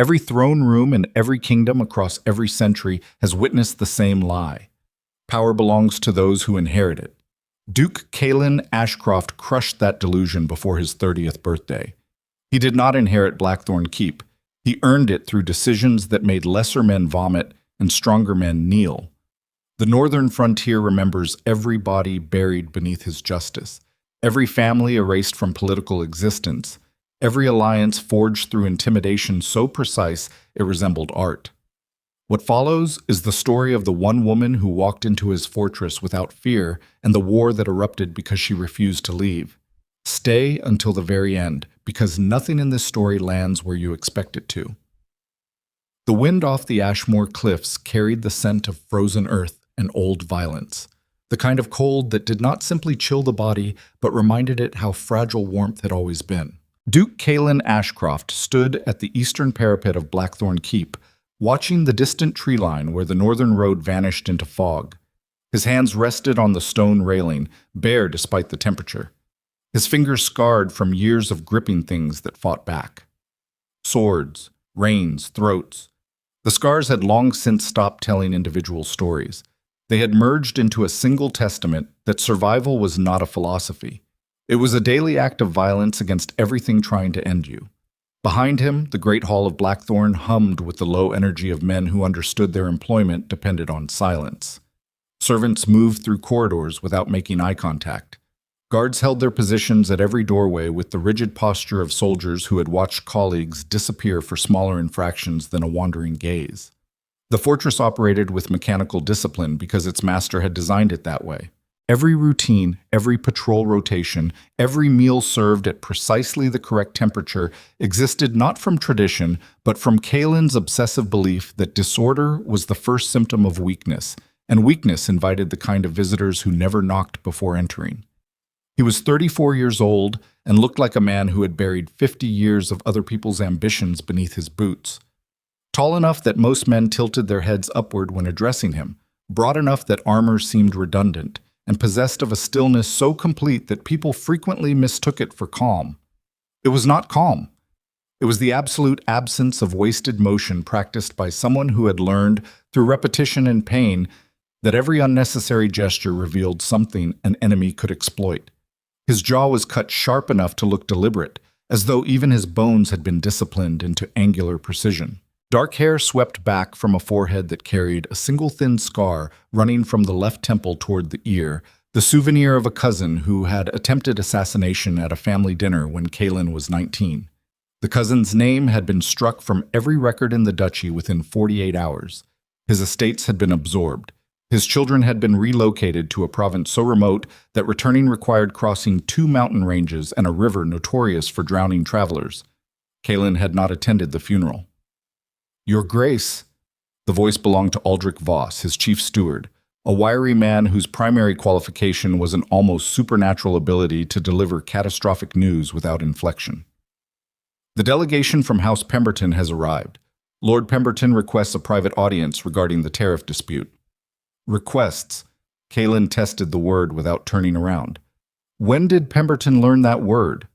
Every throne room and every kingdom across every century has witnessed the same lie. Power belongs to those who inherit it. Duke Kaelin Ashcroft crushed that delusion before his 30th birthday. He did not inherit Blackthorn Keep. He earned it through decisions that made lesser men vomit and stronger men kneel. The northern frontier remembers every body buried beneath his justice, every family erased from political existence, every alliance forged through intimidation so precise it resembled art. What follows is the story of the one woman who walked into his fortress without fear and the war that erupted because she refused to leave. Stay until the very end, because nothing in this story lands where you expect it to. The wind off the Ashmore cliffs carried the scent of frozen earth and old violence, the kind of cold that did not simply chill the body, but reminded it how fragile warmth had always been. Duke Kaelin Ashcroft stood at the eastern parapet of Blackthorn Keep, watching the distant tree line where the northern road vanished into fog. His hands rested on the stone railing, bare despite the temperature. His fingers scarred from years of gripping things that fought back. Swords, reins, throats. The scars had long since stopped telling individual stories. They had merged into a single testament that survival was not a philosophy. It was a daily act of violence against everything trying to end you. Behind him, the great hall of Blackthorn hummed with the low energy of men who understood their employment depended on silence. Servants moved through corridors without making eye contact. Guards held their positions at every doorway with the rigid posture of soldiers who had watched colleagues disappear for smaller infractions than a wandering gaze. The fortress operated with mechanical discipline because its master had designed it that way. Every routine, every patrol rotation, every meal served at precisely the correct temperature existed not from tradition, but from Kaelin's obsessive belief that disorder was the first symptom of weakness, and weakness invited the kind of visitors who never knocked before entering. He was 34 years old and looked like a man who had buried 50 years of other people's ambitions beneath his boots. Tall enough that most men tilted their heads upward when addressing him, broad enough that armor seemed redundant, and possessed of a stillness so complete that people frequently mistook it for calm. It was not calm. It was the absolute absence of wasted motion practiced by someone who had learned, through repetition and pain, that every unnecessary gesture revealed something an enemy could exploit. His jaw was cut sharp enough to look deliberate, as though even his bones had been disciplined into angular precision. Dark hair swept back from a forehead that carried a single thin scar running from the left temple toward the ear, the souvenir of a cousin who had attempted assassination at a family dinner when Kaelin was 19. The cousin's name had been struck from every record in the duchy within 48 hours. His estates had been absorbed. His children had been relocated to a province so remote that returning required crossing 2 mountain ranges and a river notorious for drowning travelers. Kaelin had not attended the funeral. "Your Grace," the voice belonged to Aldrich Voss, his chief steward, a wiry man whose primary qualification was an almost supernatural ability to deliver catastrophic news without inflection. "The delegation from House Pemberton has arrived. Lord Pemberton requests a private audience regarding the tariff dispute." Requests. Kaelin tested the word without turning around. When did Pemberton learn that word?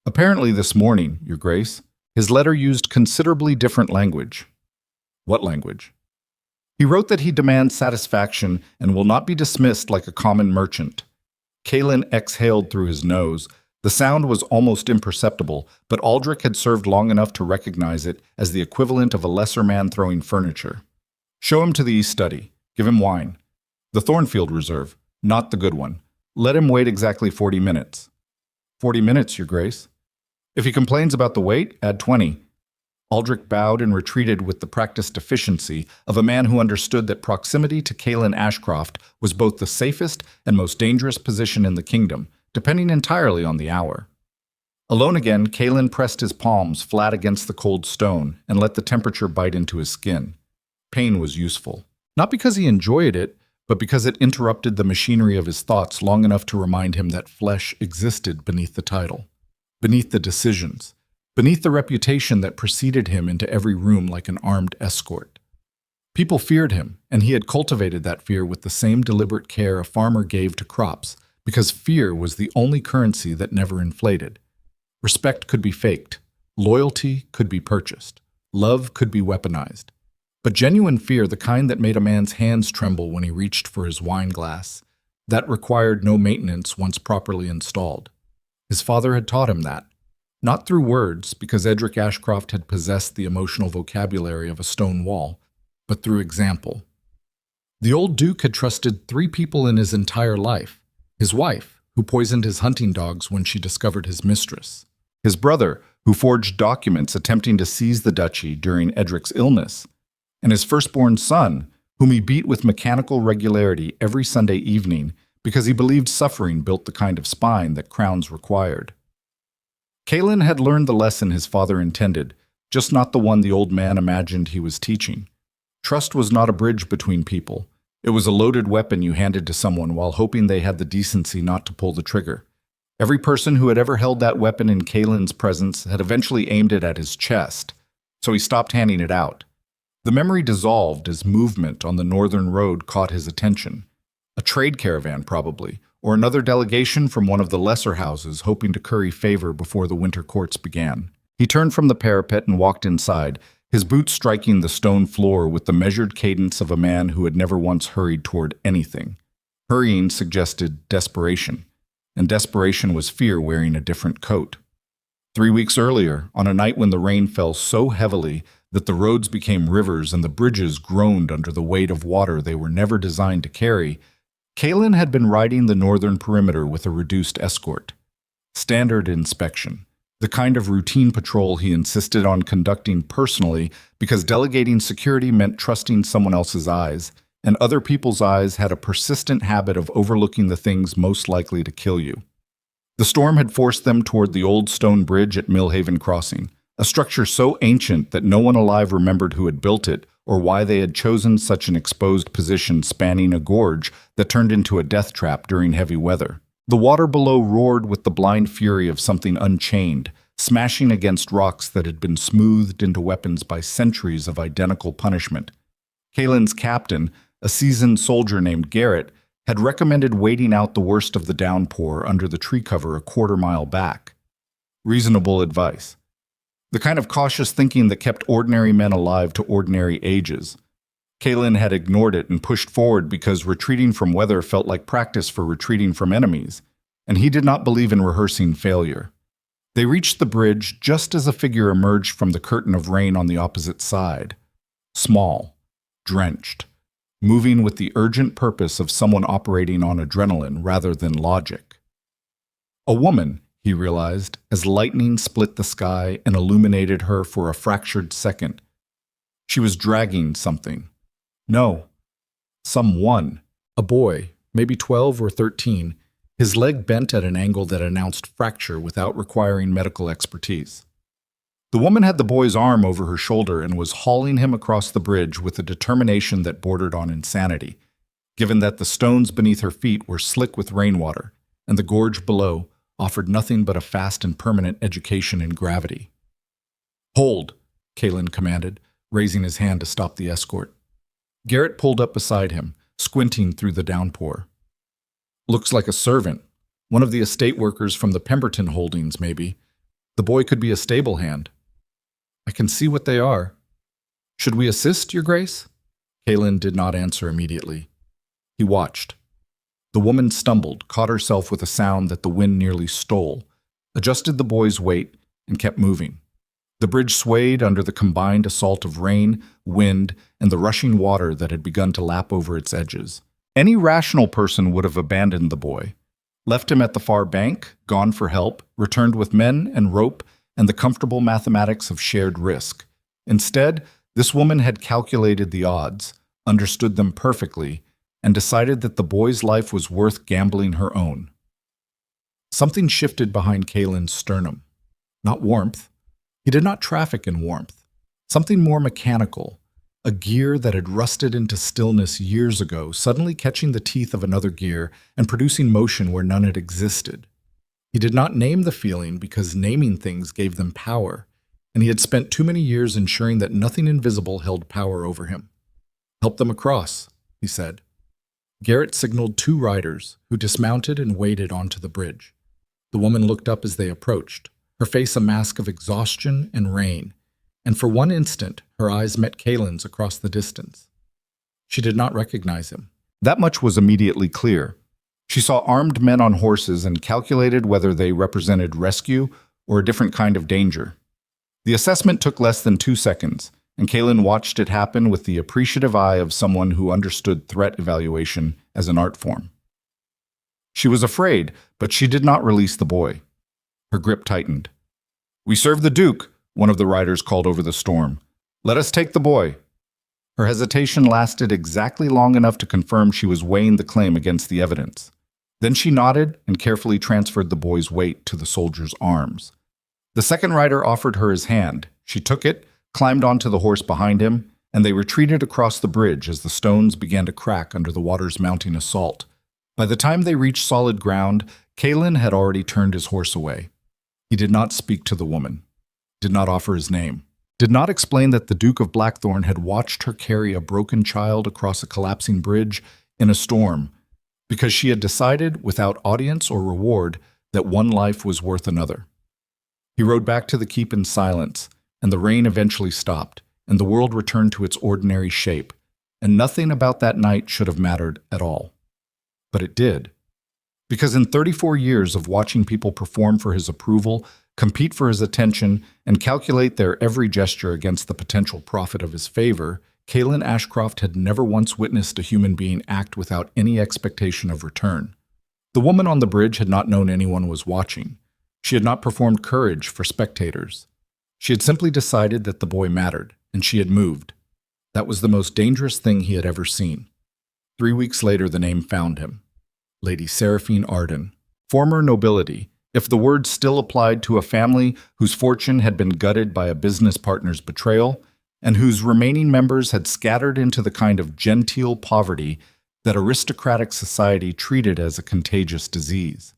"Apparently this morning, Your Grace." His letter used considerably different language. What language? "He wrote that he demands satisfaction and will not be dismissed like a common merchant." Kaelin exhaled through his nose. The sound was almost imperceptible, but Aldrich had served long enough to recognize it as the equivalent of a lesser man throwing furniture. "Show him to the East Study. Give him wine. The Thornfield Reserve, not the good one. Let him wait exactly 40 minutes. 40 minutes, Your Grace. If he complains about the wait, add 20. Aldrich bowed and retreated with the practiced efficiency of a man who understood that proximity to Kaelin Ashcroft was both the safest and most dangerous position in the kingdom, depending entirely on the hour. Alone again, Kaelin pressed his palms flat against the cold stone and let the temperature bite into his skin. Pain was useful. Not because he enjoyed it, but because it interrupted the machinery of his thoughts long enough to remind him that flesh existed beneath the title, beneath the decisions, beneath the reputation that preceded him into every room like an armed escort. People feared him, and he had cultivated that fear with the same deliberate care a farmer gave to crops, because fear was the only currency that never inflated. Respect could be faked. Loyalty could be purchased. Love could be weaponized. But genuine fear, the kind that made a man's hands tremble when he reached for his wine glass, that required no maintenance once properly installed. His father had taught him that. Not through words, because Edric Ashcroft had possessed the emotional vocabulary of a stone wall, but through example. The old Duke had trusted 3 people in his entire life. His wife, who poisoned his hunting dogs when she discovered his mistress. His brother, who forged documents attempting to seize the duchy during Edric's illness. And his firstborn son, whom he beat with mechanical regularity every Sunday evening because he believed suffering built the kind of spine that crowns required. Kaelin had learned the lesson his father intended, just not the one the old man imagined he was teaching. Trust was not a bridge between people. It was a loaded weapon you handed to someone while hoping they had the decency not to pull the trigger. Every person who had ever held that weapon in Kaelin's presence had eventually aimed it at his chest, so he stopped handing it out. The memory dissolved as movement on the northern road caught his attention. A trade caravan, probably, or another delegation from one of the lesser houses hoping to curry favor before the winter courts began. He turned from the parapet and walked inside, his boots striking the stone floor with the measured cadence of a man who had never once hurried toward anything. Hurrying suggested desperation, and desperation was fear wearing a different coat. 3 weeks earlier, on a night when the rain fell so heavily that the roads became rivers and the bridges groaned under the weight of water they were never designed to carry, Kaelin had been riding the northern perimeter with a reduced escort. Standard inspection, the kind of routine patrol he insisted on conducting personally because delegating security meant trusting someone else's eyes, and other people's eyes had a persistent habit of overlooking the things most likely to kill you. The storm had forced them toward the old stone bridge at Millhaven Crossing, a structure so ancient that no one alive remembered who had built it or why they had chosen such an exposed position spanning a gorge that turned into a death trap during heavy weather. The water below roared with the blind fury of something unchained, smashing against rocks that had been smoothed into weapons by centuries of identical punishment. Kaelin's captain, a seasoned soldier named Garrett, had recommended waiting out the worst of the downpour under the tree cover a quarter-mile back. Reasonable advice. The kind of cautious thinking that kept ordinary men alive to ordinary ages. Kaelin had ignored it and pushed forward because retreating from weather felt like practice for retreating from enemies, and he did not believe in rehearsing failure. They reached the bridge just as a figure emerged from the curtain of rain on the opposite side. Small, drenched, moving with the urgent purpose of someone operating on adrenaline rather than logic. A woman, he realized, as lightning split the sky and illuminated her for a fractured second. She was dragging something. No, someone. A boy, maybe 12 or 13, his leg bent at an angle that announced fracture without requiring medical expertise. The woman had the boy's arm over her shoulder and was hauling him across the bridge with a determination that bordered on insanity, given that the stones beneath her feet were slick with rainwater, and the gorge below offered nothing but a fast and permanent education in gravity. "Hold," Kaelin commanded, raising his hand to stop the escort. Garrett pulled up beside him, squinting through the downpour. "Looks like a servant. One of the estate workers from the Pemberton holdings, maybe. The boy could be a stable hand." "I can see what they are. Should we assist, Your Grace?" Kaelin did not answer immediately. He watched. The woman stumbled, caught herself with a sound that the wind nearly stole, adjusted the boy's weight, and kept moving. The bridge swayed under the combined assault of rain, wind, and the rushing water that had begun to lap over its edges. Any rational person would have abandoned the boy, left him at the far bank, gone for help, returned with men and rope and the comfortable mathematics of shared risk. Instead, this woman had calculated the odds, understood them perfectly, and decided that the boy's life was worth gambling her own. Something shifted behind Kaelin's sternum. Not warmth. He did not traffic in warmth. Something more mechanical, a gear that had rusted into stillness years ago, suddenly catching the teeth of another gear and producing motion where none had existed. He did not name the feeling because naming things gave them power, and he had spent too many years ensuring that nothing invisible held power over him. "Help them across," he said. Garrett signaled 2 riders, who dismounted and waded onto the bridge. The woman looked up as they approached, her face a mask of exhaustion and rain, and for one instant her eyes met Kaelin's across the distance. She did not recognize him. That much was immediately clear. She saw armed men on horses and calculated whether they represented rescue or a different kind of danger. The assessment took less than 2 seconds, and Kaelin watched it happen with the appreciative eye of someone who understood threat evaluation as an art form. She was afraid, but she did not release the boy. Her grip tightened. "We serve the Duke," one of the riders called over the storm. "Let us take the boy." Her hesitation lasted exactly long enough to confirm she was weighing the claim against the evidence. Then she nodded and carefully transferred the boy's weight to the soldier's arms. The second rider offered her his hand. She took it, climbed onto the horse behind him, and they retreated across the bridge as the stones began to crack under the water's mounting assault. By the time they reached solid ground, Kaelin had already turned his horse away. He did not speak to the woman, did not offer his name, did not explain that the Duke of Blackthorn had watched her carry a broken child across a collapsing bridge in a storm, because she had decided, without audience or reward, that one life was worth another. He rode back to the keep in silence, and the rain eventually stopped, and the world returned to its ordinary shape, and nothing about that night should have mattered at all. But it did. Because in 34 years of watching people perform for his approval, compete for his attention, and calculate their every gesture against the potential profit of his favor, Kaelin Ashcroft had never once witnessed a human being act without any expectation of return. The woman on the bridge had not known anyone was watching. She had not performed courage for spectators. She had simply decided that the boy mattered, and she had moved. That was the most dangerous thing he had ever seen. 3 weeks later, the name found him. Lady Seraphine Arden, former nobility, if the word still applied to a family whose fortune had been gutted by a business partner's betrayal, and whose remaining members had scattered into the kind of genteel poverty that aristocratic society treated as a contagious disease.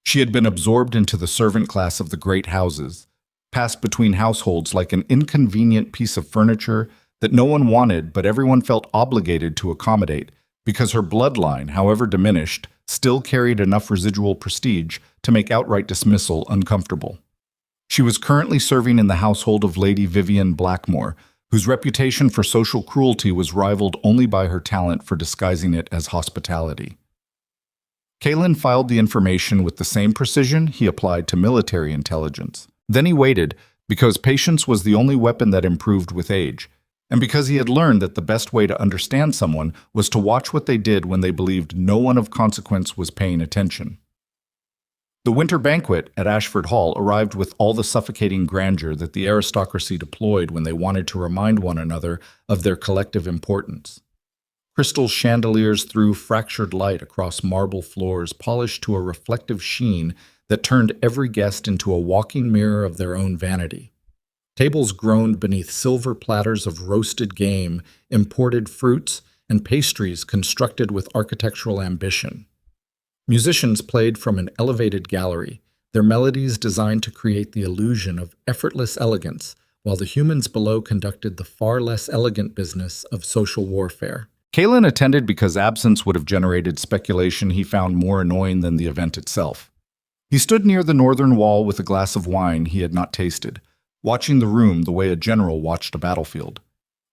She had been absorbed into the servant class of the great houses, passed between households like an inconvenient piece of furniture that no one wanted but everyone felt obligated to accommodate, because her bloodline, however diminished, still carried enough residual prestige to make outright dismissal uncomfortable. She was currently serving in the household of Lady Vivian Blackmore, whose reputation for social cruelty was rivaled only by her talent for disguising it as hospitality. Kaelin filed the information with the same precision he applied to military intelligence. Then he waited, because patience was the only weapon that improved with age, and because he had learned that the best way to understand someone was to watch what they did when they believed no one of consequence was paying attention. The winter banquet at Ashford Hall arrived with all the suffocating grandeur that the aristocracy deployed when they wanted to remind one another of their collective importance. Crystal chandeliers threw fractured light across marble floors polished to a reflective sheen that turned every guest into a walking mirror of their own vanity. Tables groaned beneath silver platters of roasted game, imported fruits, and pastries constructed with architectural ambition. Musicians played from an elevated gallery, their melodies designed to create the illusion of effortless elegance, while the humans below conducted the far less elegant business of social warfare. Kaelin attended because absence would have generated speculation he found more annoying than the event itself. He stood near the northern wall with a glass of wine he had not tasted, watching the room the way a general watched a battlefield.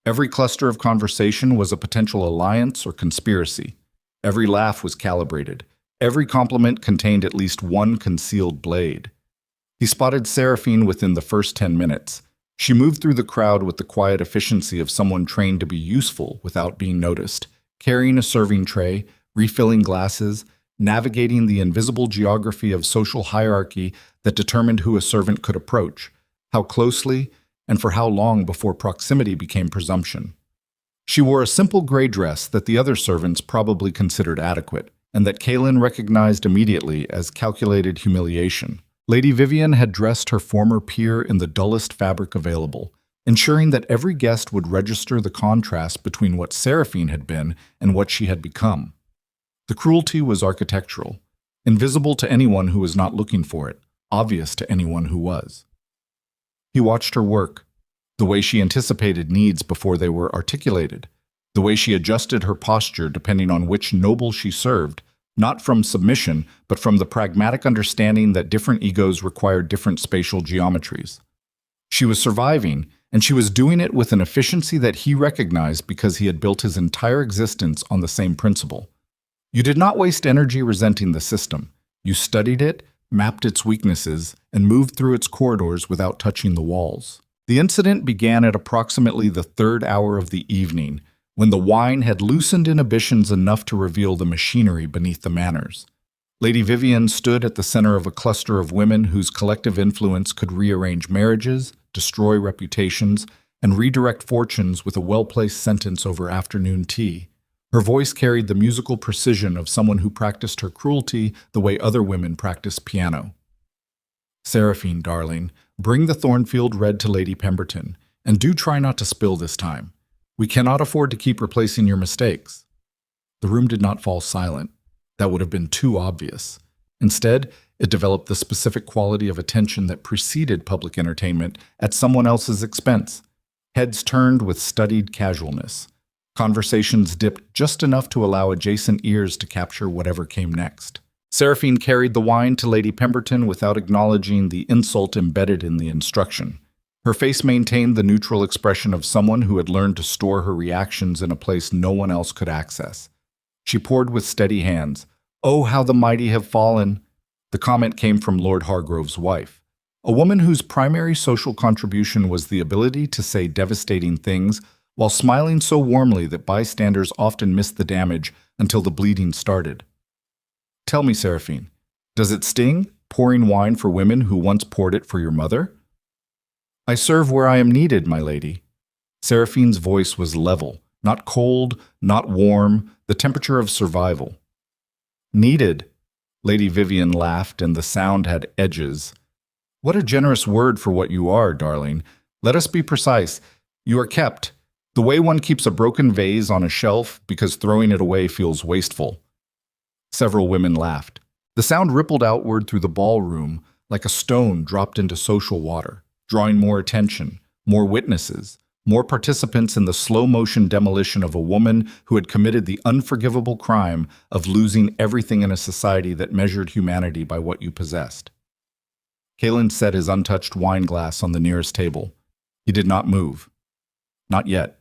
Every cluster of conversation was a potential alliance or conspiracy. Every laugh was calibrated. Every compliment contained at least one concealed blade. He spotted Seraphine within the first 10 minutes. She moved through the crowd with the quiet efficiency of someone trained to be useful without being noticed, carrying a serving tray, refilling glasses, navigating the invisible geography of social hierarchy that determined who a servant could approach, how closely, and for how long before proximity became presumption. She wore a simple gray dress that the other servants probably considered adequate, and that Kaelin recognized immediately as calculated humiliation. Lady Vivian had dressed her former peer in the dullest fabric available, ensuring that every guest would register the contrast between what Seraphine had been and what she had become. The cruelty was architectural, invisible to anyone who was not looking for it, obvious to anyone who was. He watched her work, the way she anticipated needs before they were articulated, the way she adjusted her posture depending on which noble she served, not from submission, but from the pragmatic understanding that different egos required different spatial geometries. She was surviving, and she was doing it with an efficiency that he recognized because he had built his entire existence on the same principle. You did not waste energy resenting the system. You studied it, mapped its weaknesses, and moved through its corridors without touching the walls. The incident began at approximately the 3rd hour of the evening, when the wine had loosened inhibitions enough to reveal the machinery beneath the manners. Lady Vivian stood at the center of a cluster of women whose collective influence could rearrange marriages, destroy reputations, and redirect fortunes with a well-placed sentence over afternoon tea. Her voice carried the musical precision of someone who practiced her cruelty the way other women practice piano. "Seraphine, darling, bring the Thornfield Red to Lady Pemberton, and do try not to spill this time. We cannot afford to keep replacing your mistakes." The room did not fall silent. That would have been too obvious. Instead, it developed the specific quality of attention that preceded public entertainment at someone else's expense. Heads turned with studied casualness. Conversations dipped just enough to allow adjacent ears to capture whatever came next. Seraphine carried the wine to Lady Pemberton without acknowledging the insult embedded in the instruction. Her face maintained the neutral expression of someone who had learned to store her reactions in a place no one else could access. She poured with steady hands. "Oh, how the mighty have fallen!" The comment came from Lord Hargrove's wife, a woman whose primary social contribution was the ability to say devastating things while smiling so warmly that bystanders often missed the damage until the bleeding started. "Tell me, Seraphine, does it sting, pouring wine for women who once poured it for your mother?" "I serve where I am needed, my lady." Seraphine's voice was level, not cold, not warm, the temperature of survival. "Needed?" Lady Vivian laughed, and the sound had edges. "What a generous word for what you are, darling. Let us be precise. You are kept, the way one keeps a broken vase on a shelf because throwing it away feels wasteful." Several women laughed. The sound rippled outward through the ballroom like a stone dropped into social water, drawing more attention, more witnesses, more participants in the slow-motion demolition of a woman who had committed the unforgivable crime of losing everything in a society that measured humanity by what you possessed. Kalen set his untouched wine glass on the nearest table. He did not move. Not yet.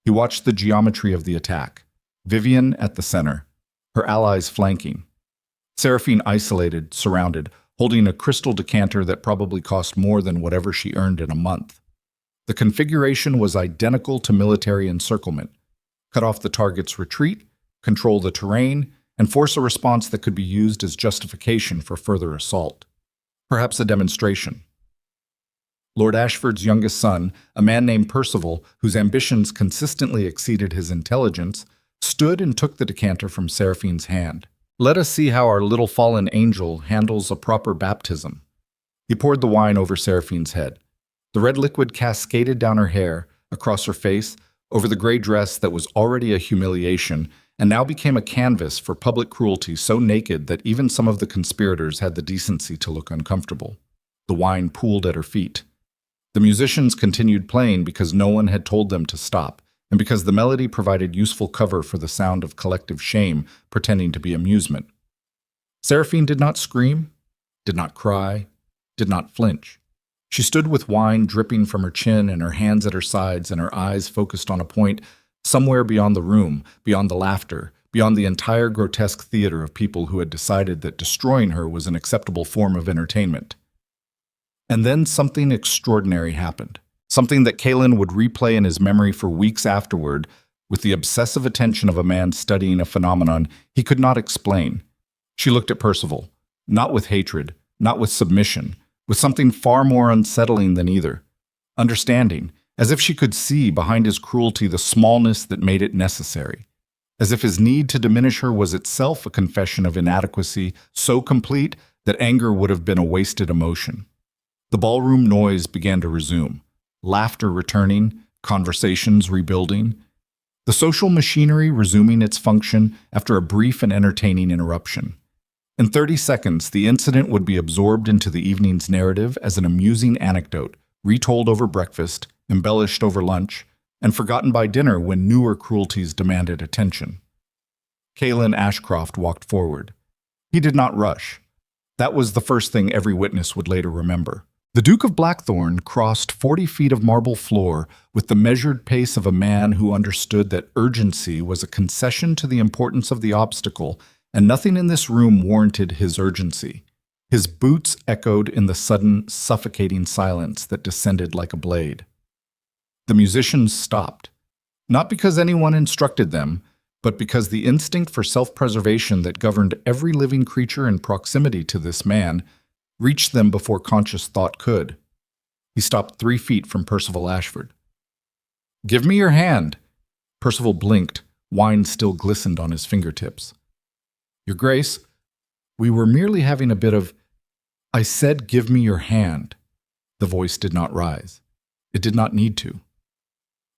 He watched the geometry of the attack. Vivian at the center, her allies flanking. Seraphine isolated, surrounded, holding a crystal decanter that probably cost more than whatever she earned in a month. The configuration was identical to military encirclement. Cut off the target's retreat, control the terrain, and force a response that could be used as justification for further assault. Perhaps a demonstration. Lord Ashford's youngest son, a man named Percival, whose ambitions consistently exceeded his intelligence, stood and took the decanter from Seraphine's hand. "Let us see how our little fallen angel handles a proper baptism." He poured the wine over Seraphine's head. The red liquid cascaded down her hair, across her face, over the gray dress that was already a humiliation, and now became a canvas for public cruelty so naked that even some of the conspirators had the decency to look uncomfortable. The wine pooled at her feet. The musicians continued playing because no one had told them to stop, and because the melody provided useful cover for the sound of collective shame pretending to be amusement. Seraphine did not scream, did not cry, did not flinch. She stood with wine dripping from her chin and her hands at her sides and her eyes focused on a point somewhere beyond the room, beyond the laughter, beyond the entire grotesque theater of people who had decided that destroying her was an acceptable form of entertainment. And then something extraordinary happened, something that Kalen would replay in his memory for weeks afterward with the obsessive attention of a man studying a phenomenon he could not explain. She looked at Percival, not with hatred, not with submission, with something far more unsettling than either. Understanding, as if she could see behind his cruelty the smallness that made it necessary, as if his need to diminish her was itself a confession of inadequacy so complete that anger would have been a wasted emotion. The ballroom noise began to resume, laughter returning, conversations rebuilding, the social machinery resuming its function after a brief and entertaining interruption. In 30 seconds, the incident would be absorbed into the evening's narrative as an amusing anecdote, retold over breakfast, embellished over lunch, and forgotten by dinner when newer cruelties demanded attention. Kalen Ashcroft walked forward. He did not rush. That was the first thing every witness would later remember. The Duke of Blackthorn crossed 40 feet of marble floor with the measured pace of a man who understood that urgency was a concession to the importance of the obstacle, and nothing in this room warranted his urgency. His boots echoed in the sudden, suffocating silence that descended like a blade. The musicians stopped, not because anyone instructed them, but because the instinct for self-preservation that governed every living creature in proximity to this man reached them before conscious thought could. He stopped 3 feet from Percival Ashford. "Give me your hand." Percival blinked, wine still glistened on his fingertips. "Your Grace, we were merely having a bit of—" "I said give me your hand." The voice did not rise. It did not need to.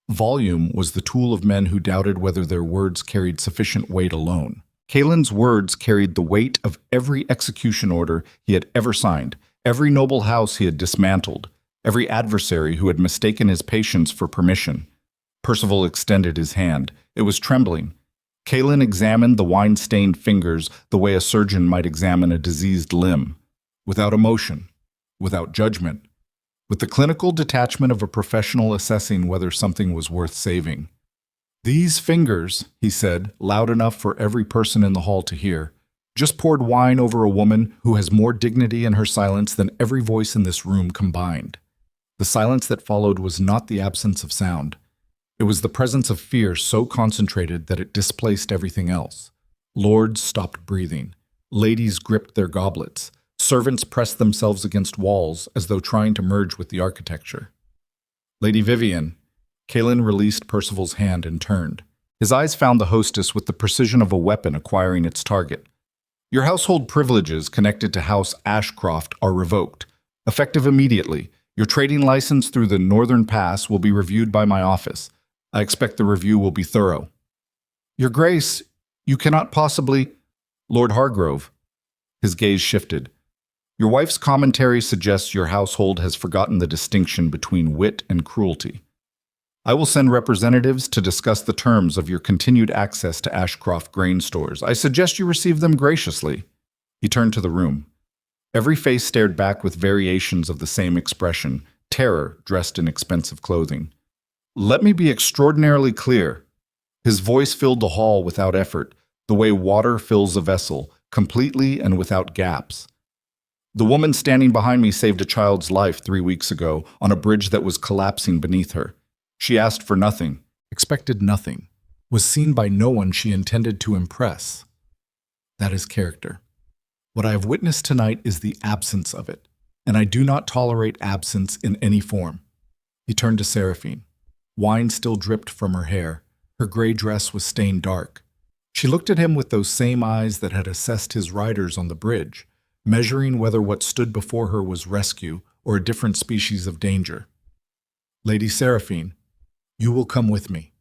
Volume was the tool of men who doubted whether their words carried sufficient weight alone. Kaelin's words carried the weight of every execution order he had ever signed, every noble house he had dismantled, every adversary who had mistaken his patience for permission. Percival extended his hand. It was trembling. Kaelin examined the wine-stained fingers the way a surgeon might examine a diseased limb, without emotion, without judgment, with the clinical detachment of a professional assessing whether something was worth saving. "These fingers," he said, loud enough for every person in the hall to hear, "just poured wine over a woman who has more dignity in her silence than every voice in this room combined." The silence that followed was not the absence of sound. It was the presence of fear so concentrated that it displaced everything else. Lords stopped breathing. Ladies gripped their goblets. Servants pressed themselves against walls as though trying to merge with the architecture. "Lady Vivian." Kaelin released Percival's hand and turned. His eyes found the hostess with the precision of a weapon acquiring its target. "Your household privileges connected to House Ashcroft are revoked. Effective immediately. Your trading license through the Northern Pass will be reviewed by my office. I expect the review will be thorough." "Your Grace, you cannot possibly—" "Lord Hargrove." His gaze shifted. "Your wife's commentary suggests your household has forgotten the distinction between wit and cruelty. I will send representatives to discuss the terms of your continued access to Ashcroft grain stores. I suggest you receive them graciously." He turned to the room. Every face stared back with variations of the same expression, terror dressed in expensive clothing. "Let me be extraordinarily clear." His voice filled the hall without effort, the way water fills a vessel, completely and without gaps. "The woman standing behind me saved a child's life 3 weeks ago on a bridge that was collapsing beneath her. She asked for nothing, expected nothing, was seen by no one she intended to impress. That is character. What I have witnessed tonight is the absence of it, and I do not tolerate absence in any form." He turned to Seraphine. Wine still dripped from her hair. Her gray dress was stained dark. She looked at him with those same eyes that had assessed his riders on the bridge, measuring whether what stood before her was rescue or a different species of danger. "Lady Seraphine, you will come with me."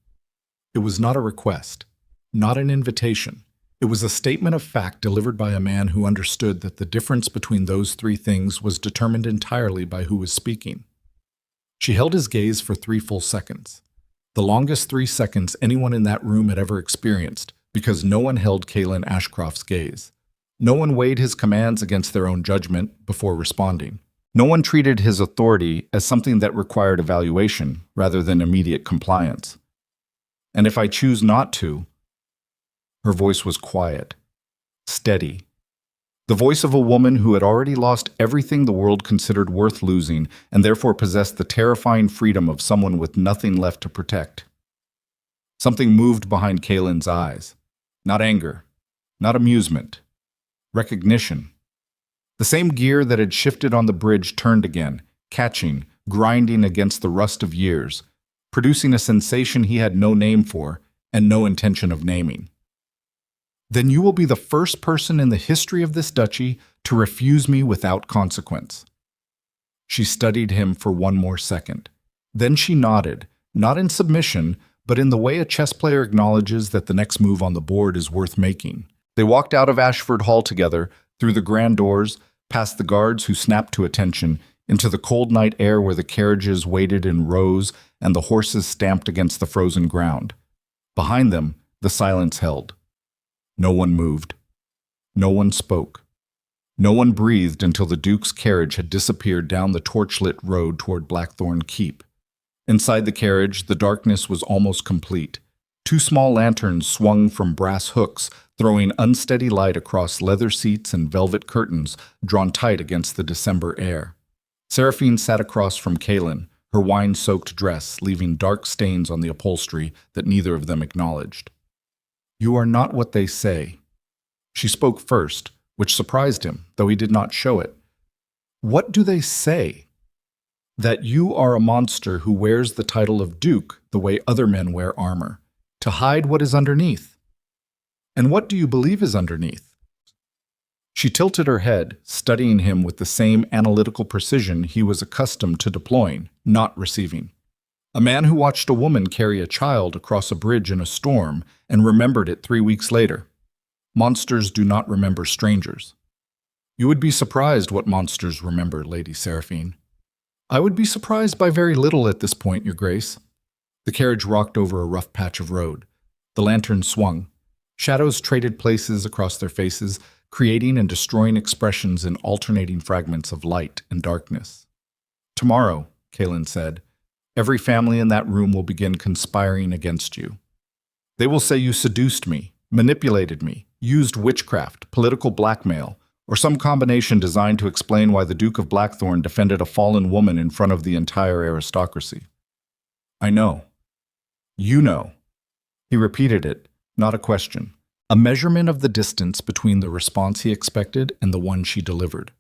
It was not a request, not an invitation. It was a statement of fact delivered by a man who understood that the difference between those 3 things was determined entirely by who was speaking. She held his gaze for 3 full seconds, the longest 3 seconds anyone in that room had ever experienced, because no one held Kaelin Ashcroft's gaze. No one weighed his commands against their own judgment before responding. No one treated his authority as something that required evaluation rather than immediate compliance. "And if I choose not to—" Her voice was quiet, steady. The voice of a woman who had already lost everything the world considered worth losing and therefore possessed the terrifying freedom of someone with nothing left to protect. Something moved behind Kaelin's eyes. Not anger, not amusement. Recognition. The same gear that had shifted on the bridge turned again, catching, grinding against the rust of years, producing a sensation he had no name for and no intention of naming. "Then you will be the first person in the history of this duchy to refuse me without consequence." She studied him for 1 more second. Then she nodded, not in submission, but in the way a chess player acknowledges that the next move on the board is worth making. They walked out of Ashford Hall together, through the grand doors, past the guards who snapped to attention, into the cold night air where the carriages waited in rows and the horses stamped against the frozen ground. Behind them, the silence held. No one moved. No one spoke. No one breathed until the Duke's carriage had disappeared down the torchlit road toward Blackthorn Keep. Inside the carriage, the darkness was almost complete. Two small lanterns swung from brass hooks, throwing unsteady light across leather seats and velvet curtains drawn tight against the December air. Seraphine sat across from Kaelin, her wine-soaked dress leaving dark stains on the upholstery that neither of them acknowledged. "You are not what they say." She spoke first, which surprised him, though he did not show it. "What do they say?" "That you are a monster who wears the title of Duke the way other men wear armor, to hide what is underneath." "And what do you believe is underneath?" She tilted her head, studying him with the same analytical precision he was accustomed to deploying, not receiving. A man who watched a woman carry a child across a bridge in a storm and remembered it 3 weeks later. Monsters do not remember strangers. "You would be surprised what monsters remember, Lady Seraphine." "I would be surprised by very little at this point, Your Grace." The carriage rocked over a rough patch of road. The lantern swung. Shadows traded places across their faces, creating and destroying expressions in alternating fragments of light and darkness. "Tomorrow," Kaelin said, "every family in that room will begin conspiring against you. They will say you seduced me, manipulated me, used witchcraft, political blackmail, or some combination designed to explain why the Duke of Blackthorn defended a fallen woman in front of the entire aristocracy." "I know. You know." He repeated it, not a question, a measurement of the distance between the response he expected and the one she delivered.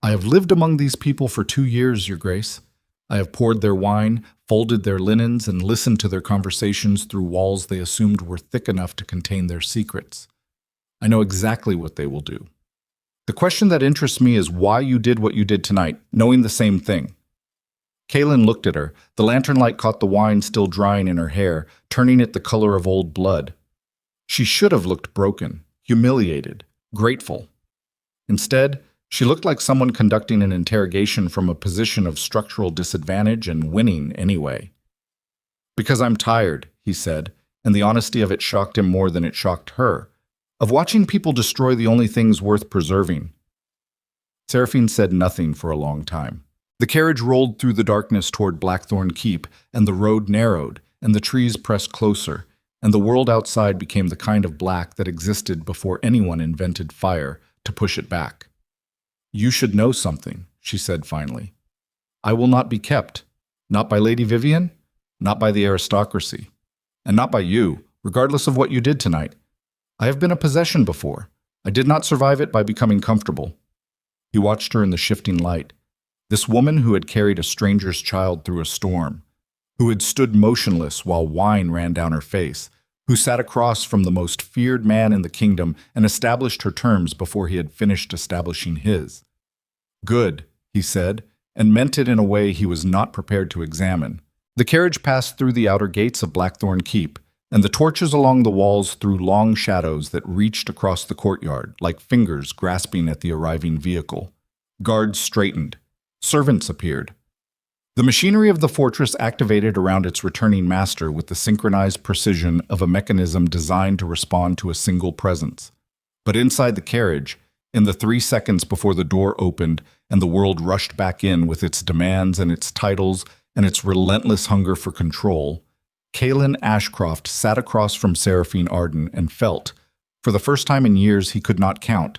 "I have lived among these people for 2 years, Your Grace. I have poured their wine, folded their linens, and listened to their conversations through walls they assumed were thick enough to contain their secrets. I know exactly what they will do. The question that interests me is why you did what you did tonight, knowing the same thing." Kaelin looked at her. The lantern light caught the wine still drying in her hair, turning it the color of old blood. She should have looked broken, humiliated, grateful. Instead, she looked like someone conducting an interrogation from a position of structural disadvantage and winning anyway. "Because I'm tired," he said, and the honesty of it shocked him more than it shocked her, "of watching people destroy the only things worth preserving." Seraphine said nothing for a long time. The carriage rolled through the darkness toward Blackthorn Keep, and the road narrowed, and the trees pressed closer, and the world outside became the kind of black that existed before anyone invented fire to push it back. "You should know something," she said finally. "I will not be kept, not by Lady Vivian, not by the aristocracy, and not by you, regardless of what you did tonight. I have been a possession before. I did not survive it by becoming comfortable." He watched her in the shifting light. This woman who had carried a stranger's child through a storm, who had stood motionless while wine ran down her face, who sat across from the most feared man in the kingdom and established her terms before he had finished establishing his. "Good," he said, and meant it in a way he was not prepared to examine. The carriage passed through the outer gates of Blackthorn Keep, and the torches along the walls threw long shadows that reached across the courtyard, like fingers grasping at the arriving vehicle. Guards straightened. Servants appeared. The machinery of the fortress activated around its returning master with the synchronized precision of a mechanism designed to respond to a single presence. But inside the carriage, in the 3 seconds before the door opened and the world rushed back in with its demands and its titles and its relentless hunger for control, Kaelin Ashcroft sat across from Seraphine Arden and felt, for the first time in years he could not count,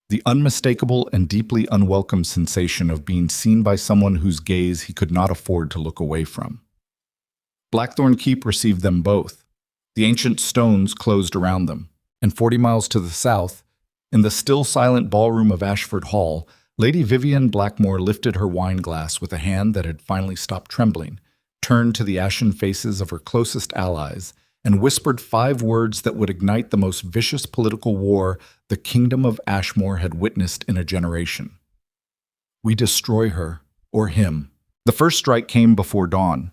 the unmistakable and deeply unwelcome sensation of being seen by someone whose gaze he could not afford to look away from. Blackthorn Keep received them both. The ancient stones closed around them, and 40 miles to the south, in the still silent ballroom of Ashford Hall, Lady Vivian Blackmore lifted her wine glass with a hand that had finally stopped trembling, turned to the ashen faces of her closest allies, and whispered 5 words that would ignite the most vicious political war the kingdom of Ashmore had witnessed in a generation. "We destroy her, or him." The first strike came before dawn.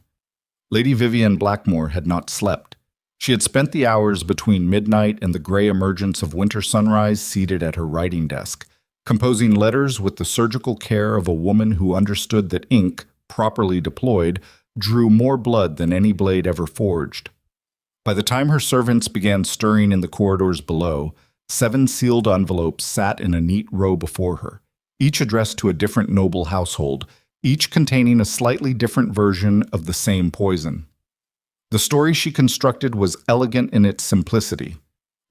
Lady Vivian Blackmore had not slept. She had spent the hours between midnight and the gray emergence of winter sunrise seated at her writing desk, composing letters with the surgical care of a woman who understood that ink, properly deployed, drew more blood than any blade ever forged. By the time her servants began stirring in the corridors below, 7 sealed envelopes sat in a neat row before her, each addressed to a different noble household, each containing a slightly different version of the same poison. The story she constructed was elegant in its simplicity.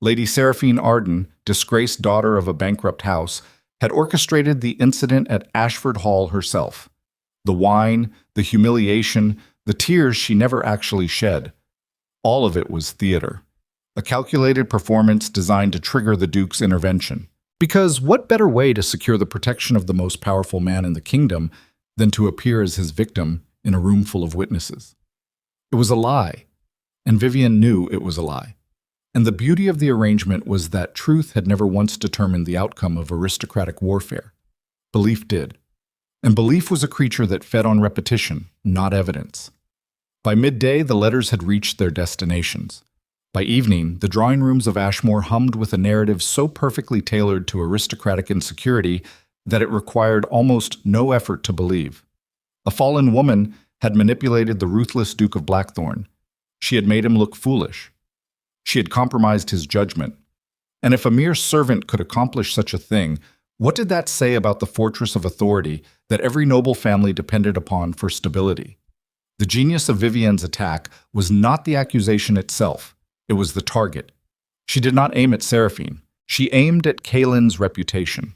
Lady Seraphine Arden, disgraced daughter of a bankrupt house, had orchestrated the incident at Ashford Hall herself. The wine, the humiliation, the tears she never actually shed. All of it was theater. A calculated performance designed to trigger the Duke's intervention. Because what better way to secure the protection of the most powerful man in the kingdom than to appear as his victim in a room full of witnesses? It was a lie, and Vivian knew it was a lie. And the beauty of the arrangement was that truth had never once determined the outcome of aristocratic warfare. Belief did. And belief was a creature that fed on repetition, not evidence. By midday, the letters had reached their destinations. By evening, the drawing rooms of Ashmore hummed with a narrative so perfectly tailored to aristocratic insecurity that it required almost no effort to believe. A fallen woman had manipulated the ruthless Duke of Blackthorn. She had made him look foolish. She had compromised his judgment. And if a mere servant could accomplish such a thing, what did that say about the fortress of authority that every noble family depended upon for stability? The genius of Vivian's attack was not the accusation itself. It was the target. She did not aim at Seraphine. She aimed at Kaelin's reputation.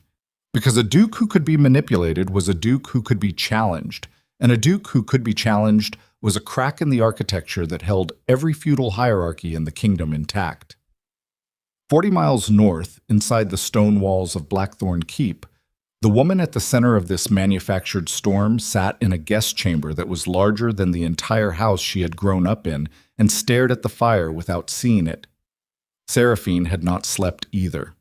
Because a duke who could be manipulated was a duke who could be challenged, and a duke who could be challenged was a crack in the architecture that held every feudal hierarchy in the kingdom intact. 40 miles north, inside the stone walls of Blackthorn Keep, the woman at the center of this manufactured storm sat in a guest chamber that was larger than the entire house she had grown up in and stared at the fire without seeing it. Seraphine had not slept either.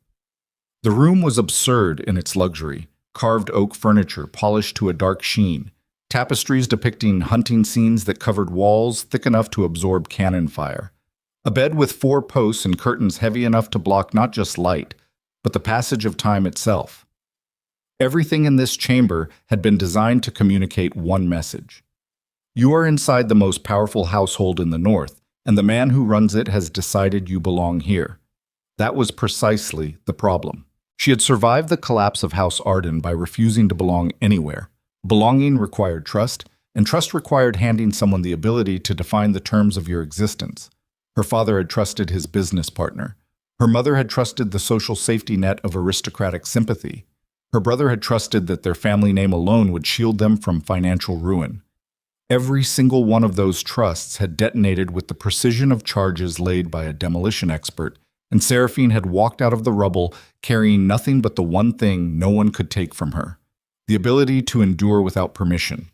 The room was absurd in its luxury, carved oak furniture polished to a dark sheen, tapestries depicting hunting scenes that covered walls thick enough to absorb cannon fire, a bed with 4 posts and curtains heavy enough to block not just light, but the passage of time itself. Everything in this chamber had been designed to communicate one message. You are inside the most powerful household in the north, and the man who runs it has decided you belong here. That was precisely the problem. She had survived the collapse of House Arden by refusing to belong anywhere. Belonging required trust, and trust required handing someone the ability to define the terms of your existence. Her father had trusted his business partner. Her mother had trusted the social safety net of aristocratic sympathy. Her brother had trusted that their family name alone would shield them from financial ruin. Every single one of those trusts had detonated with the precision of charges laid by a demolition expert, and Seraphine had walked out of the rubble carrying nothing but the one thing no one could take from her: the ability to endure without permission.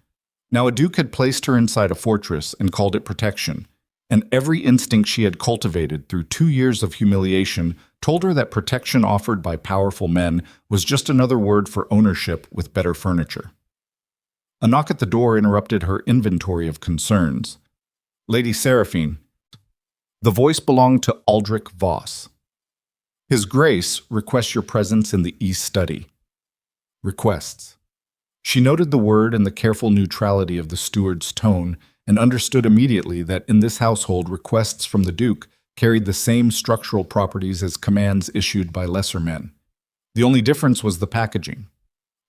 Now, a duke had placed her inside a fortress and called it protection, and every instinct she had cultivated through 2 years of humiliation told her that protection offered by powerful men was just another word for ownership with better furniture. A knock at the door interrupted her inventory of concerns. Lady Seraphine. The voice belonged to Aldrich Voss. His Grace requests your presence in the East Study. Requests. She noted the word and the careful neutrality of the steward's tone and understood immediately that in this household requests from the Duke carried the same structural properties as commands issued by lesser men. The only difference was the packaging.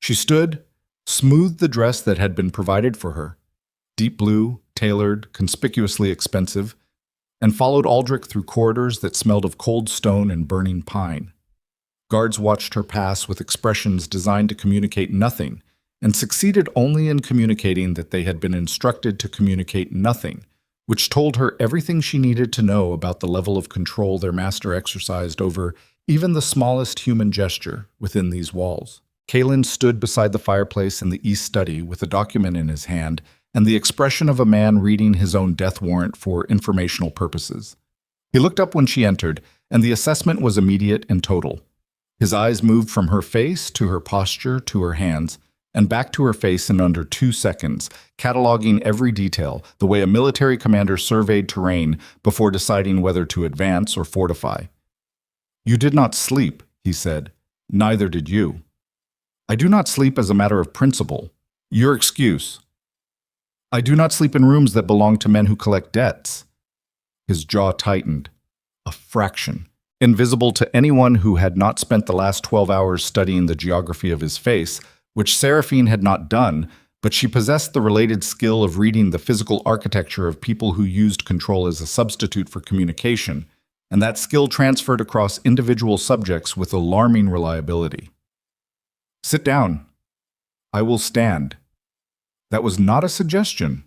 She stood, smoothed the dress that had been provided for her, deep blue, tailored, conspicuously expensive, and followed Aldrich through corridors that smelled of cold stone and burning pine. Guards watched her pass with expressions designed to communicate nothing, and succeeded only in communicating that they had been instructed to communicate nothing, which told her everything she needed to know about the level of control their master exercised over even the smallest human gesture within these walls. Kaelin stood beside the fireplace in the East Study with a document in his hand and the expression of a man reading his own death warrant for informational purposes. He looked up when she entered, and the assessment was immediate and total. His eyes moved from her face to her posture to her hands, and back to her face in under 2 seconds, cataloging every detail, the way a military commander surveyed terrain before deciding whether to advance or fortify. You did not sleep, he said. Neither did you. I do not sleep as a matter of principle. Your excuse. I do not sleep in rooms that belong to men who collect debts. His jaw tightened. A fraction. invisible to anyone who had not spent the last 12 hours studying the geography of his face, which Seraphine had not done, but she possessed the related skill of reading the physical architecture of people who used control as a substitute for communication, and that skill transferred across individual subjects with alarming reliability. "Sit down." "I will stand." That was not a suggestion,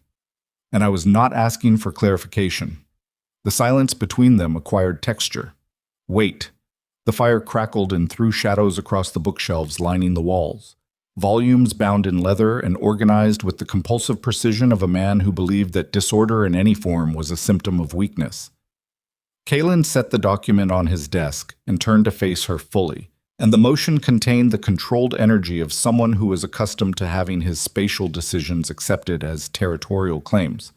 and I was not asking for clarification. The silence between them acquired texture. Weight. The fire crackled and threw shadows across the bookshelves lining the walls. Volumes bound in leather and organized with the compulsive precision of a man who believed that disorder in any form was a symptom of weakness. Kalen set the document on his desk and turned to face her fully, and the motion contained the controlled energy of someone who was accustomed to having his spatial decisions accepted as territorial claims.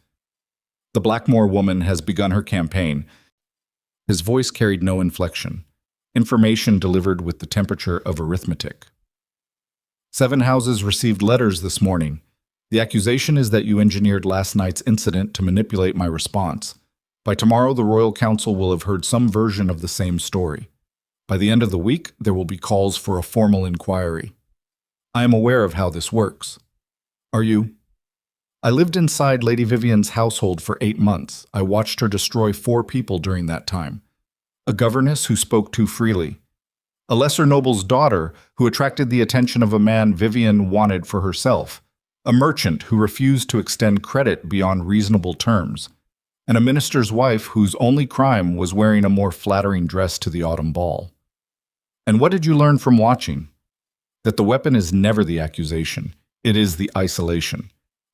"The Blackmore woman has begun her campaign." His voice carried no inflection, information delivered with the temperature of arithmetic. 7 houses received letters this morning. The accusation is that you engineered last night's incident to manipulate my response. By tomorrow, the Royal Council will have heard some version of the same story. By the end of the week, there will be calls for a formal inquiry. I am aware of how this works. Are you? I lived inside Lady Vivian's household for 8 months. I watched her destroy 4 people during that time. A governess who spoke too freely. A lesser noble's daughter who attracted the attention of a man Vivian wanted for herself. A merchant who refused to extend credit beyond reasonable terms. And a minister's wife whose only crime was wearing a more flattering dress to the autumn ball. And what did you learn from watching? That the weapon is never the accusation. It is the isolation.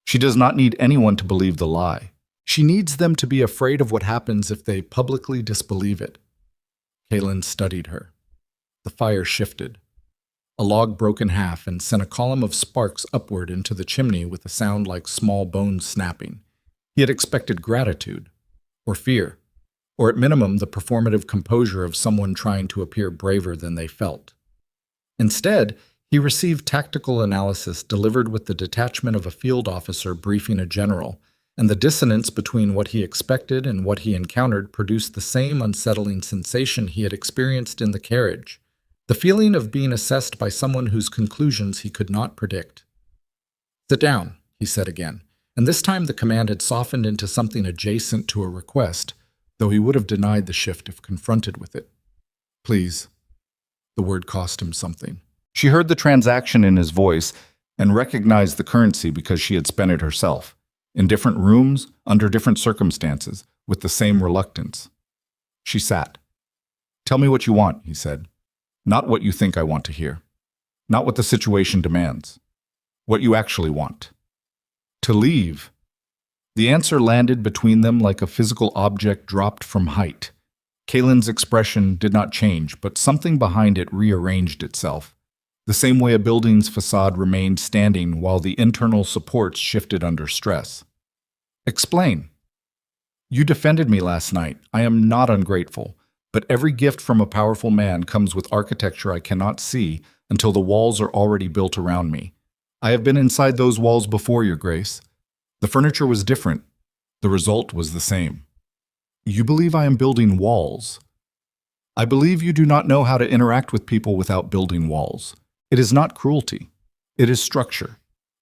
She does not need anyone to believe the lie. She needs them to be afraid of what happens if they publicly disbelieve it. Kalen studied her. The fire shifted. A log broke in half and sent a column of sparks upward into the chimney with a sound like small bones snapping. He had expected gratitude, or fear, or at minimum the performative composure of someone trying to appear braver than they felt. Instead, he received tactical analysis delivered with the detachment of a field officer briefing a general, and the dissonance between what he expected and what he encountered produced the same unsettling sensation he had experienced in the carriage, the feeling of being assessed by someone whose conclusions he could not predict. "Sit down," he said again, and this time the command had softened into something adjacent to a request, though he would have denied the shift if confronted with it. "Please." The word cost him something. She heard the transaction in his voice and recognized the currency because she had spent it herself, in different rooms, under different circumstances, with the same reluctance. She sat. "Tell me what you want," he said. "Not what you think I want to hear. Not what the situation demands. What you actually want." "To leave." The answer landed between them like a physical object dropped from height. Kalen's expression did not change, but something behind it rearranged itself, the same way a building's facade remained standing while the internal supports shifted under stress. "Explain." "You defended me last night. I am not ungrateful, but every gift from a powerful man comes with architecture I cannot see until the walls are already built around me. I have been inside those walls before, Your Grace. The furniture was different. The result was the same." "You believe I am building walls?" "I believe you do not know how to interact with people without building walls. It is not cruelty. It is structure.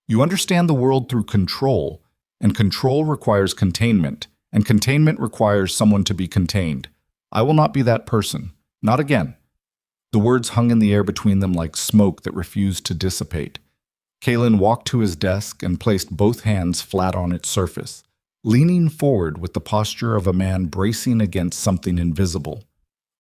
You understand the world through control, and control requires containment, and containment requires someone to be contained. I will not be that person. Not again." The words hung in the air between them like smoke that refused to dissipate. Kalen walked to his desk and placed both hands flat on its surface, leaning forward with the posture of a man bracing against something invisible.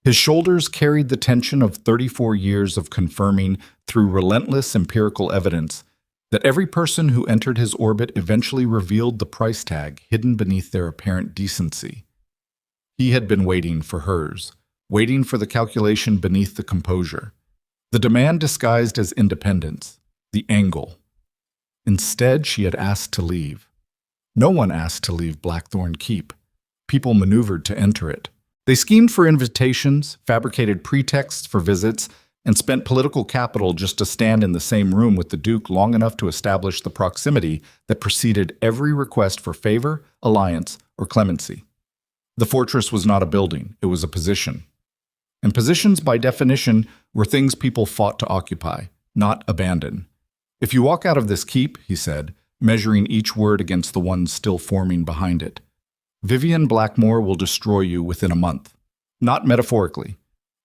His shoulders carried the tension of 34 years of confirming, through relentless empirical evidence, that every person who entered his orbit eventually revealed the price tag hidden beneath their apparent decency. He had been waiting for hers, waiting for the calculation beneath the composure, the demand disguised as independence, the angle. Instead, she had asked to leave. No one asked to leave Blackthorn Keep. People maneuvered to enter it. They schemed for invitations, fabricated pretexts for visits, and spent political capital just to stand in the same room with the Duke long enough to establish the proximity that preceded every request for favor, alliance, or clemency. The fortress was not a building, it was a position. And positions, by definition, were things people fought to occupy, not abandon. "If you walk out of this keep," he said, measuring each word against the ones still forming behind it, "Vivian Blackmore will destroy you within a month. Not metaphorically.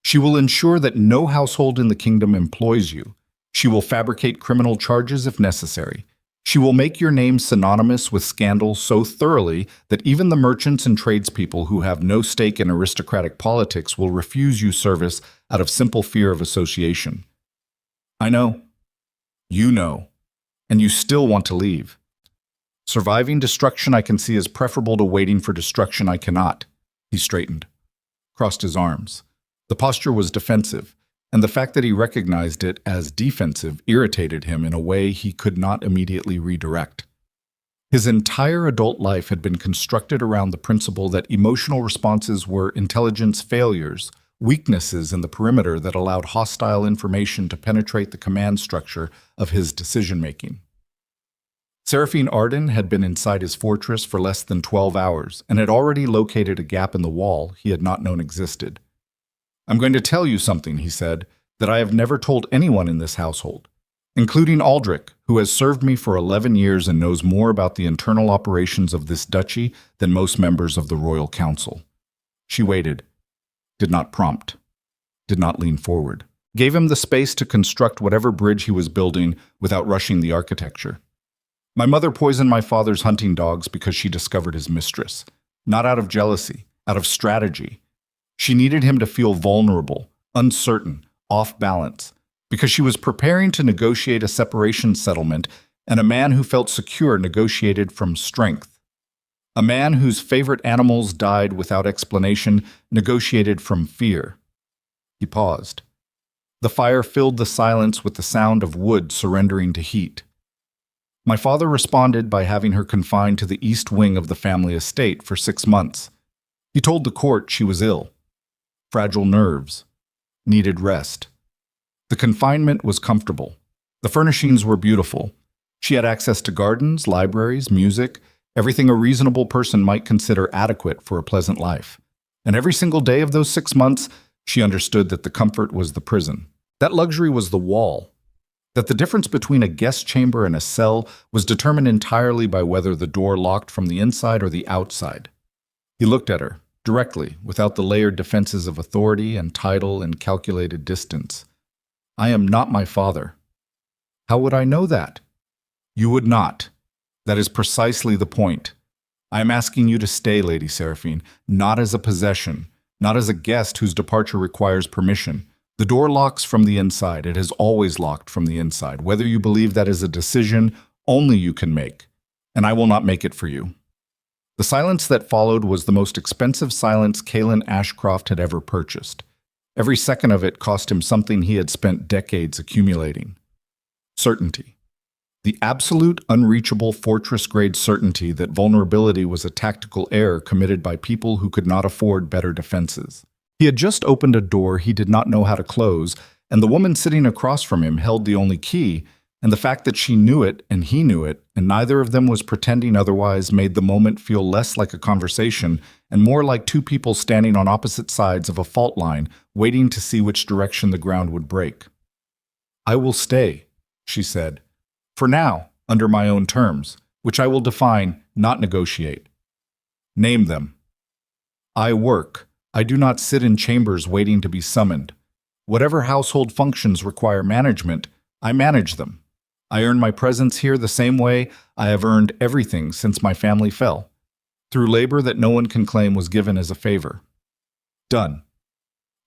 She will ensure that no household in the kingdom employs you. She will fabricate criminal charges if necessary. She will make your name synonymous with scandal so thoroughly that even the merchants and tradespeople who have no stake in aristocratic politics will refuse you service out of simple fear of association." "I know. You know. And you still want to leave. Surviving destruction I can see is preferable to waiting for destruction I cannot." He straightened, crossed his arms. The posture was defensive, and the fact that he recognized it as defensive irritated him in a way he could not immediately redirect. His entire adult life had been constructed around the principle that emotional responses were intelligence failures, weaknesses in the perimeter that allowed hostile information to penetrate the command structure of his decision-making. Seraphine Arden had been inside his fortress for less than 12 hours and had already located a gap in the wall he had not known existed. "I'm going to tell you something," he said, "that I have never told anyone in this household, including Aldrich, who has served me for 11 years and knows more about the internal operations of this duchy than most members of the royal council." She waited, did not prompt, did not lean forward, gave him the space to construct whatever bridge he was building without rushing the architecture. "My mother poisoned my father's hunting dogs because she discovered his mistress, not out of jealousy, out of strategy. She needed him to feel vulnerable, uncertain, off balance, because she was preparing to negotiate a separation settlement, and a man who felt secure negotiated from strength. A man whose favorite animals died without explanation negotiated from fear." He paused. The fire filled the silence with the sound of wood surrendering to heat. "My father responded by having her confined to the east wing of the family estate for 6 months. He told the court she was ill. Fragile nerves. Needed rest. The confinement was comfortable. The furnishings were beautiful. She had access to gardens, libraries, music, everything a reasonable person might consider adequate for a pleasant life. And every single day of those 6 months, she understood that the comfort was the prison. That luxury was the wall. That the difference between a guest chamber and a cell was determined entirely by whether the door locked from the inside or the outside." He looked at her, directly, without the layered defenses of authority and title and calculated distance. "I am not my father." "How would I know that?" "You would not. That is precisely the point. I am asking you to stay, Lady Seraphine, not as a possession, not as a guest whose departure requires permission. The door locks from the inside. It has always locked from the inside, whether you believe that is a decision only you can make, and I will not make it for you." The silence that followed was the most expensive silence Kaelin Ashcroft had ever purchased. Every second of it cost him something he had spent decades accumulating. Certainty. The absolute, unreachable, fortress-grade certainty that vulnerability was a tactical error committed by people who could not afford better defenses. He had just opened a door he did not know how to close, and the woman sitting across from him held the only key, and the fact that she knew it and he knew it, and neither of them was pretending otherwise, made the moment feel less like a conversation and more like two people standing on opposite sides of a fault line, waiting to see which direction the ground would break. "I will stay," she said. "For now, under my own terms, which I will define, not negotiate." "Name them." "I work. I do not sit in chambers waiting to be summoned. Whatever household functions require management, I manage them. I earn my presence here the same way I have earned everything since my family fell, through labor that no one can claim was given as a favor. Done.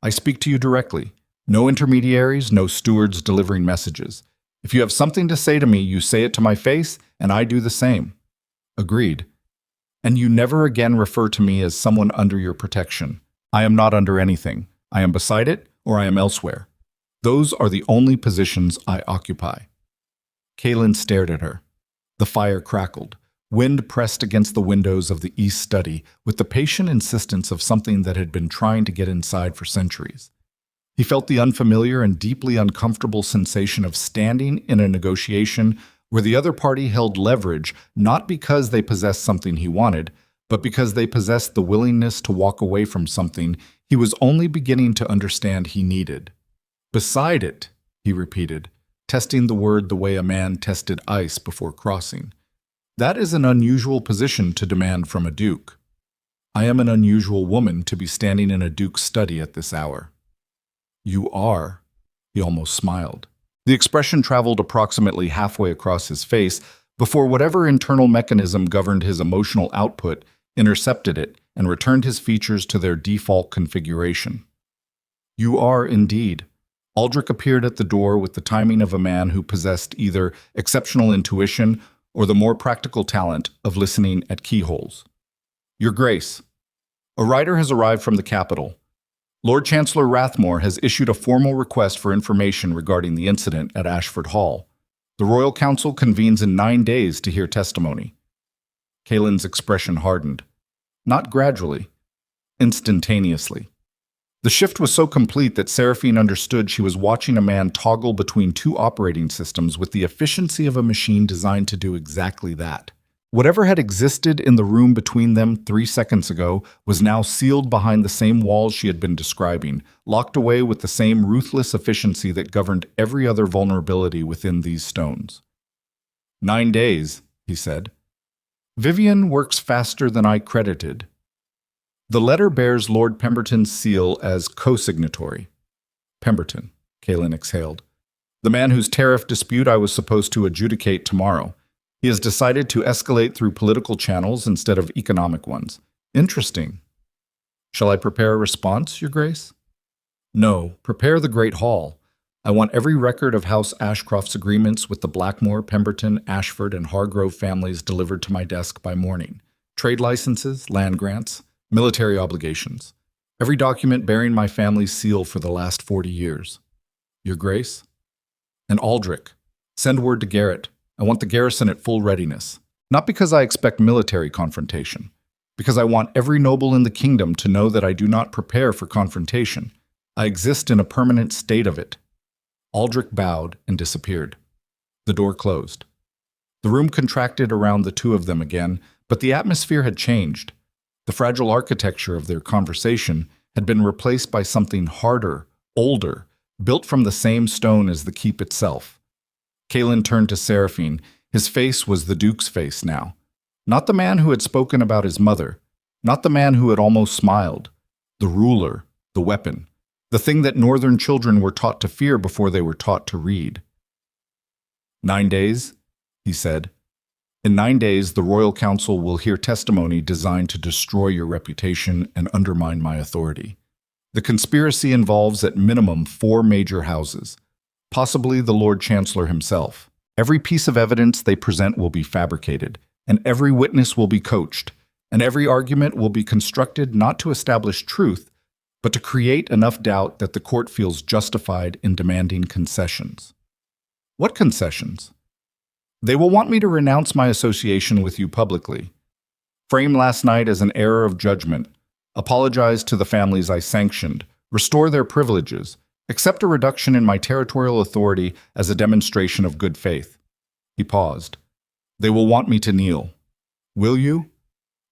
I speak to you directly. No intermediaries, no stewards delivering messages. If you have something to say to me, you say it to my face, and I do the same." "Agreed. And you never again refer to me as someone under your protection. I am not under anything. I am beside it, or I am elsewhere. Those are the only positions I occupy." Kaelin stared at her. The fire crackled. Wind pressed against the windows of the east study with the patient insistence of something that had been trying to get inside for centuries. He felt the unfamiliar and deeply uncomfortable sensation of standing in a negotiation where the other party held leverage not because they possessed something he wanted, but because they possessed the willingness to walk away from something he was only beginning to understand he needed. Beside it, he repeated, testing the word the way a man tested ice before crossing. That is an unusual position to demand from a duke. I am an unusual woman to be standing in a duke's study at this hour. You are, he almost smiled. The expression traveled approximately halfway across his face before whatever internal mechanism governed his emotional output intercepted it and returned his features to their default configuration. You are indeed. Aldrich appeared at the door with the timing of a man who possessed either exceptional intuition or the more practical talent of listening at keyholes. Your Grace, a rider has arrived from the capital. Lord Chancellor Rathmore has issued a formal request for information regarding the incident at Ashford Hall. The Royal Council convenes in 9 days to hear testimony. Kaelin's expression hardened. Not gradually, instantaneously. The shift was so complete that Seraphine understood she was watching a man toggle between two operating systems with the efficiency of a machine designed to do exactly that. Whatever had existed in the room between them 3 seconds ago was now sealed behind the same walls she had been describing, locked away with the same ruthless efficiency that governed every other vulnerability within these stones. 9 days, he said. Vivian works faster than I credited. The letter bears Lord Pemberton's seal as co-signatory. Pemberton, Kaelin exhaled. The man whose tariff dispute I was supposed to adjudicate tomorrow. He has decided to escalate through political channels instead of economic ones. Interesting. Shall I prepare a response, Your Grace? No, prepare the Great Hall. I want every record of House Ashcroft's agreements with the Blackmore, Pemberton, Ashford, and Hargrove families delivered to my desk by morning. Trade licenses, land grants, military obligations. Every document bearing my family's seal for the last 40 years. Your Grace? And Aldrich, send word to Garrett. I want the garrison at full readiness. Not because I expect military confrontation. Because I want every noble in the kingdom to know that I do not prepare for confrontation. I exist in a permanent state of it. Aldrich bowed and disappeared. The door closed. The room contracted around the two of them again, but the atmosphere had changed. The fragile architecture of their conversation had been replaced by something harder, older, built from the same stone as the keep itself. Kaelin turned to Seraphine. His face was the Duke's face now. Not the man who had spoken about his mother. Not the man who had almost smiled. The ruler, the weapon. The thing that northern children were taught to fear before they were taught to read. 9 days, he said. In 9 days, the Royal Council will hear testimony designed to destroy your reputation and undermine my authority. The conspiracy involves at minimum 4 major houses, possibly the Lord Chancellor himself. Every piece of evidence they present will be fabricated, and every witness will be coached, and every argument will be constructed not to establish truth, but to create enough doubt that the court feels justified in demanding concessions. What concessions? They will want me to renounce my association with you publicly, frame last night as an error of judgment, apologize to the families I sanctioned, restore their privileges, accept a reduction in my territorial authority as a demonstration of good faith. He paused. They will want me to kneel. Will you?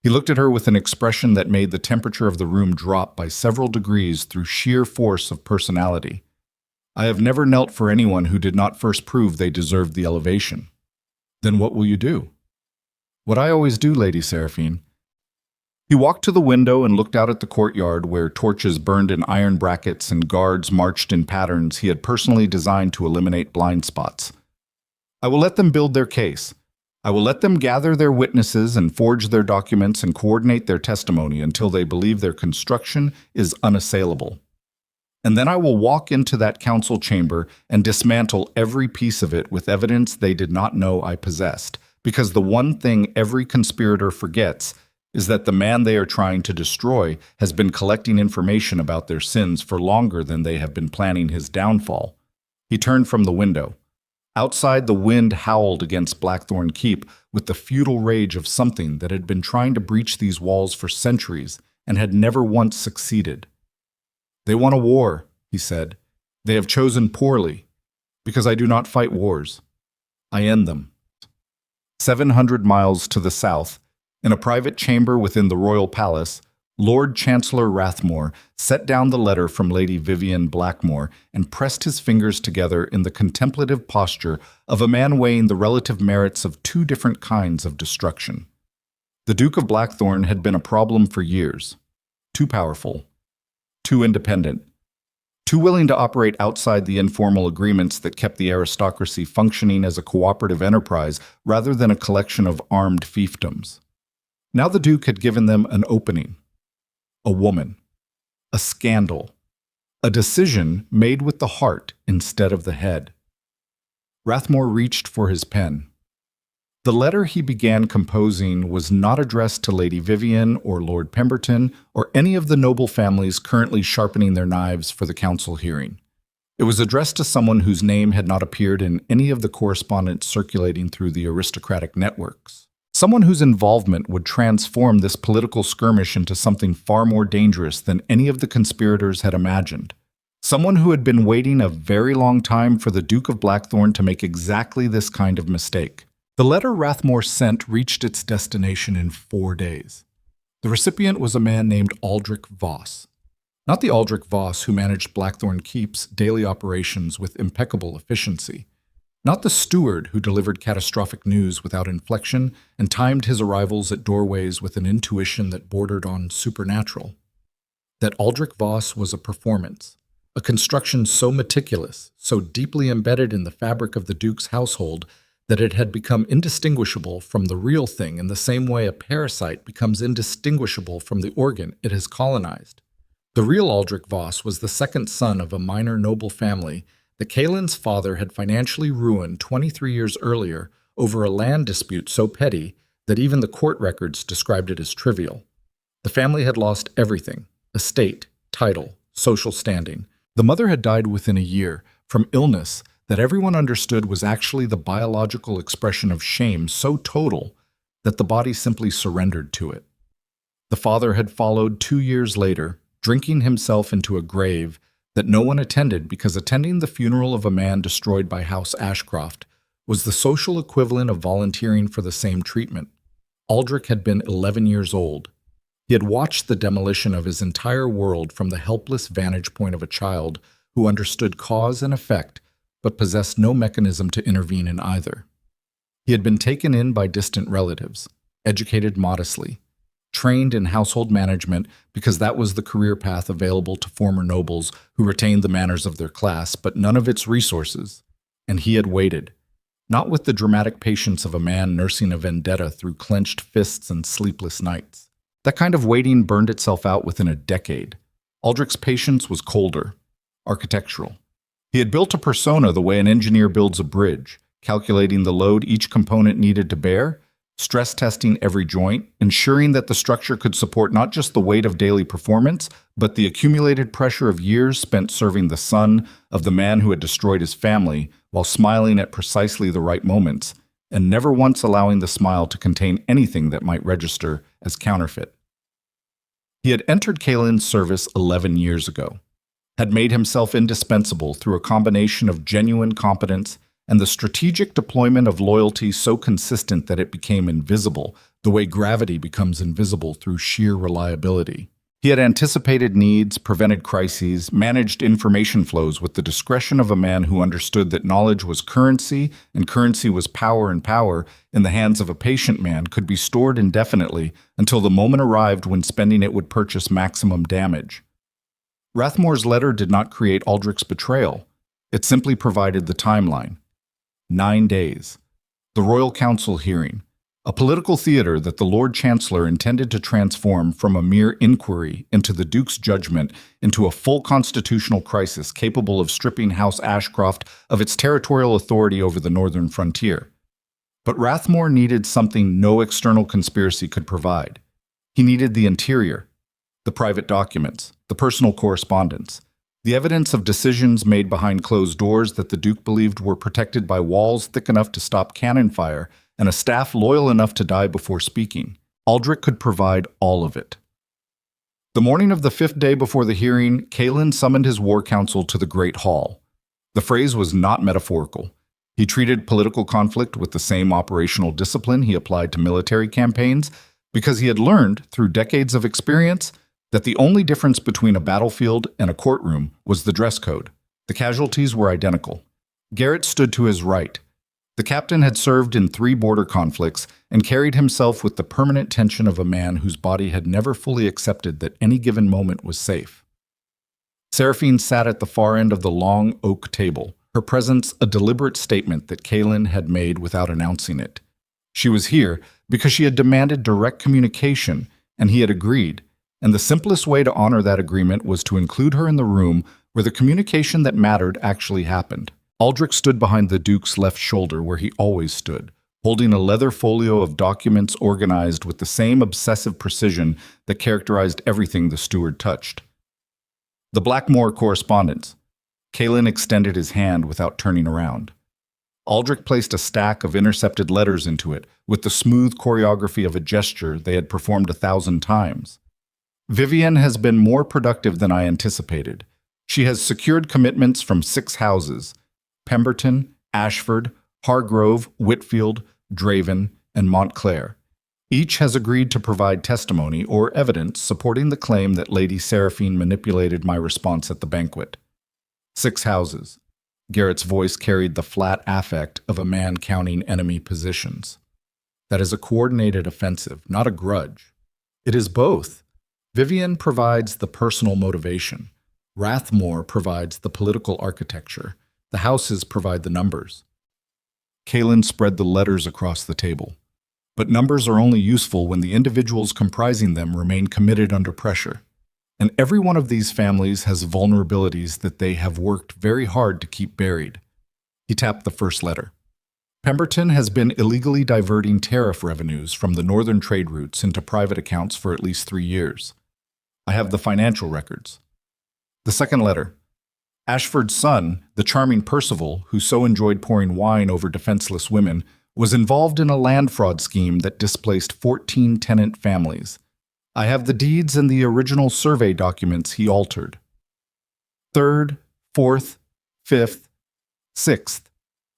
He looked at her with an expression that made the temperature of the room drop by several degrees through sheer force of personality. I have never knelt for anyone who did not first prove they deserved the elevation. Then what will you do? What I always do, Lady Seraphine. He walked to the window and looked out at the courtyard where torches burned in iron brackets and guards marched in patterns he had personally designed to eliminate blind spots. I will let them build their case. I will let them gather their witnesses and forge their documents and coordinate their testimony until they believe their construction is unassailable. And then I will walk into that council chamber and dismantle every piece of it with evidence they did not know I possessed, because the one thing every conspirator forgets is that the man they are trying to destroy has been collecting information about their sins for longer than they have been planning his downfall. He turned from the window. Outside, the wind howled against Blackthorn Keep with the futile rage of something that had been trying to breach these walls for centuries and had never once succeeded. They want a war, he said. They have chosen poorly, because I do not fight wars. I end them. 700 miles to the south, In a private chamber within the royal palace, Lord Chancellor Rathmore set down the letter from Lady Vivian Blackmore and pressed his fingers together in the contemplative posture of a man weighing the relative merits of two different kinds of destruction. The Duke of Blackthorn had been a problem for years. Too powerful, too independent, too willing to operate outside the informal agreements that kept the aristocracy functioning as a cooperative enterprise rather than a collection of armed fiefdoms. Now the Duke had given them an opening, a woman, a scandal, a decision made with the heart instead of the head. Rathmore reached for his pen. The letter he began composing was not addressed to Lady Vivian or Lord Pemberton or any of the noble families currently sharpening their knives for the council hearing. It was addressed to someone whose name had not appeared in any of the correspondence circulating through the aristocratic networks. Someone whose involvement would transform this political skirmish into something far more dangerous than any of the conspirators had imagined. Someone who had been waiting a very long time for the Duke of Blackthorn to make exactly this kind of mistake. The letter Rathmore sent reached its destination in 4 days. The recipient was a man named Aldrich Voss. Not the Aldrich Voss who managed Blackthorn Keep's daily operations with impeccable efficiency. Not the steward who delivered catastrophic news without inflection and timed his arrivals at doorways with an intuition that bordered on supernatural. That Aldrich Voss was a performance, a construction so meticulous, so deeply embedded in the fabric of the Duke's household that it had become indistinguishable from the real thing in the same way a parasite becomes indistinguishable from the organ it has colonized. The real Aldrich Voss was the second son of a minor noble family that Kaelin's father had financially ruined 23 years earlier over a land dispute so petty that even the court records described it as trivial. The family had lost everything: estate, title, social standing. The mother had died within a year from illness that everyone understood was actually the biological expression of shame so total that the body simply surrendered to it. The father had followed 2 years later, drinking himself into a grave that no one attended because attending the funeral of a man destroyed by House Ashcroft was the social equivalent of volunteering for the same treatment. Aldrich had been 11 years old. He had watched the demolition of his entire world from the helpless vantage point of a child who understood cause and effect but possessed no mechanism to intervene in either. He had been taken in by distant relatives, educated modestly, trained in household management because that was the career path available to former nobles who retained the manners of their class, but none of its resources. And he had waited, not with the dramatic patience of a man nursing a vendetta through clenched fists and sleepless nights. That kind of waiting burned itself out within a decade. Aldrich's patience was colder, architectural. He had built a persona the way an engineer builds a bridge, calculating the load each component needed to bear, stress testing every joint, ensuring that the structure could support not just the weight of daily performance, but the accumulated pressure of years spent serving the son of the man who had destroyed his family while smiling at precisely the right moments, and never once allowing the smile to contain anything that might register as counterfeit. He had entered Kaelin's service 11 years ago, had made himself indispensable through a combination of genuine competence and the strategic deployment of loyalty so consistent that it became invisible, the way gravity becomes invisible through sheer reliability. He had anticipated needs, prevented crises, managed information flows with the discretion of a man who understood that knowledge was currency and currency was power, and power, in the hands of a patient man, could be stored indefinitely until the moment arrived when spending it would purchase maximum damage. Rathmore's letter did not create Aldrich's betrayal. It simply provided the timeline. 9 days. The Royal Council hearing. A political theater that the Lord Chancellor intended to transform from a mere inquiry into the Duke's judgment into a full constitutional crisis capable of stripping House Ashcroft of its territorial authority over the northern frontier. But Rathmore needed something no external conspiracy could provide. He needed the interior, the private documents, the personal correspondence, the evidence of decisions made behind closed doors that the Duke believed were protected by walls thick enough to stop cannon fire and a staff loyal enough to die before speaking. Aldrich could provide all of it. The morning of the 5th day before the hearing, Kaelin summoned his war council to the Great Hall. The phrase was not metaphorical. He treated political conflict with the same operational discipline he applied to military campaigns, because he had learned, through decades of experience, that the only difference between a battlefield and a courtroom was the dress code. The casualties were identical. Garrett stood to his right. The captain had served in 3 border conflicts and carried himself with the permanent tension of a man whose body had never fully accepted that any given moment was safe. Seraphine sat at the far end of the long oak table, her presence a deliberate statement that Kaelin had made without announcing it. She was here because she had demanded direct communication, and he had agreed, and the simplest way to honor that agreement was to include her in the room where the communication that mattered actually happened. Aldrich stood behind the Duke's left shoulder where he always stood, holding a leather folio of documents organized with the same obsessive precision that characterized everything the steward touched. The Blackmore correspondence. Kaelin extended his hand without turning around. Aldrich placed a stack of intercepted letters into it, with the smooth choreography of a gesture they had performed 1,000 times. Vivian has been more productive than I anticipated. She has secured commitments from 6 houses: Pemberton, Ashford, Hargrove, Whitfield, Draven, and Montclair. Each has agreed to provide testimony or evidence supporting the claim that Lady Seraphine manipulated my response at the banquet. 6 houses. Garrett's voice carried the flat affect of a man counting enemy positions. That is a coordinated offensive, not a grudge. It is both. Vivian provides the personal motivation. Rathmore provides the political architecture. The houses provide the numbers. Kaelin spread the letters across the table. But numbers are only useful when the individuals comprising them remain committed under pressure. And every one of these families has vulnerabilities that they have worked very hard to keep buried. He tapped the first letter. Pemberton has been illegally diverting tariff revenues from the northern trade routes into private accounts for at least 3 years. I have the financial records. The second letter. Ashford's son, the charming Percival, who so enjoyed pouring wine over defenseless women, was involved in a land fraud scheme that displaced 14 tenant families. I have the deeds and the original survey documents he altered. 3rd, 4th, 5th, 6th.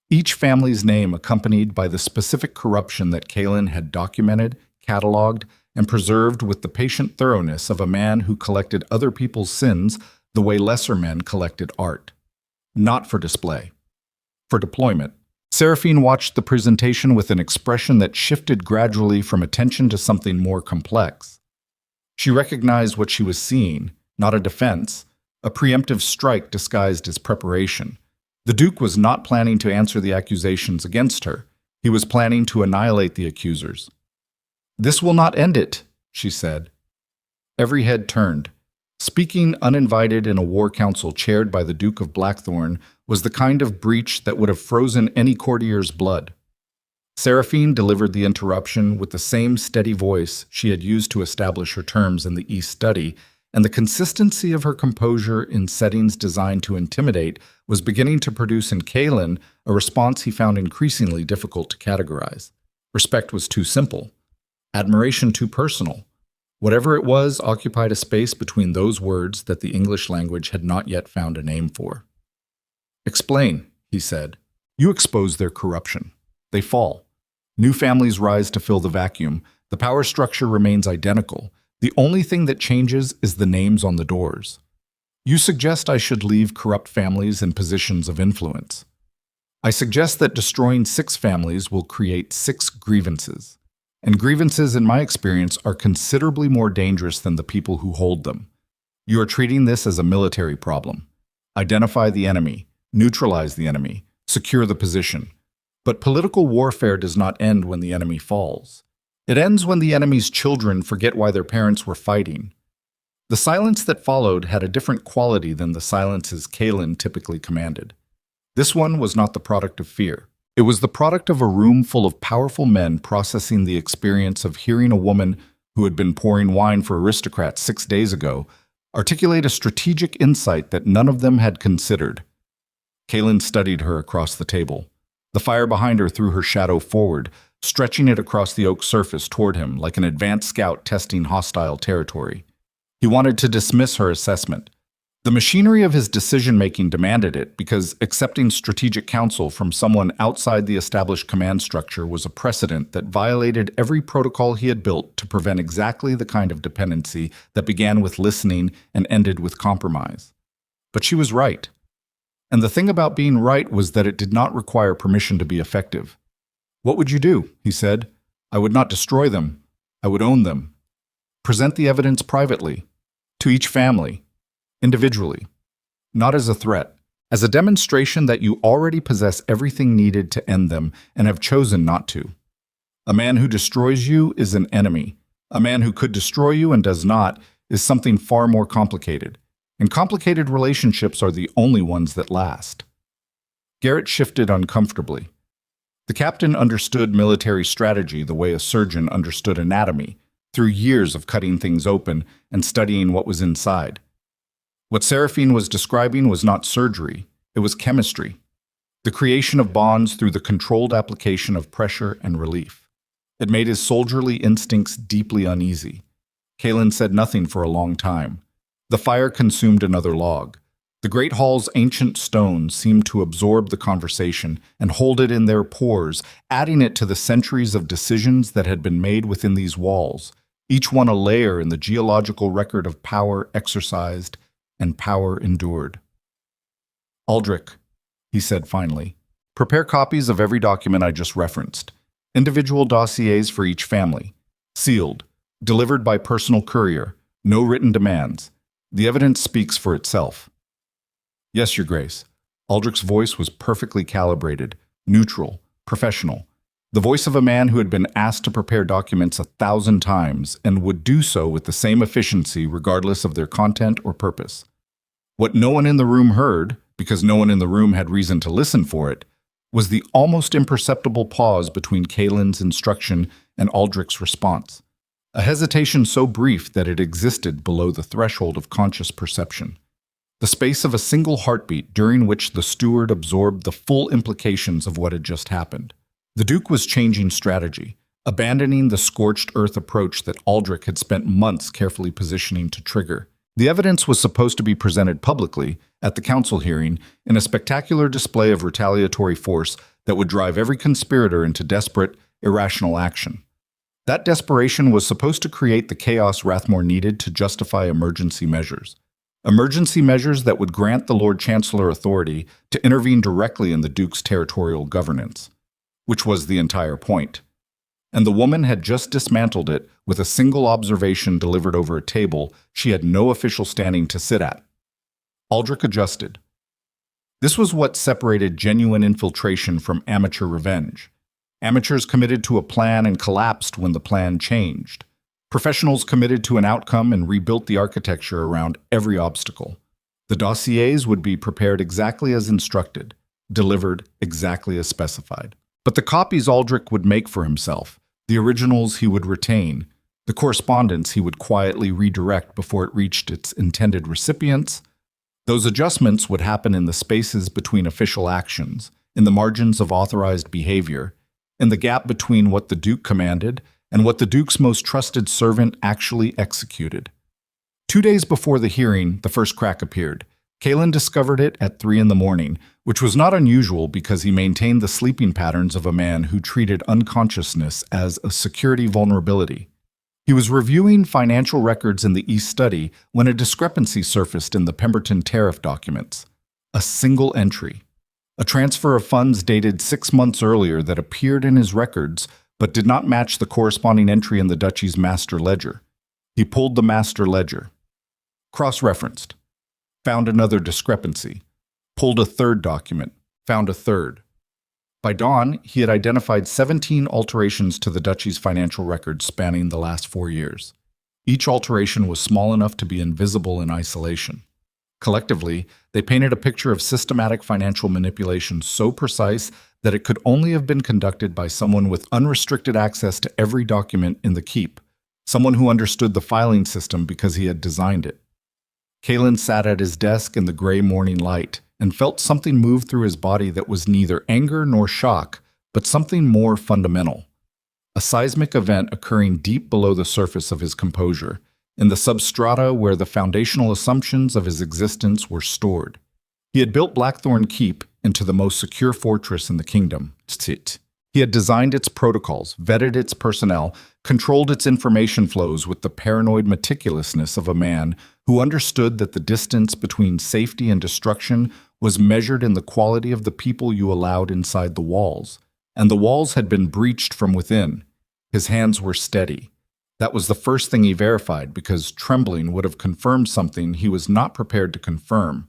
Each family's name accompanied by the specific corruption that Kaelin had documented, catalogued, and preserved with the patient thoroughness of a man who collected other people's sins the way lesser men collected art. Not for display. For deployment. Seraphine watched the presentation with an expression that shifted gradually from attention to something more complex. She recognized what she was seeing, not a defense, a preemptive strike disguised as preparation. The Duke was not planning to answer the accusations against her. He was planning to annihilate the accusers. "This will not end it," she said. Every head turned. Speaking uninvited in a war council chaired by the Duke of Blackthorn was the kind of breach that would have frozen any courtier's blood. Seraphine delivered the interruption with the same steady voice she had used to establish her terms in the East Study, and the consistency of her composure in settings designed to intimidate was beginning to produce in Kaelin a response he found increasingly difficult to categorize. Respect was too simple. Admiration too personal. Whatever it was occupied a space between those words that the English language had not yet found a name for. "Explain," he said. "You expose their corruption. They fall. New families rise to fill the vacuum. The power structure remains identical. The only thing that changes is the names on the doors. You suggest I should leave corrupt families in positions of influence. I suggest that destroying 6 families will create 6 grievances. And grievances, in my experience, are considerably more dangerous than the people who hold them. You are treating this as a military problem. Identify the enemy, neutralize the enemy, secure the position. But political warfare does not end when the enemy falls. It ends when the enemy's children forget why their parents were fighting." The silence that followed had a different quality than the silences Kaelin typically commanded. This one was not the product of fear. It was the product of a room full of powerful men processing the experience of hearing a woman who had been pouring wine for aristocrats 6 days ago articulate a strategic insight that none of them had considered. Kaelin studied her across the table. The fire behind her threw her shadow forward, stretching it across the oak surface toward him like an advanced scout testing hostile territory. He wanted to dismiss her assessment. The machinery of his decision-making demanded it because accepting strategic counsel from someone outside the established command structure was a precedent that violated every protocol he had built to prevent exactly the kind of dependency that began with listening and ended with compromise. But she was right. And the thing about being right was that it did not require permission to be effective. "What would you do?" he said. "I would not destroy them. I would own them. Present the evidence privately, to each family, individually, not as a threat, as a demonstration that you already possess everything needed to end them and have chosen not to. A man who destroys you is an enemy. A man who could destroy you and does not is something far more complicated. And complicated relationships are the only ones that last." Garrett shifted uncomfortably. The captain understood military strategy the way a surgeon understood anatomy, through years of cutting things open and studying what was inside. What Seraphine was describing was not surgery, it was chemistry. The creation of bonds through the controlled application of pressure and relief. It made his soldierly instincts deeply uneasy. Kalen said nothing for a long time. The fire consumed another log. The great hall's ancient stones seemed to absorb the conversation and hold it in their pores, adding it to the centuries of decisions that had been made within these walls, each one a layer in the geological record of power exercised and power endured. "Aldrich," he said finally, "prepare copies of every document I just referenced. Individual dossiers for each family. Sealed. Delivered by personal courier. No written demands. The evidence speaks for itself." "Yes, Your Grace." Aldrich's voice was perfectly calibrated, neutral, professional. The voice of a man who had been asked to prepare documents 1,000 times and would do so with the same efficiency regardless of their content or purpose. What no one in the room heard, because no one in the room had reason to listen for it, was the almost imperceptible pause between Kalen's instruction and Aldrich's response. A hesitation so brief that it existed below the threshold of conscious perception. The space of a single heartbeat during which the steward absorbed the full implications of what had just happened. The Duke was changing strategy, abandoning the scorched earth approach that Aldrich had spent months carefully positioning to trigger. The evidence was supposed to be presented publicly, at the council hearing, in a spectacular display of retaliatory force that would drive every conspirator into desperate, irrational action. That desperation was supposed to create the chaos Rathmore needed to justify emergency measures. Emergency measures that would grant the Lord Chancellor authority to intervene directly in the Duke's territorial governance, which was the entire point. And the woman had just dismantled it with a single observation delivered over a table she had no official standing to sit at. Aldrich adjusted. This was what separated genuine infiltration from amateur revenge. Amateurs committed to a plan and collapsed when the plan changed. Professionals committed to an outcome and rebuilt the architecture around every obstacle. The dossiers would be prepared exactly as instructed, delivered exactly as specified. But the copies Aldrich would make for himself, the originals he would retain, the correspondence he would quietly redirect before it reached its intended recipients, those adjustments would happen in the spaces between official actions, in the margins of authorized behavior, in the gap between what the Duke commanded and what the Duke's most trusted servant actually executed. 2 days before the hearing, the first crack appeared. Kalen discovered it at 3 a.m, which was not unusual because he maintained the sleeping patterns of a man who treated unconsciousness as a security vulnerability. He was reviewing financial records in the East Study when a discrepancy surfaced in the Pemberton tariff documents. A single entry. A transfer of funds dated 6 months earlier that appeared in his records but did not match the corresponding entry in the Duchy's master ledger. He pulled the master ledger. Cross-referenced. Found another discrepancy. Pulled a third document. Found a third. By dawn, he had identified 17 alterations to the Duchy's financial records spanning the last 4 years. Each alteration was small enough to be invisible in isolation. Collectively, they painted a picture of systematic financial manipulation so precise that it could only have been conducted by someone with unrestricted access to every document in the keep, someone who understood the filing system because he had designed it. Kalen sat at his desk in the gray morning light and felt something move through his body that was neither anger nor shock, but something more fundamental. A seismic event occurring deep below the surface of his composure, in the substrata where the foundational assumptions of his existence were stored. He had built Blackthorn Keep into the most secure fortress in the kingdom. He had designed its protocols, vetted its personnel, controlled its information flows with the paranoid meticulousness of a man who understood that the distance between safety and destruction was measured in the quality of the people you allowed inside the walls. And the walls had been breached from within. His hands were steady. That was the first thing he verified, because trembling would have confirmed something he was not prepared to confirm.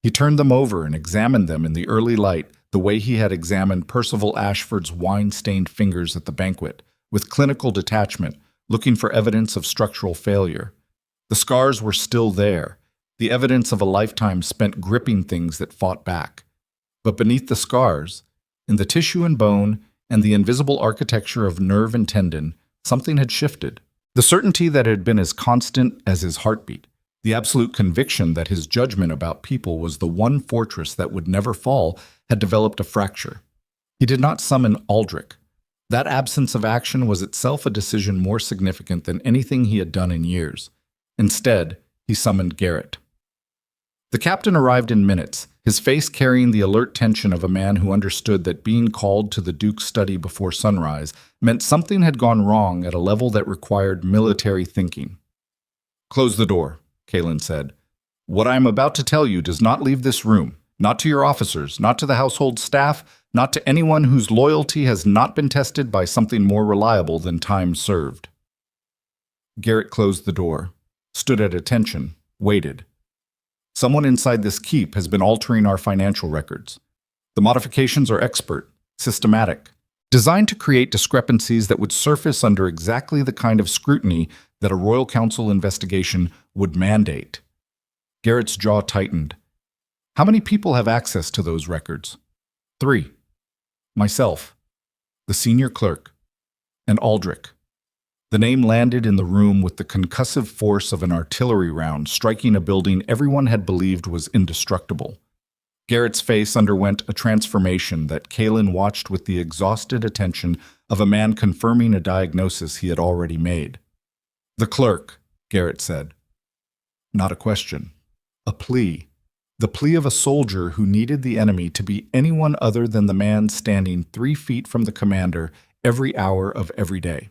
He turned them over and examined them in the early light, the way he had examined Percival Ashford's wine-stained fingers at the banquet, with clinical detachment, looking for evidence of structural failure. The scars were still there, the evidence of a lifetime spent gripping things that fought back. But beneath the scars, in the tissue and bone, and the invisible architecture of nerve and tendon, something had shifted. The certainty that had been as constant as his heartbeat, the absolute conviction that his judgment about people was the one fortress that would never fall, had developed a fracture. He did not summon Aldrich. That absence of action was itself a decision more significant than anything he had done in years. Instead, he summoned Garrett. The captain arrived in minutes, his face carrying the alert tension of a man who understood that being called to the Duke's study before sunrise meant something had gone wrong at a level that required military thinking. "Close the door," Kalen said. "What I am about to tell you does not leave this room, not to your officers, not to the household staff, not to anyone whose loyalty has not been tested by something more reliable than time served." Garrett closed the door, stood at attention, waited. "Someone inside this keep has been altering our financial records. The modifications are expert, systematic, designed to create discrepancies that would surface under exactly the kind of scrutiny that a Royal Council investigation would mandate." Garrett's jaw tightened. "How many people have access to those records?" "3. Myself, the senior clerk, and Aldrich." The name landed in the room with the concussive force of an artillery round striking a building everyone had believed was indestructible. Garrett's face underwent a transformation that Kalen watched with the exhausted attention of a man confirming a diagnosis he had already made. "The clerk," Garrett said. Not a question. A plea. The plea of a soldier who needed the enemy to be anyone other than the man standing 3 feet from the commander every hour of every day.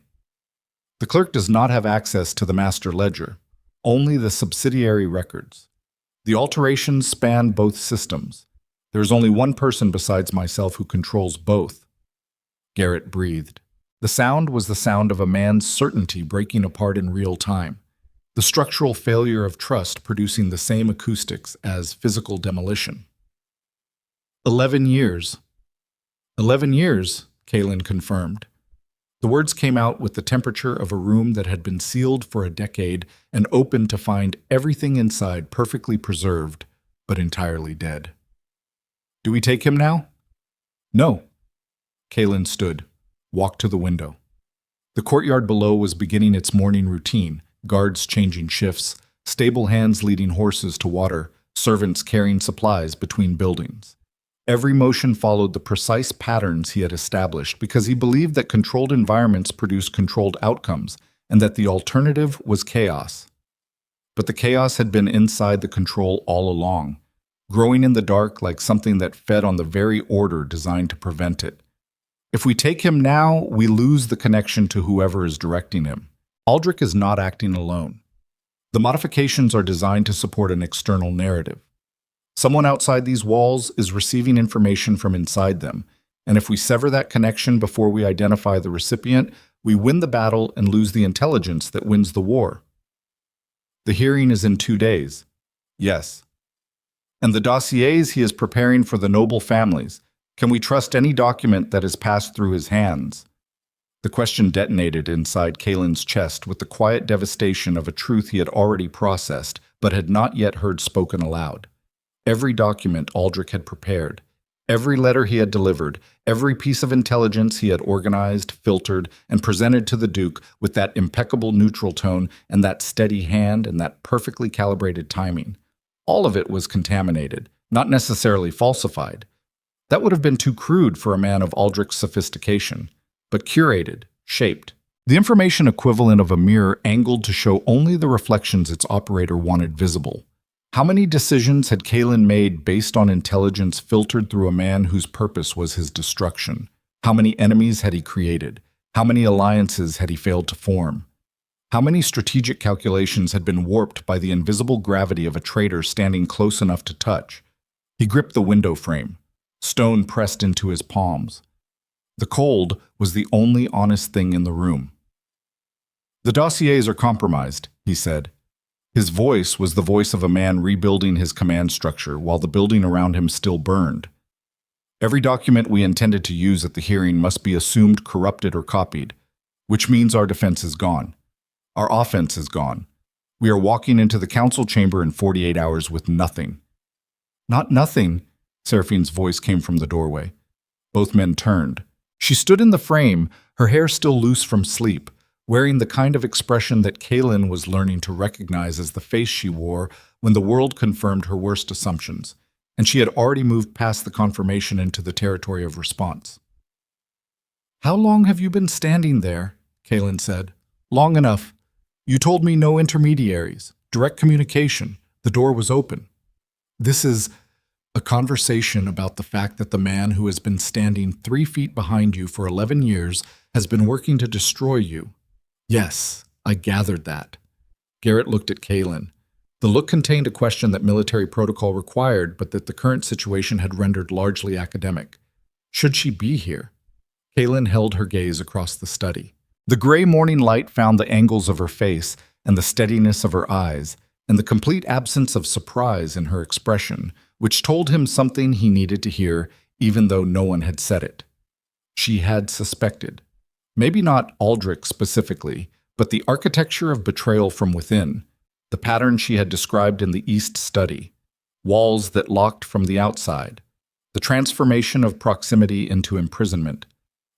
"The clerk does not have access to the master ledger, only the subsidiary records. The alterations span both systems. There is only one person besides myself who controls both." Garrett breathed. The sound was the sound of a man's certainty breaking apart in real time, the structural failure of trust producing the same acoustics as physical demolition. 11 years. 11 years, Kalen confirmed. The words came out with the temperature of a room that had been sealed for a decade and opened to find everything inside perfectly preserved, but entirely dead. "Do we take him now?" "No." Kalen stood, walked to the window. The courtyard below was beginning its morning routine, guards changing shifts, stable hands leading horses to water, servants carrying supplies between buildings. Every motion followed the precise patterns he had established because he believed that controlled environments produce controlled outcomes and that the alternative was chaos. But the chaos had been inside the control all along, growing in the dark like something that fed on the very order designed to prevent it. If we take him now, we lose the connection to whoever is directing him. Aldrich is not acting alone. The modifications are designed to support an external narrative. Someone outside these walls is receiving information from inside them, and if we sever that connection before we identify the recipient, we win the battle and lose the intelligence that wins the war. The hearing is in 2 days. Yes. And the dossiers he is preparing for the noble families. Can we trust any document that has passed through his hands? The question detonated inside Kalen's chest with the quiet devastation of a truth he had already processed, but had not yet heard spoken aloud. Every document Aldrich had prepared, every letter he had delivered, every piece of intelligence he had organized, filtered, and presented to the Duke with that impeccable neutral tone and that steady hand and that perfectly calibrated timing. All of it was contaminated, not necessarily falsified. That would have been too crude for a man of Aldrich's sophistication, but curated, shaped, The information equivalent of a mirror angled to show only the reflections its operator wanted visible. How many decisions had Kalen made based on intelligence filtered through a man whose purpose was his destruction? How many enemies had he created? How many alliances had he failed to form? How many strategic calculations had been warped by the invisible gravity of a traitor standing close enough to touch? He gripped the window frame, stone pressed into his palms. The cold was the only honest thing in the room. "The dossiers are compromised," he said. His voice was the voice of a man rebuilding his command structure while the building around him still burned. "Every document we intended to use at the hearing must be assumed corrupted or copied, which means our defense is gone. Our offense is gone. We are walking into the council chamber in 48 hours with nothing." "Not nothing," Seraphine's voice came from the doorway. Both men turned. She stood in the frame, her hair still loose from sleep, wearing the kind of expression that Kalen was learning to recognize as the face she wore when the world confirmed her worst assumptions, and she had already moved past the confirmation into the territory of response. "How long have you been standing there?" Kalen said. "Long enough. You told me no intermediaries, direct communication. The door was open. This is a conversation about the fact that the man who has been standing 3 feet behind you for 11 years has been working to destroy you." "Yes, I gathered that." Garrett looked at Kalen. The look contained a question that military protocol required, but that the current situation had rendered largely academic. Should she be here? Kalen held her gaze across the study. The gray morning light found the angles of her face and the steadiness of her eyes, and the complete absence of surprise in her expression, which told him something he needed to hear, even though no one had said it. She had suspected. Maybe not Aldrich specifically, but the architecture of betrayal from within, the pattern she had described in the East study, walls that locked from the outside, the transformation of proximity into imprisonment.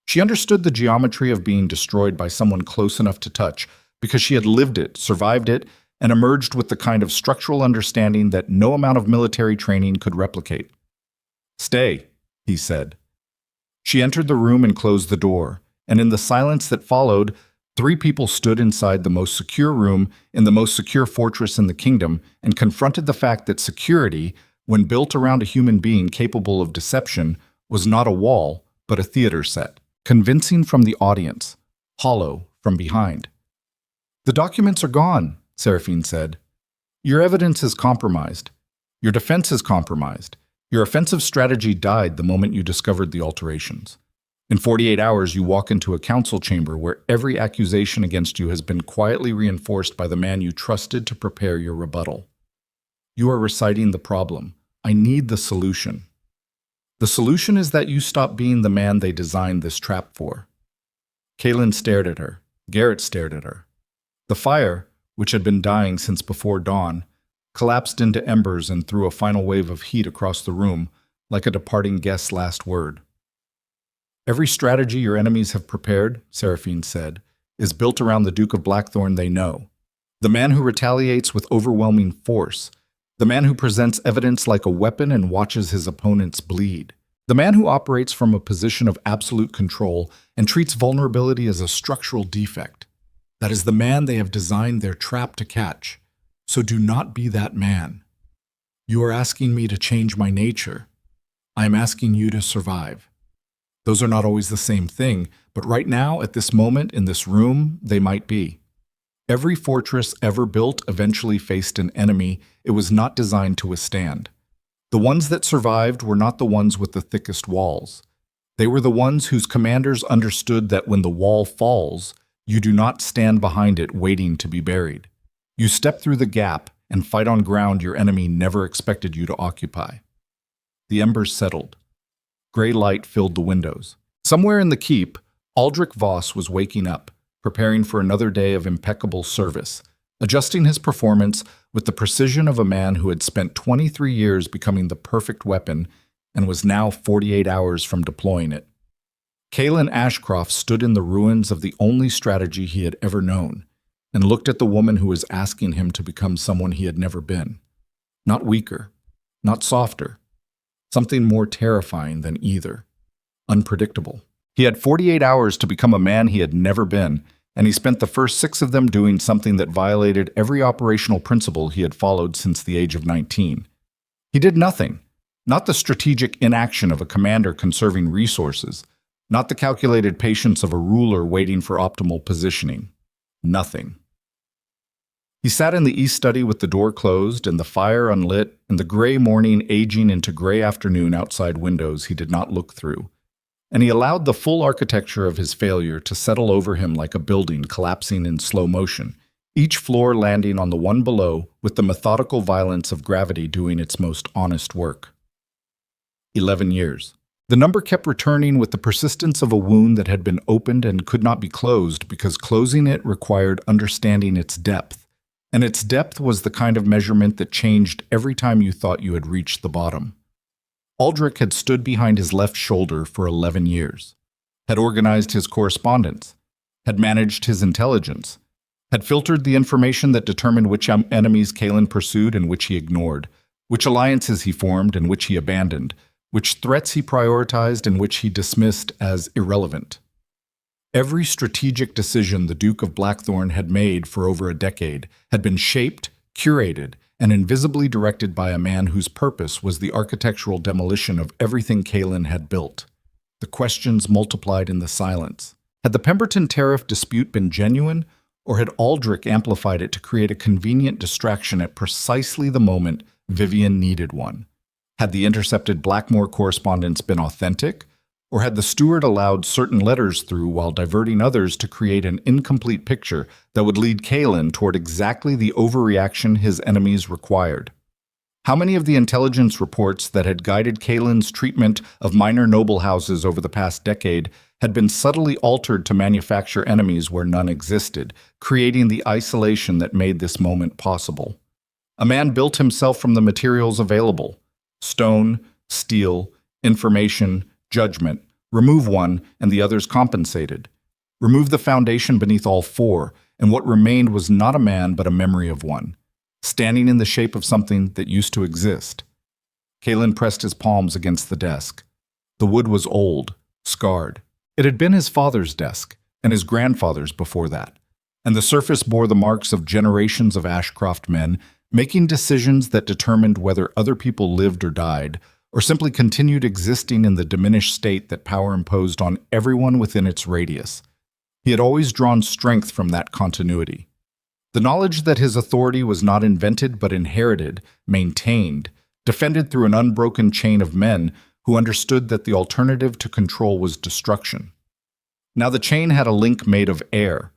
She understood the geometry of being destroyed by someone close enough to touch because she had lived it, survived it, and emerged with the kind of structural understanding that no amount of military training could replicate. "Stay," he said. She entered the room and closed the door, and in the silence that followed, 3 people stood inside the most secure room in the most secure fortress in the kingdom and confronted the fact that security, when built around a human being capable of deception, was not a wall, but a theater set. Convincing from the audience, hollow from behind. "The documents are gone," Seraphine said. "Your evidence is compromised. Your defense is compromised. Your offensive strategy died the moment you discovered the alterations. In 48 hours, you walk into a council chamber where every accusation against you has been quietly reinforced by the man you trusted to prepare your rebuttal. You are reciting the problem. I need the solution. The solution is that you stop being the man they designed this trap for." Kalen stared at her. Garrett stared at her. The fire, which had been dying since before dawn, collapsed into embers and threw a final wave of heat across the room, like a departing guest's last word. "Every strategy your enemies have prepared," Seraphine said, "is built around the Duke of Blackthorn they know. The man who retaliates with overwhelming force. The man who presents evidence like a weapon and watches his opponents bleed. The man who operates from a position of absolute control and treats vulnerability as a structural defect. That is the man they have designed their trap to catch. So do not be that man. You are asking me to change my nature. I am asking you to survive. Those are not always the same thing, but right now, at this moment, in this room, they might be. Every fortress ever built eventually faced an enemy it was not designed to withstand. The ones that survived were not the ones with the thickest walls. They were the ones whose commanders understood that when the wall falls, you do not stand behind it waiting to be buried. You step through the gap and fight on ground your enemy never expected you to occupy. The embers settled. Gray light filled the windows. Somewhere in the keep, Aldrich Voss was waking up, preparing for another day of impeccable service, adjusting his performance with the precision of a man who had spent 23 years becoming the perfect weapon and was now 48 hours from deploying it. Kalen Ashcroft stood in the ruins of the only strategy he had ever known and looked at the woman who was asking him to become someone he had never been. Not weaker, not softer, something more terrifying than either. Unpredictable. He had 48 hours to become a man he had never been, and he spent the first 6 of them doing something that violated every operational principle he had followed since the age of 19. He did nothing. Not the strategic inaction of a commander conserving resources, not the calculated patience of a ruler waiting for optimal positioning. Nothing. He sat in the east study with the door closed and the fire unlit and the gray morning aging into gray afternoon outside windows he did not look through. And he allowed the full architecture of his failure to settle over him like a building collapsing in slow motion, each floor landing on the one below with the methodical violence of gravity doing its most honest work. 11 years. The number kept returning with the persistence of a wound that had been opened and could not be closed because closing it required understanding its depth. And its depth was the kind of measurement that changed every time you thought you had reached the bottom. Aldrich had stood behind his left shoulder for 11 years, had organized his correspondence, had managed his intelligence, had filtered the information that determined which enemies Kalen pursued and which he ignored, which alliances he formed and which he abandoned, which threats he prioritized and which he dismissed as irrelevant. Every strategic decision the Duke of Blackthorn had made for over a decade had been shaped, curated, and invisibly directed by a man whose purpose was the architectural demolition of everything Kalen had built. The questions multiplied in the silence. Had the Pemberton tariff dispute been genuine, or had Aldrich amplified it to create a convenient distraction at precisely the moment Vivian needed one? Had the intercepted Blackmore correspondence been authentic, or had the steward allowed certain letters through while diverting others to create an incomplete picture that would lead Kalen toward exactly the overreaction his enemies required? How many of the intelligence reports that had guided Kalen's treatment of minor noble houses over the past decade had been subtly altered to manufacture enemies where none existed, creating the isolation that made this moment possible? A man built himself from the materials available: stone, steel, information, judgment. Remove one, and the others compensated. Remove the foundation beneath all 4, and what remained was not a man but a memory of one, standing in the shape of something that used to exist. Kalen pressed his palms against the desk. The wood was old, scarred. It had been his father's desk, and his grandfather's before that, and the surface bore the marks of generations of Ashcroft men making decisions that determined whether other people lived or died, or simply continued existing in the diminished state that power imposed on everyone within its radius. He had always drawn strength from that continuity. The knowledge that his authority was not invented but inherited, maintained, defended through an unbroken chain of men who understood that the alternative to control was destruction. Now the chain had a link made of air.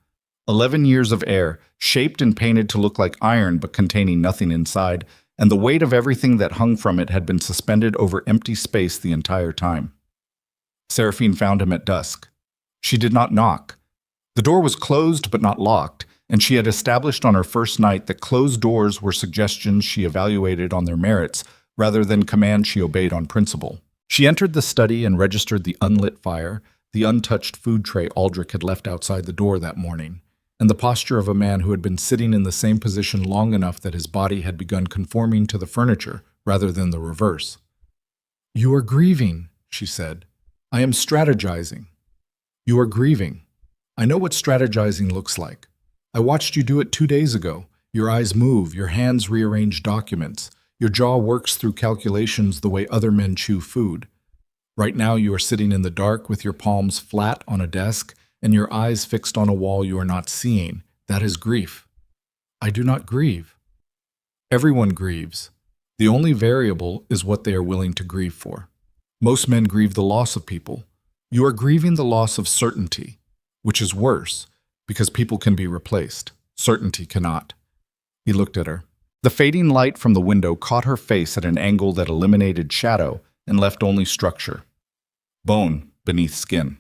11 years of air, shaped and painted to look like iron but containing nothing inside, and the weight of everything that hung from it had been suspended over empty space the entire time. Seraphine found him at dusk. She did not knock. The door was closed but not locked, and she had established on her first night that closed doors were suggestions she evaluated on their merits rather than commands she obeyed on principle. She entered the study and registered the unlit fire, the untouched food tray Aldrich had left outside the door that morning, and the posture of a man who had been sitting in the same position long enough that his body had begun conforming to the furniture rather than the reverse. "You are grieving," she said. "I am strategizing." "You are grieving. I know what strategizing looks like. I watched you do it 2 days ago. Your eyes move, your hands rearrange documents, your jaw works through calculations the way other men chew food. Right now you are sitting in the dark with your palms flat on a desk and your eyes fixed on a wall you are not seeing. That is grief." "I do not grieve." "Everyone grieves. The only variable is what they are willing to grieve for. Most men grieve the loss of people. You are grieving the loss of certainty, which is worse, because people can be replaced. Certainty cannot." He looked at her. The fading light from the window caught her face at an angle that eliminated shadow and left only structure. Bone beneath skin.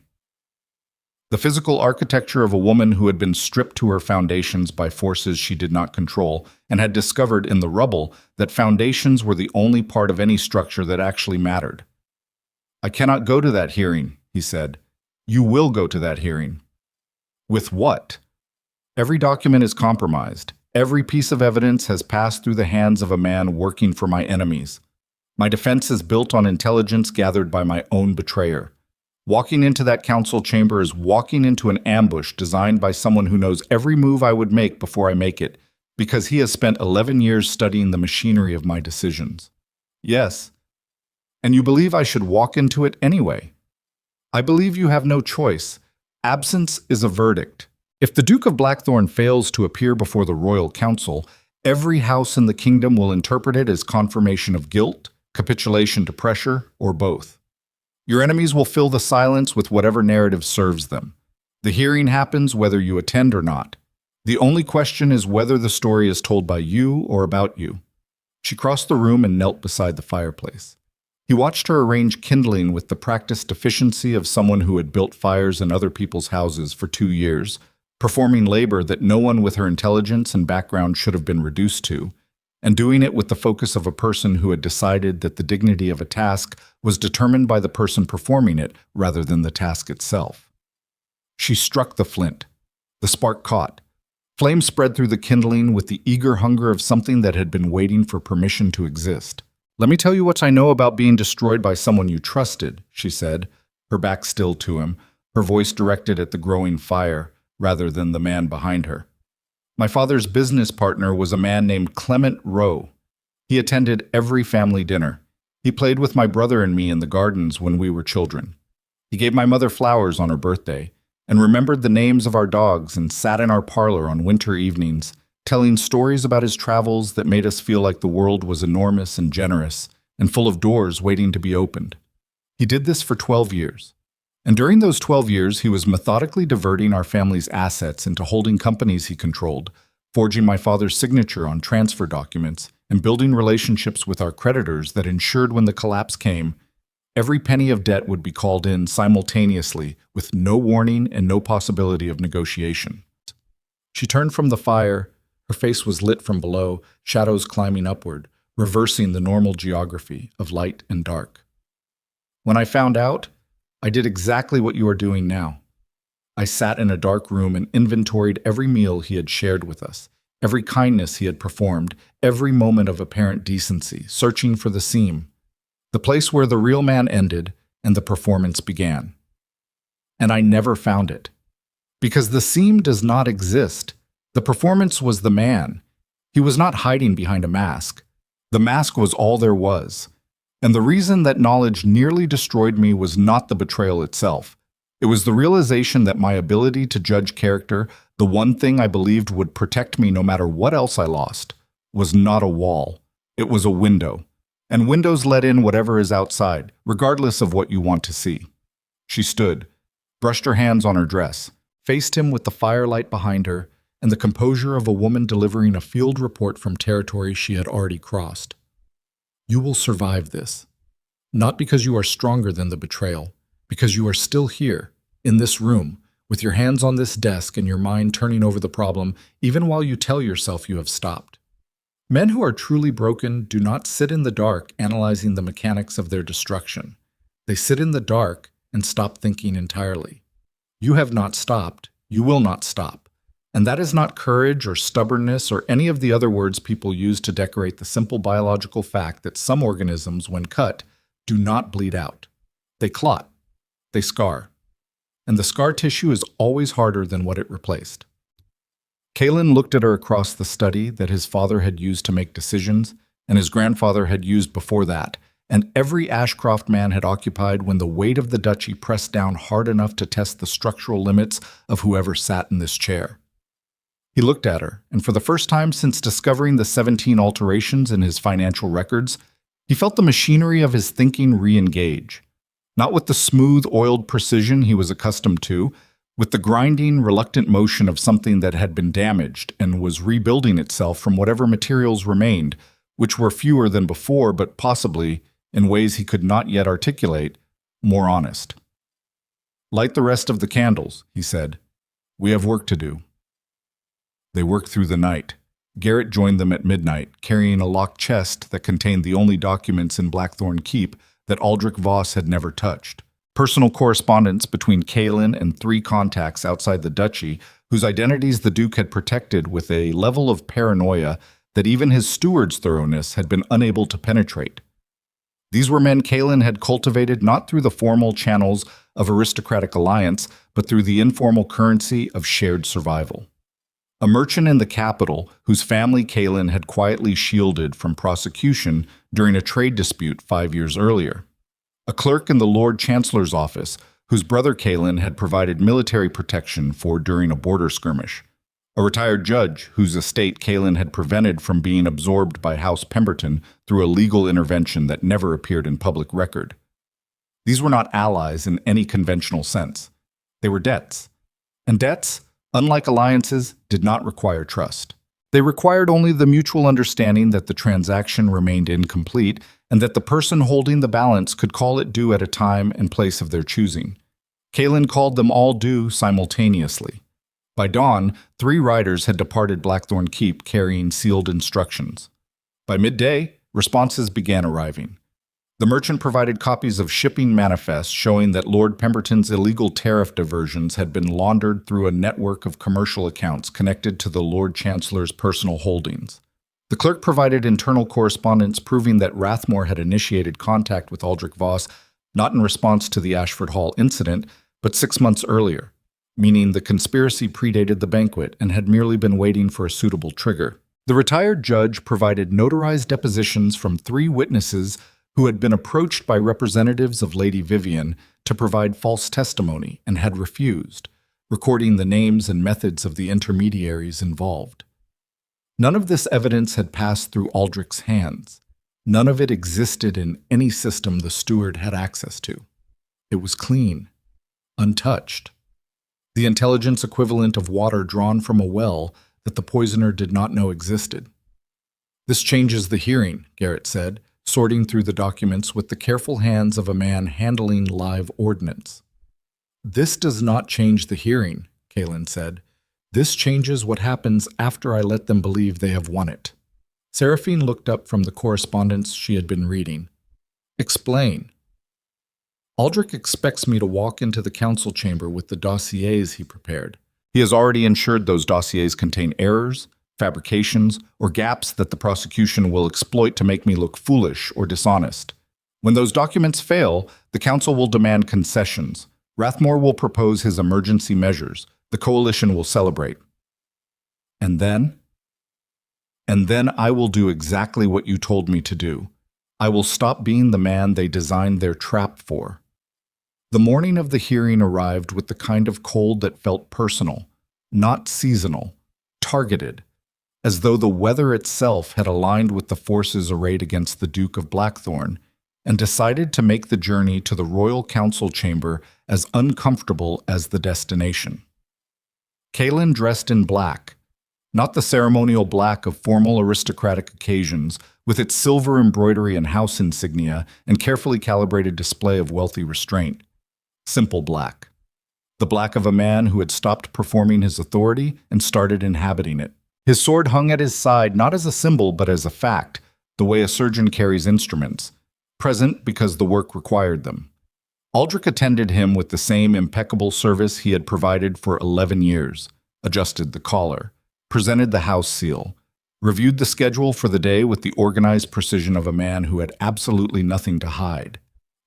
The physical architecture of a woman who had been stripped to her foundations by forces she did not control and had discovered in the rubble that foundations were the only part of any structure that actually mattered. "I cannot go to that hearing," he said. "You will go to that hearing." "With what?" "Every document is compromised. Every piece of evidence has passed through the hands of a man working for my enemies. My defense is built on intelligence gathered by my own betrayer. Walking into that council chamber is walking into an ambush designed by someone who knows every move I would make before I make it, because he has spent 11 years studying the machinery of my decisions. Yes, and you believe I should walk into it anyway. I believe you have no choice. Absence is a verdict. If the Duke of Blackthorn fails to appear before the royal council, every house in the kingdom will interpret it as confirmation of guilt, capitulation to pressure, or both. Your enemies will fill the silence with whatever narrative serves them. The hearing happens whether you attend or not. The only question is whether the story is told by you or about you. She crossed the room and knelt beside the fireplace. He watched her arrange kindling with the practiced efficiency of someone who had built fires in other people's houses for 2 years, performing labor that no one with her intelligence and background should have been reduced to, and doing it with the focus of a person who had decided that the dignity of a task was determined by the person performing it rather than the task itself. She struck the flint. The spark caught. Flame spread through the kindling with the eager hunger of something that had been waiting for permission to exist. "Let me tell you what I know about being destroyed by someone you trusted," she said, her back still to him, her voice directed at the growing fire rather than the man behind her. "My father's business partner was a man named Clement Rowe. He attended every family dinner. He played with my brother and me in the gardens when we were children. He gave my mother flowers on her birthday, and remembered the names of our dogs and sat in our parlor on winter evenings, telling stories about his travels that made us feel like the world was enormous and generous and full of doors waiting to be opened. He did this for 12 years. And during those 12 years, he was methodically diverting our family's assets into holding companies he controlled, forging my father's signature on transfer documents, and building relationships with our creditors that ensured when the collapse came, every penny of debt would be called in simultaneously with no warning and no possibility of negotiation." She turned from the fire. Her face was lit from below, shadows climbing upward, reversing the normal geography of light and dark. "When I found out, I did exactly what you are doing now. I sat in a dark room and inventoried every meal he had shared with us, every kindness he had performed, every moment of apparent decency, searching for the seam, the place where the real man ended and the performance began. And I never found it. Because the seam does not exist. The performance was the man. He was not hiding behind a mask. The mask was all there was. And the reason that knowledge nearly destroyed me was not the betrayal itself. It was the realization that my ability to judge character, the one thing I believed would protect me no matter what else I lost, was not a wall. It was a window. And windows let in whatever is outside, regardless of what you want to see. She stood, brushed her hands on her dress, faced him with the firelight behind her, and the composure of a woman delivering a field report from territory she had already crossed. "You will survive this. Not because you are stronger than the betrayal, because you are still here, in this room, with your hands on this desk and your mind turning over the problem, even while you tell yourself you have stopped. Men who are truly broken do not sit in the dark analyzing the mechanics of their destruction. They sit in the dark and stop thinking entirely. You have not stopped. You will not stop. And that is not courage or stubbornness or any of the other words people use to decorate the simple biological fact that some organisms, when cut, do not bleed out. They clot. They scar. And the scar tissue is always harder than what it replaced." Kalen looked at her across the study that his father had used to make decisions, and his grandfather had used before that, and every Ashcroft man had occupied when the weight of the duchy pressed down hard enough to test the structural limits of whoever sat in this chair. He looked at her, and for the first time since discovering the 17 alterations in his financial records, he felt the machinery of his thinking re-engage. Not with the smooth, oiled precision he was accustomed to, with the grinding, reluctant motion of something that had been damaged and was rebuilding itself from whatever materials remained, which were fewer than before, but possibly, in ways he could not yet articulate, more honest. "Light the rest of the candles," he said. "We have work to do." They worked through the night. Garrett joined them at midnight, carrying a locked chest that contained the only documents in Blackthorn Keep that Aldrich Voss had never touched. Personal correspondence between Kalen and 3 contacts outside the duchy, whose identities the Duke had protected with a level of paranoia that even his steward's thoroughness had been unable to penetrate. These were men Kalin had cultivated not through the formal channels of aristocratic alliance, but through the informal currency of shared survival. A merchant in the capital, whose family Kalin had quietly shielded from prosecution during a trade dispute 5 years earlier. A clerk in the Lord Chancellor's office, whose brother Kalin had provided military protection for during a border skirmish. A retired judge, whose estate Kalin had prevented from being absorbed by House Pemberton through a legal intervention that never appeared in public record. These were not allies in any conventional sense. They were debts. And debts, unlike alliances, did not require trust. They required only the mutual understanding that the transaction remained incomplete and that the person holding the balance could call it due at a time and place of their choosing. Kalin called them all due simultaneously. By dawn, 3 riders had departed Blackthorn Keep carrying sealed instructions. By midday, responses began arriving. The merchant provided copies of shipping manifests showing that Lord Pemberton's illegal tariff diversions had been laundered through a network of commercial accounts connected to the Lord Chancellor's personal holdings. The clerk provided internal correspondence proving that Rathmore had initiated contact with Aldrich Voss not in response to the Ashford Hall incident, but 6 months earlier, meaning the conspiracy predated the banquet and had merely been waiting for a suitable trigger. The retired judge provided notarized depositions from 3 witnesses who had been approached by representatives of Lady Vivian to provide false testimony and had refused, recording the names and methods of the intermediaries involved. None of this evidence had passed through Aldrich's hands. None of it existed in any system the steward had access to. It was clean, untouched. The intelligence equivalent of water drawn from a well that the poisoner did not know existed. "This changes the hearing," Garrett said, sorting through the documents with the careful hands of a man handling live ordnance. "This does not change the hearing," Kalin said. "This changes what happens after I let them believe they have won it." Seraphine looked up from the correspondence she had been reading. "Explain." "Aldrich expects me to walk into the council chamber with the dossiers he prepared. He has already ensured those dossiers contain errors, fabrications, or gaps that the prosecution will exploit to make me look foolish or dishonest. When those documents fail, the council will demand concessions. Rathmore will propose his emergency measures. The coalition will celebrate. And then I will do exactly what you told me to do. I will stop being the man they designed their trap for." The morning of the hearing arrived with the kind of cold that felt personal, not seasonal, targeted, as though the weather itself had aligned with the forces arrayed against the Duke of Blackthorn and decided to make the journey to the royal council chamber as uncomfortable as the destination. Kalin dressed in black, not the ceremonial black of formal aristocratic occasions, with its silver embroidery and house insignia and carefully calibrated display of wealthy restraint. Simple black. The black of a man who had stopped performing his authority and started inhabiting it. His sword hung at his side not as a symbol but as a fact, the way a surgeon carries instruments, present because the work required them. Aldrich attended him with the same impeccable service he had provided for 11 years, adjusted the collar, presented the house seal, reviewed the schedule for the day with the organized precision of a man who had absolutely nothing to hide.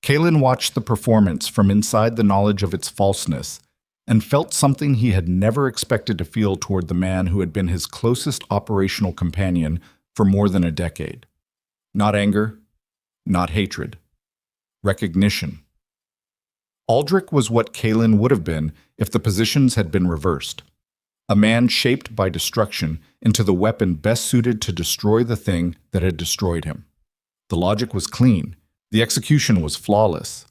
Kalin watched the performance from inside the knowledge of its falseness and felt something he had never expected to feel toward the man who had been his closest operational companion for more than a decade. Not anger, not hatred. Recognition. Aldrich was what Kalin would have been if the positions had been reversed. A man shaped by destruction into the weapon best suited to destroy the thing that had destroyed him. The logic was clean. The execution was flawless.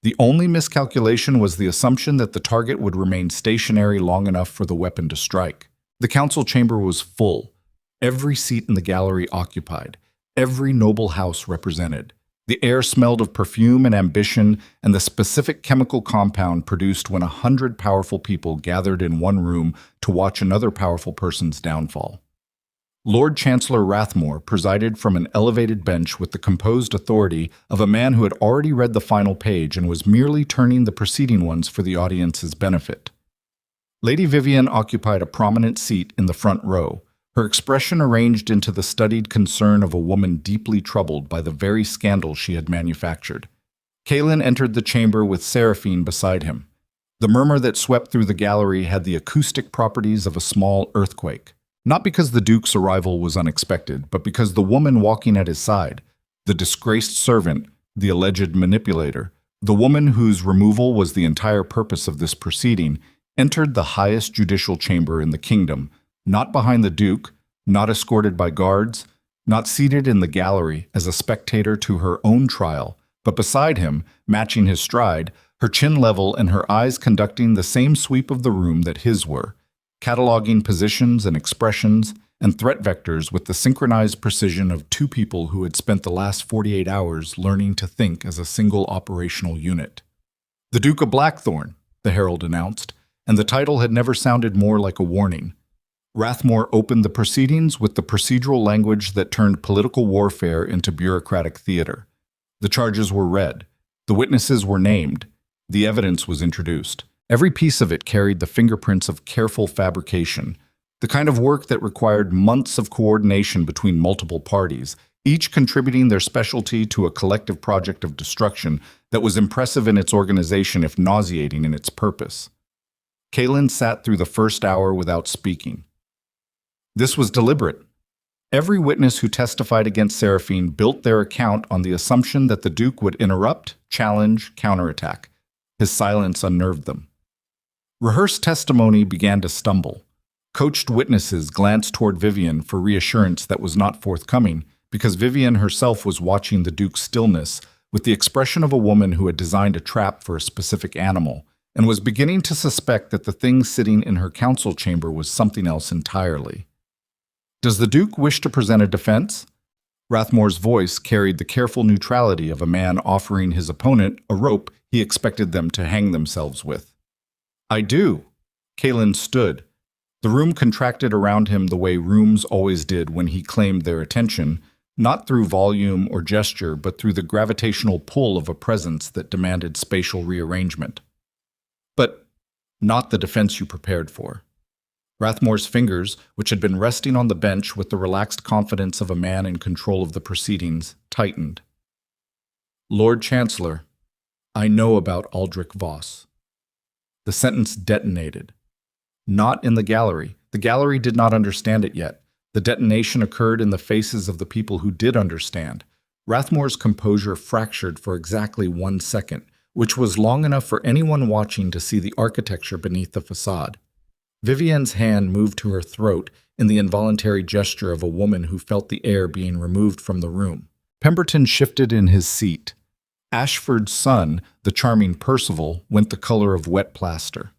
The only miscalculation was the assumption that the target would remain stationary long enough for the weapon to strike. The council chamber was full, every seat in the gallery occupied, every noble house represented. The air smelled of perfume and ambition and the specific chemical compound produced when 100 powerful people gathered in one room to watch another powerful person's downfall. Lord Chancellor Rathmore presided from an elevated bench with the composed authority of a man who had already read the final page and was merely turning the preceding ones for the audience's benefit. Lady Vivian occupied a prominent seat in the front row, her expression arranged into the studied concern of a woman deeply troubled by the very scandal she had manufactured. Kaelin entered the chamber with Seraphine beside him. The murmur that swept through the gallery had the acoustic properties of a small earthquake. Not because the Duke's arrival was unexpected, but because the woman walking at his side, the disgraced servant, the alleged manipulator, the woman whose removal was the entire purpose of this proceeding, entered the highest judicial chamber in the kingdom, not behind the Duke, not escorted by guards, not seated in the gallery as a spectator to her own trial, but beside him, matching his stride, her chin level and her eyes conducting the same sweep of the room that his were, cataloging positions and expressions and threat vectors with the synchronized precision of two people who had spent the last 48 hours learning to think as a single operational unit. "The Duke of Blackthorn," the herald announced, and the title had never sounded more like a warning. Rathmore opened the proceedings with the procedural language that turned political warfare into bureaucratic theater. The charges were read. The witnesses were named. The evidence was introduced. Every piece of it carried the fingerprints of careful fabrication, the kind of work that required months of coordination between multiple parties, each contributing their specialty to a collective project of destruction that was impressive in its organization if nauseating in its purpose. Kaelin sat through the first hour without speaking. This was deliberate. Every witness who testified against Seraphine built their account on the assumption that the Duke would interrupt, challenge, counterattack. His silence unnerved them. Rehearsed testimony began to stumble. Coached witnesses glanced toward Vivian for reassurance that was not forthcoming because Vivian herself was watching the Duke's stillness with the expression of a woman who had designed a trap for a specific animal and was beginning to suspect that the thing sitting in her council chamber was something else entirely. "Does the Duke wish to present a defense?" Rathmore's voice carried the careful neutrality of a man offering his opponent a rope he expected them to hang themselves with. "I do." Kaelin stood. The room contracted around him the way rooms always did when he claimed their attention, not through volume or gesture, but through the gravitational pull of a presence that demanded spatial rearrangement. "But not the defense you prepared for." Rathmore's fingers, which had been resting on the bench with the relaxed confidence of a man in control of the proceedings, tightened. "Lord Chancellor, I know about Aldrich Voss." The sentence detonated. Not in the gallery. The gallery did not understand it yet. The detonation occurred in the faces of the people who did understand. Rathmore's composure fractured for exactly 1 second, which was long enough for anyone watching to see the architecture beneath the facade. Vivian's hand moved to her throat in the involuntary gesture of a woman who felt the air being removed from the room. Pemberton shifted in his seat. Ashford's son, the charming Percival, went the color of wet plaster.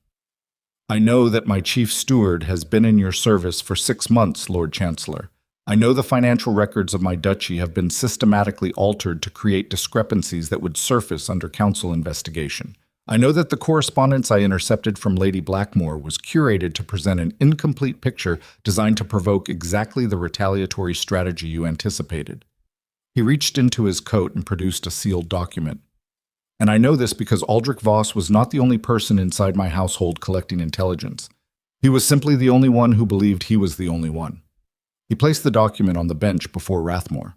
"I know that my chief steward has been in your service for 6 months, Lord Chancellor. I know the financial records of my duchy have been systematically altered to create discrepancies that would surface under council investigation. I know that the correspondence I intercepted from Lady Blackmore was curated to present an incomplete picture designed to provoke exactly the retaliatory strategy you anticipated." He reached into his coat and produced a sealed document. "And I know this because Aldrich Voss was not the only person inside my household collecting intelligence. He was simply the only one who believed he was the only one." He placed the document on the bench before Rathmore.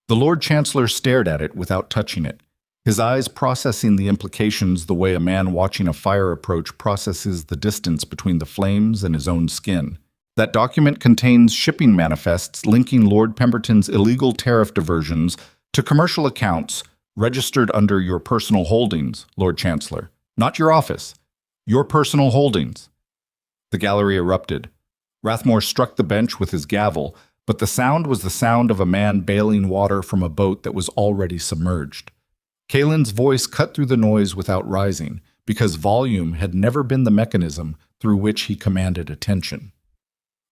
The Lord Chancellor stared at it without touching it, his eyes processing the implications the way a man watching a fire approach processes the distance between the flames and his own skin. That document contains shipping manifests linking Lord Pemberton's illegal tariff diversions to commercial accounts registered under your personal holdings, Lord Chancellor. Not your office. Your personal holdings. The gallery erupted. Rathmore struck the bench with his gavel, but the sound was the sound of a man bailing water from a boat that was already submerged. Kaelin's voice cut through the noise without rising, because volume had never been the mechanism through which he commanded attention.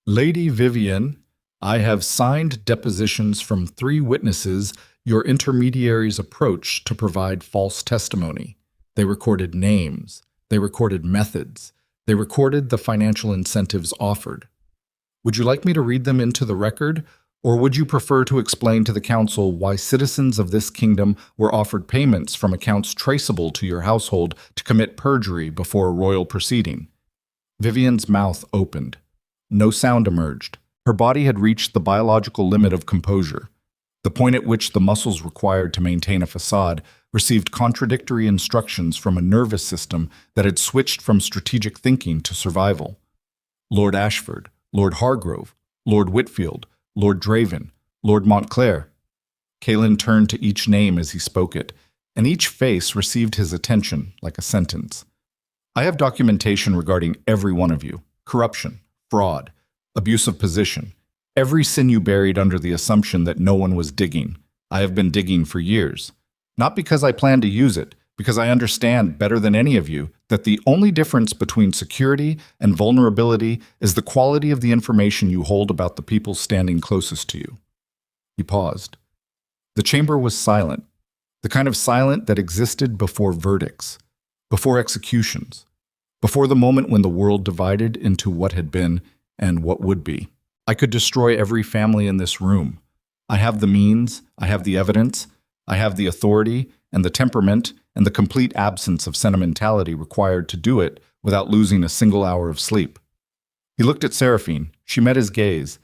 "Lady Vivian, I have signed depositions from 3 witnesses your intermediaries approached to provide false testimony. They recorded names. They recorded methods. They recorded the financial incentives offered. Would you like me to read them into the record, or would you prefer to explain to the council why citizens of this kingdom were offered payments from accounts traceable to your household to commit perjury before a royal proceeding?" Vivian's mouth opened. No sound emerged. Her body had reached the biological limit of composure, the point at which the muscles required to maintain a facade received contradictory instructions from a nervous system that had switched from strategic thinking to survival. Lord Ashford, Lord Hargrove, Lord Whitfield, Lord Draven, Lord Montclair. Kaelin turned to each name as he spoke it, and each face received his attention like a sentence. I have documentation regarding every one of you. Corruption, fraud, abuse of position, every sin you buried under the assumption that no one was digging. I have been digging for years. Not because I plan to use it, because I understand better than any of you that the only difference between security and vulnerability is the quality of the information you hold about the people standing closest to you. He paused. The chamber was silent, the kind of silent that existed before verdicts, before executions, before the moment when the world divided into what had been and what would be. I could destroy every family in this room. I have the means, I have the evidence, I have the authority and the temperament and the complete absence of sentimentality required to do it without losing a single hour of sleep. He looked at Seraphine. She met his gaze.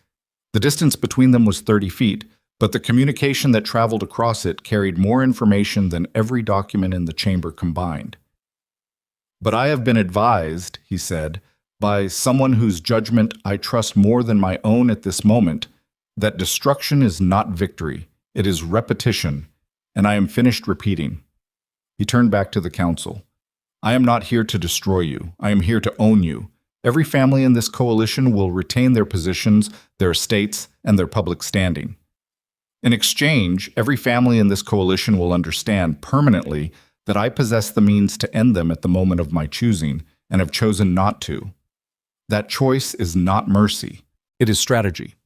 The distance between them was 30 feet, but the communication that traveled across it carried more information than every document in the chamber combined. But I have been advised, he said, by someone whose judgment I trust more than my own at this moment, that destruction is not victory, it is repetition, and I am finished repeating. He turned back to the council. I am not here to destroy you. I am here to own you. Every family in this coalition will retain their positions, their estates, and their public standing. In exchange, every family in this coalition will understand permanently that I possess the means to end them at the moment of my choosing, and have chosen not to. That choice is not mercy. It is strategy.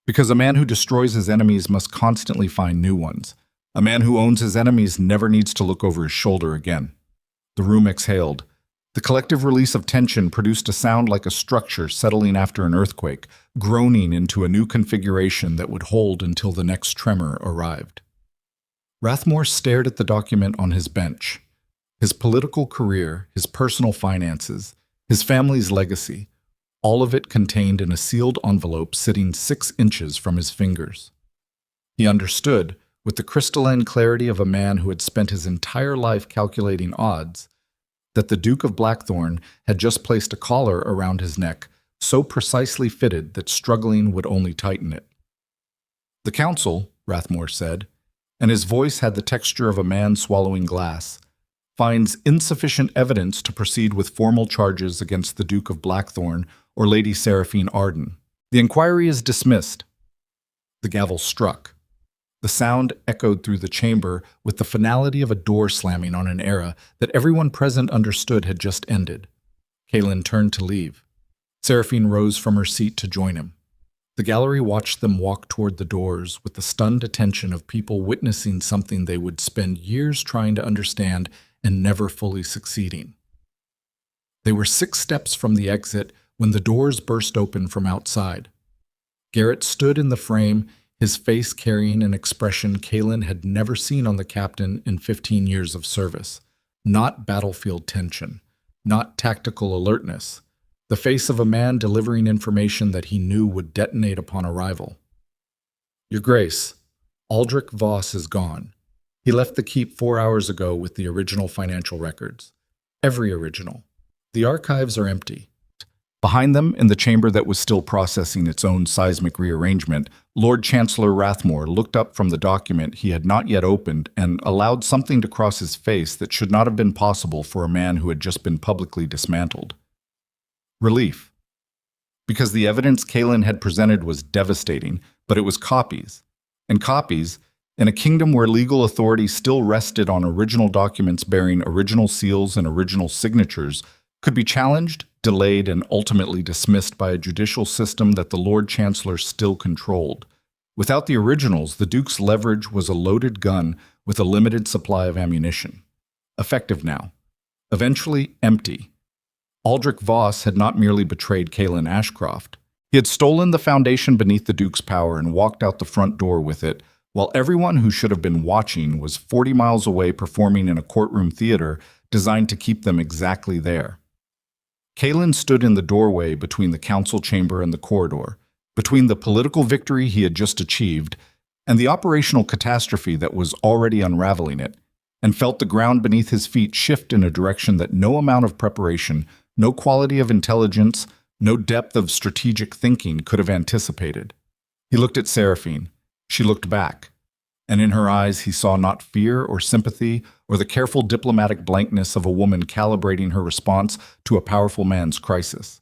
Because a man who destroys his enemies must constantly find new ones. A man who owns his enemies never needs to look over his shoulder again. The room exhaled. The collective release of tension produced a sound like a structure settling after an earthquake, groaning into a new configuration that would hold until the next tremor arrived. Rathmore stared at the document on his bench. His political career, his personal finances, his family's legacy, all of it contained in a sealed envelope sitting 6 inches from his fingers. He understood, with the crystalline clarity of a man who had spent his entire life calculating odds, that the Duke of Blackthorn had just placed a collar around his neck, so precisely fitted that struggling would only tighten it. The council, Rathmore said, and his voice had the texture of a man swallowing glass, finds insufficient evidence to proceed with formal charges against the Duke of Blackthorn or Lady Seraphine Arden. The inquiry is dismissed. The gavel struck. The sound echoed through the chamber with the finality of a door slamming on an era that everyone present understood had just ended. Kaelin turned to leave. Seraphine rose from her seat to join him. The gallery watched them walk toward the doors with the stunned attention of people witnessing something they would spend years trying to understand and never fully succeeding. They were 6 steps from the exit when the doors burst open from outside. Garrett stood in the frame, his face carrying an expression Kaelin had never seen on the captain in 15 years of service. Not battlefield tension, not tactical alertness. The face of a man delivering information that he knew would detonate upon arrival. Your Grace, Aldrich Voss is gone. He left the keep 4 hours ago with the original financial records. Every original. The archives are empty. Behind them, in the chamber that was still processing its own seismic rearrangement, Lord Chancellor Rathmore looked up from the document he had not yet opened and allowed something to cross his face that should not have been possible for a man who had just been publicly dismantled. Relief. Because the evidence Kaelin had presented was devastating, but it was copies. And copies, in a kingdom where legal authority still rested on original documents bearing original seals and original signatures, could be challenged, delayed, and ultimately dismissed by a judicial system that the Lord Chancellor still controlled. Without the originals, the Duke's leverage was a loaded gun with a limited supply of ammunition. Effective now. Eventually empty. Aldrich Voss had not merely betrayed Kaelin Ashcroft. He had stolen the foundation beneath the Duke's power and walked out the front door with it, while everyone who should have been watching was 40 miles away performing in a courtroom theater designed to keep them exactly there. Kaelin stood in the doorway between the council chamber and the corridor, Between the political victory he had just achieved and the operational catastrophe that was already unraveling it, and felt the ground beneath his feet shift in a direction that no amount of preparation, no quality of intelligence, no depth of strategic thinking could have anticipated. He looked at Seraphine. She looked back, and in her eyes he saw not fear or sympathy or the careful diplomatic blankness of a woman calibrating her response to a powerful man's crisis.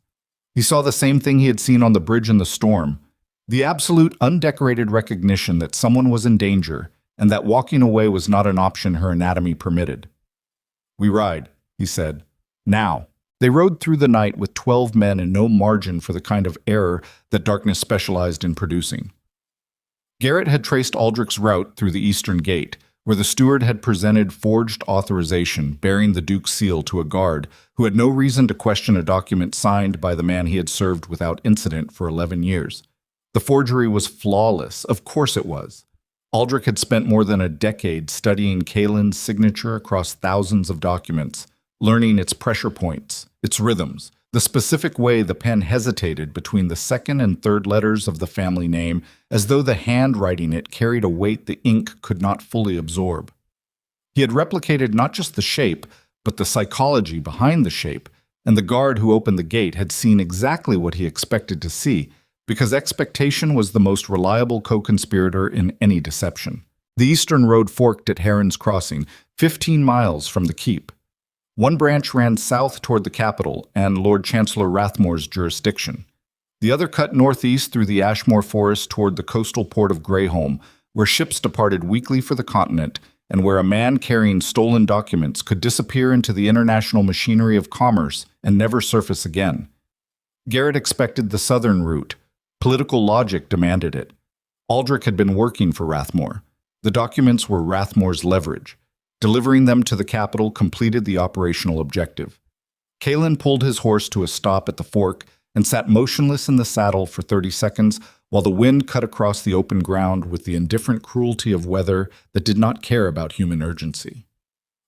He saw the same thing he had seen on the bridge in the storm, the absolute undecorated recognition that someone was in danger and that walking away was not an option her anatomy permitted. "We ride," he said. "Now." They rode through the night with 12 men and no margin for the kind of error that darkness specialized in producing. Garrett had traced Aldrich's route through the eastern gate, where the steward had presented forged authorization bearing the Duke's seal to a guard who had no reason to question a document signed by the man he had served without incident for 11 years. The forgery was flawless, of course it was. Aldrich had spent more than a decade studying Kaelin's signature across thousands of documents, learning its pressure points, its rhythms, the specific way the pen hesitated between the second and third letters of the family name, as though the hand writing it carried a weight the ink could not fully absorb. He had replicated not just the shape, but the psychology behind the shape, and the guard who opened the gate had seen exactly what he expected to see, because expectation was the most reliable co-conspirator in any deception. The eastern road forked at Heron's Crossing, 15 miles from the keep. One branch ran south toward the capital and Lord Chancellor Rathmore's jurisdiction. The other cut northeast through the Ashmore Forest toward the coastal port of Greyholme, where ships departed weekly for the continent and where a man carrying stolen documents could disappear into the international machinery of commerce and never surface again. Garrett expected the southern route. Political logic demanded it. Aldrich had been working for Rathmore. The documents were Rathmore's leverage. Delivering them to the capital completed the operational objective. Kaelin pulled his horse to a stop at the fork and sat motionless in the saddle for 30 seconds while the wind cut across the open ground with the indifferent cruelty of weather that did not care about human urgency.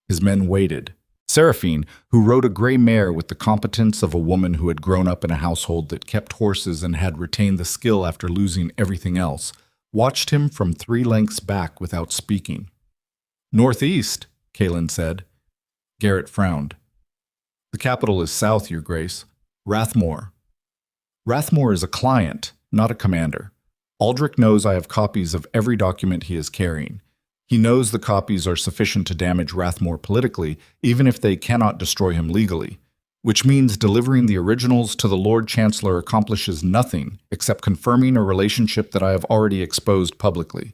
His men waited. Seraphine, who rode a gray mare with the competence of a woman who had grown up in a household that kept horses and had retained the skill after losing everything else, watched him from 3 lengths back without speaking. "Northeast," Kaelin said. Garrett frowned. "The capital is south, Your Grace. Rathmore." "Rathmore is a client, not a commander. Aldrich knows I have copies of every document he is carrying. He knows the copies are sufficient to damage Rathmore politically, even if they cannot destroy him legally, which means delivering the originals to the Lord Chancellor accomplishes nothing except confirming a relationship that I have already exposed publicly.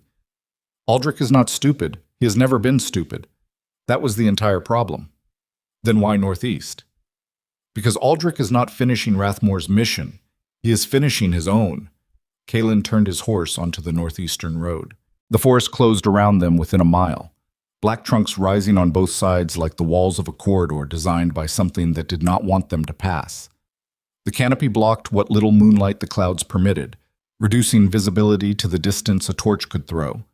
Aldrich is not stupid. He has never been stupid. That was the entire problem. Then why northeast? Because Aldrich is not finishing Rathmore's mission. He is finishing his own." Kaelin turned his horse onto the northeastern road. The forest closed around them within a mile, black trunks rising on both sides like the walls of a corridor designed by something that did not want them to pass. The canopy blocked what little moonlight the clouds permitted, reducing visibility to the distance a torch could throw,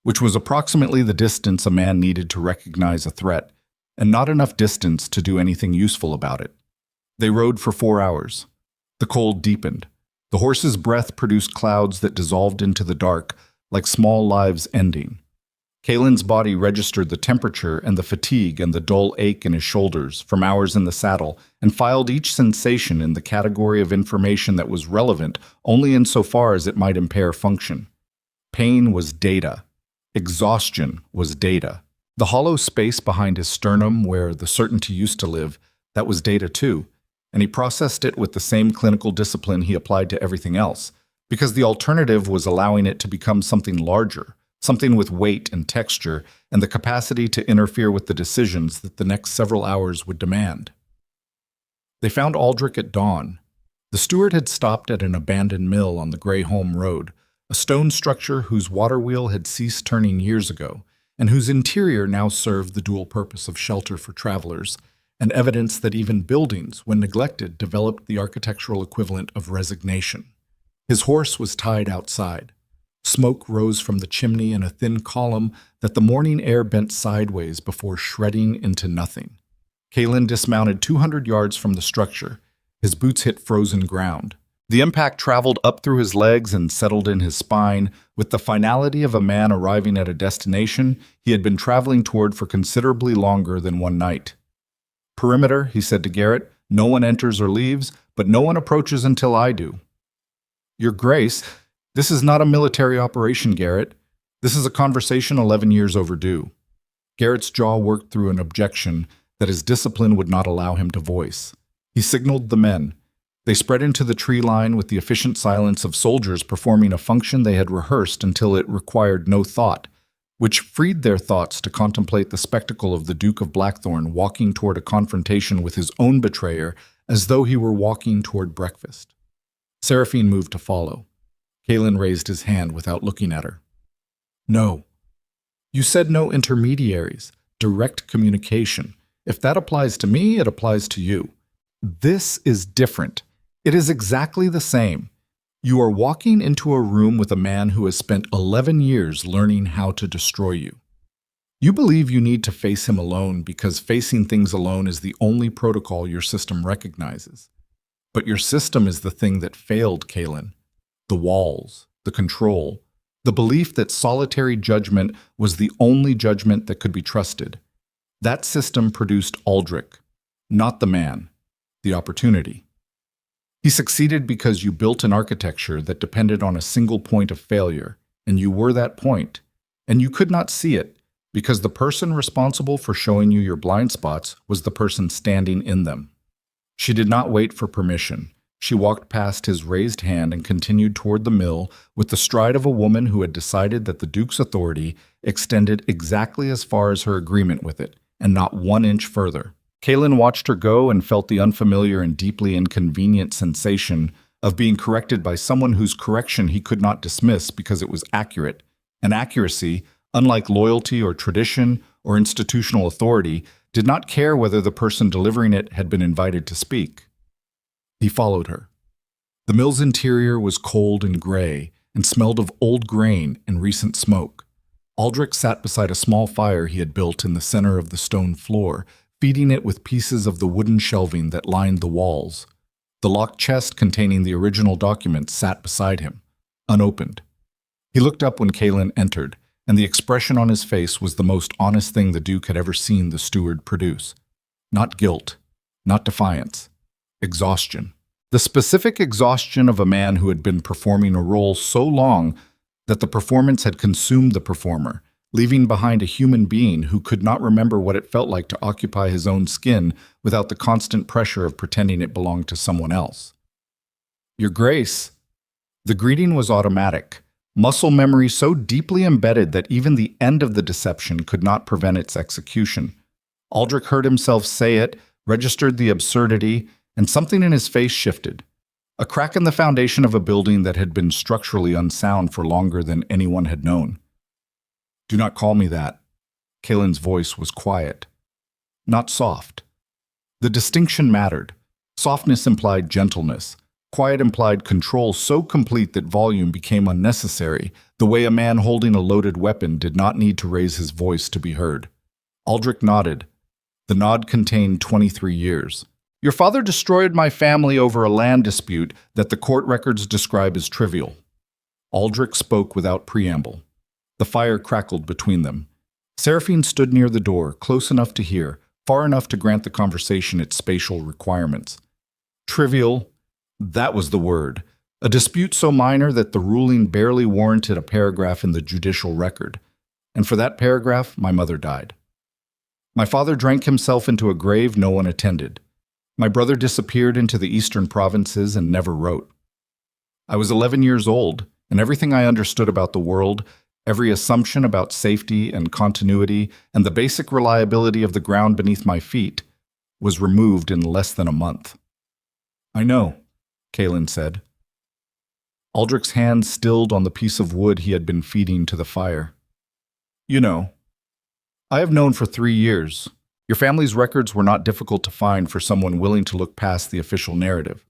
which was approximately the distance a man needed to recognize a threat, and not enough distance to do anything useful about it. They rode for 4 hours. The cold deepened. The horse's breath produced clouds that dissolved into the dark, like small lives ending. Kaelin's body registered the temperature and the fatigue and the dull ache in his shoulders from hours in the saddle, and filed each sensation in the category of information that was relevant only insofar as it might impair function. Pain was data. Exhaustion was data. The hollow space behind his sternum where the certainty used to live, that was data too, and he processed it with the same clinical discipline he applied to everything else, because the alternative was allowing it to become something larger, something with weight and texture and the capacity to interfere with the decisions that the next several hours would demand. They found Aldrich at dawn. The steward had stopped at an abandoned mill on the Greyholme Road, a stone structure whose water wheel had ceased turning years ago, and whose interior now served the dual purpose of shelter for travelers, and evidence that even buildings, when neglected, developed the architectural equivalent of resignation. His horse was tied outside. Smoke rose from the chimney in a thin column that the morning air bent sideways before shredding into nothing. Kaelin dismounted 200 yards from the structure. His boots hit frozen ground. The impact traveled up through his legs and settled in his spine, with the finality of a man arriving at a destination he had been traveling toward for considerably longer than one night. "Perimeter," he said to Garrett. "No one enters or leaves, but no one approaches until I do." "Your Grace, this is not a military operation, Garrett. This is a conversation 11 years overdue." Garrett's jaw worked through an objection that his discipline would not allow him to voice. He signaled the men. They spread into the tree line with the efficient silence of soldiers performing a function they had rehearsed until it required no thought, which freed their thoughts to contemplate the spectacle of the Duke of Blackthorn walking toward a confrontation with his own betrayer as though he were walking toward breakfast. Seraphine moved to follow. Kalen raised his hand without looking at her. "No. You said no intermediaries, direct communication. If that applies to me, it applies to you. This is different. It is exactly the same. You are walking into a room with a man who has spent 11 years learning how to destroy you. You believe you need to face him alone because facing things alone is the only protocol your system recognizes. But your system is the thing that failed, Kalen. The walls, the control, the belief that solitary judgment was the only judgment that could be trusted. That system produced Aldrich, not the man, the opportunity. He succeeded because you built an architecture that depended on a single point of failure, and you were that point, and you could not see it because the person responsible for showing you your blind spots was the person standing in them. She did not wait for permission. She walked past his raised hand and continued toward the mill with the stride of a woman who had decided that the Duke's authority extended exactly as far as her agreement with it, and not 1 inch further. Kalen watched her go and felt the unfamiliar and deeply inconvenient sensation of being corrected by someone whose correction he could not dismiss because it was accurate. And accuracy, unlike loyalty or tradition or institutional authority, did not care whether the person delivering it had been invited to speak. He followed her. The mill's interior was cold and gray and smelled of old grain and recent smoke. Aldrich sat beside a small fire he had built in the center of the stone floor, feeding it with pieces of the wooden shelving that lined the walls. The locked chest containing the original documents sat beside him, unopened. He looked up when Kalen entered, and the expression on his face was the most honest thing the Duke had ever seen the steward produce. Not guilt, not defiance, exhaustion. The specific exhaustion of a man who had been performing a role so long that the performance had consumed the performer, leaving behind a human being who could not remember what it felt like to occupy his own skin without the constant pressure of pretending it belonged to someone else. "Your Grace." The greeting was automatic, muscle memory so deeply embedded that even the end of the deception could not prevent its execution. Aldrich heard himself say it, registered the absurdity, and something in his face shifted. A crack in the foundation of a building that had been structurally unsound for longer than anyone had known. "Do not call me that." Kalen's voice was quiet, not soft. The distinction mattered. Softness implied gentleness. Quiet implied control so complete that volume became unnecessary, the way a man holding a loaded weapon did not need to raise his voice to be heard. Aldrich nodded. The nod contained 23 years. "Your father destroyed my family over a land dispute that the court records describe as trivial." Aldrich spoke without preamble. The fire crackled between them. Seraphine stood near the door, close enough to hear, far enough to grant the conversation its spatial requirements. Trivial, that was the word. A dispute so minor that the ruling barely warranted a paragraph in the judicial record. And for that paragraph, my mother died. My father drank himself into a grave no one attended. My brother disappeared into the eastern provinces and never wrote. I was 11 years old, and everything I understood about the world, every assumption about safety and continuity and the basic reliability of the ground beneath my feet, was removed in less than a month. "I know," Kalen said. Aldrich's hand stilled on the piece of wood he had been feeding to the fire. "You know, I have known for 3 years. Your family's records were not difficult to find for someone willing to look past the official narrative.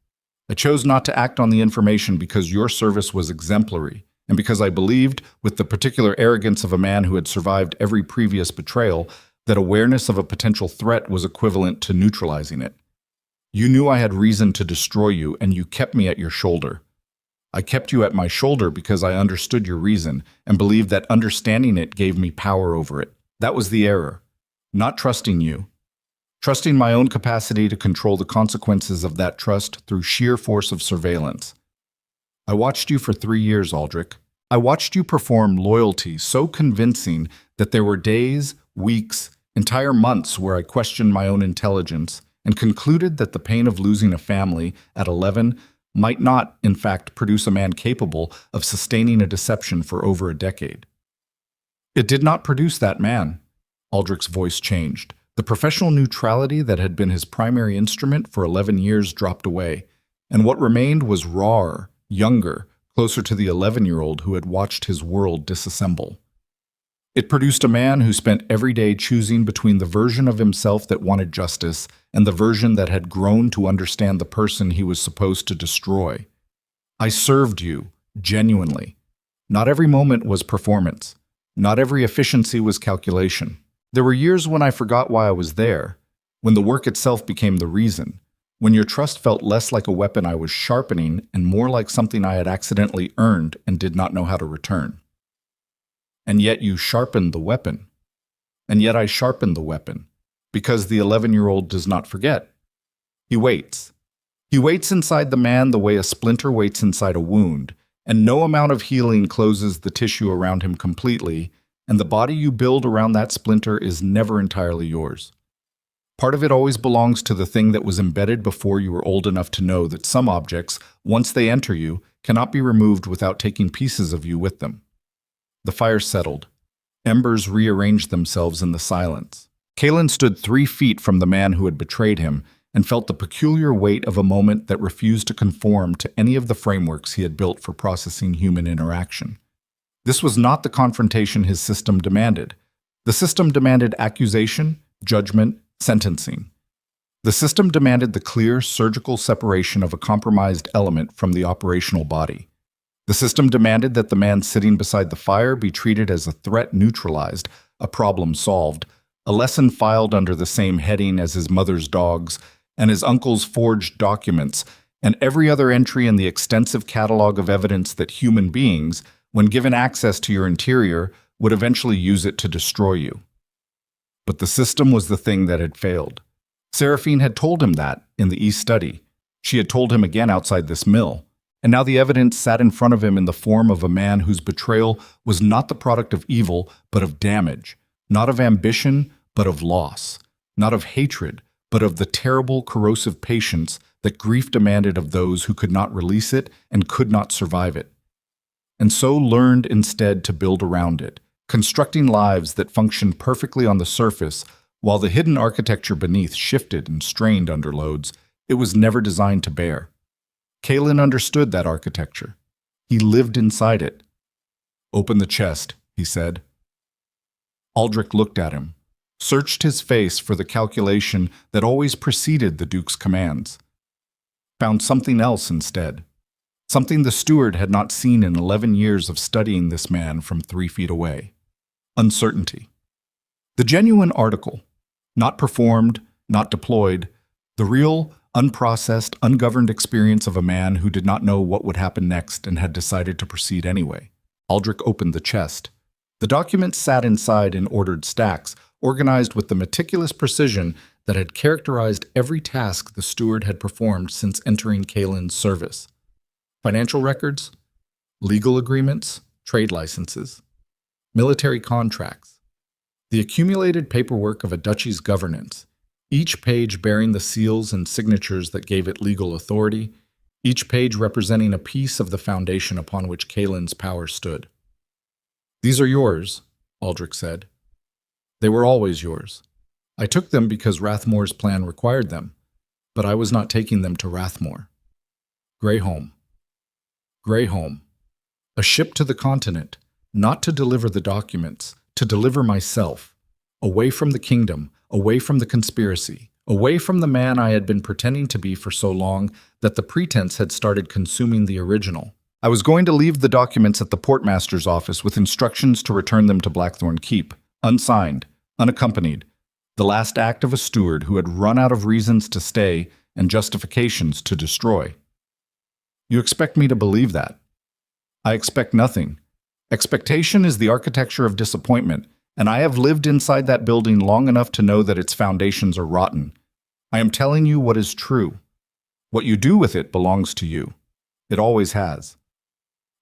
I chose not to act on the information because your service was exemplary, and because I believed, with the particular arrogance of a man who had survived every previous betrayal, that awareness of a potential threat was equivalent to neutralizing it. You knew I had reason to destroy you, and you kept me at your shoulder. I kept you at my shoulder because I understood your reason and believed that understanding it gave me power over it. That was the error. Not trusting you. Trusting my own capacity to control the consequences of that trust through sheer force of surveillance. I watched you for 3 years, Aldrich. I watched you perform loyalty so convincing that there were days, weeks, entire months where I questioned my own intelligence and concluded that the pain of losing a family at 11 might not, in fact, produce a man capable of sustaining a deception for over a decade. It did not produce that man. Aldrich's voice changed. The professional neutrality that had been his primary instrument for 11 years dropped away, and what remained was rawer, younger, closer to the 11-year-old who had watched his world disassemble. It produced a man who spent every day choosing between the version of himself that wanted justice and the version that had grown to understand the person he was supposed to destroy. I served you, genuinely. Not every moment was performance. Not every efficiency was calculation. There were years when I forgot why I was there, when the work itself became the reason, when your trust felt less like a weapon I was sharpening and more like something I had accidentally earned and did not know how to return. And yet you sharpened the weapon. And yet I sharpened the weapon, because the 11-year-old does not forget. He waits. He waits inside the man the way a splinter waits inside a wound, and no amount of healing closes the tissue around him completely, and the body you build around that splinter is never entirely yours. Part of it always belongs to the thing that was embedded before you were old enough to know that some objects, once they enter you, cannot be removed without taking pieces of you with them. The fire settled. Embers rearranged themselves in the silence. Kalen stood 3 feet from the man who had betrayed him and felt the peculiar weight of a moment that refused to conform to any of the frameworks he had built for processing human interaction. This was not the confrontation his system demanded. The system demanded accusation, judgment, sentencing. The system demanded the clear, surgical separation of a compromised element from the operational body. The system demanded that the man sitting beside the fire be treated as a threat neutralized, a problem solved, a lesson filed under the same heading as his mother's dogs and his uncle's forged documents, and every other entry in the extensive catalog of evidence that human beings, when given access to your interior, would eventually use it to destroy you. But the system was the thing that had failed. Seraphine had told him that in the East Study. She had told him again outside this mill. And now the evidence sat in front of him in the form of a man whose betrayal was not the product of evil, but of damage, not of ambition, but of loss, not of hatred, but of the terrible, corrosive patience that grief demanded of those who could not release it and could not survive it. And so learned instead to build around it, constructing lives that functioned perfectly on the surface, while the hidden architecture beneath shifted and strained under loads it was never designed to bear. Kalen understood that architecture. He lived inside it. "Open the chest," he said. Aldrich looked at him, searched his face for the calculation that always preceded the Duke's commands. Found something else instead. Something the steward had not seen in 11 years of studying this man from 3 feet away. Uncertainty. The genuine article, not performed, not deployed, the real, unprocessed, ungoverned experience of a man who did not know what would happen next and had decided to proceed anyway. Aldrich opened the chest. The documents sat inside in ordered stacks, organized with the meticulous precision that had characterized every task the steward had performed since entering Kalen's service. Financial records, legal agreements, trade licenses, military contracts, the accumulated paperwork of a duchy's governance, each page bearing the seals and signatures that gave it legal authority, each page representing a piece of the foundation upon which Kalen's power stood. "These are yours," Aldrich said. "They were always yours. I took them because Rathmore's plan required them, but I was not taking them to Rathmore. Greyholm. Greyholm. A ship to the continent, not to deliver the documents, to deliver myself, away from the kingdom, away from the conspiracy, away from the man I had been pretending to be for so long that the pretense had started consuming the original. I was going to leave the documents at the portmaster's office with instructions to return them to Blackthorn Keep, unsigned, unaccompanied, the last act of a steward who had run out of reasons to stay and justifications to destroy. You expect me to believe that? I expect nothing. Expectation is the architecture of disappointment, and I have lived inside that building long enough to know that its foundations are rotten. I am telling you what is true. What you do with it belongs to you. It always has.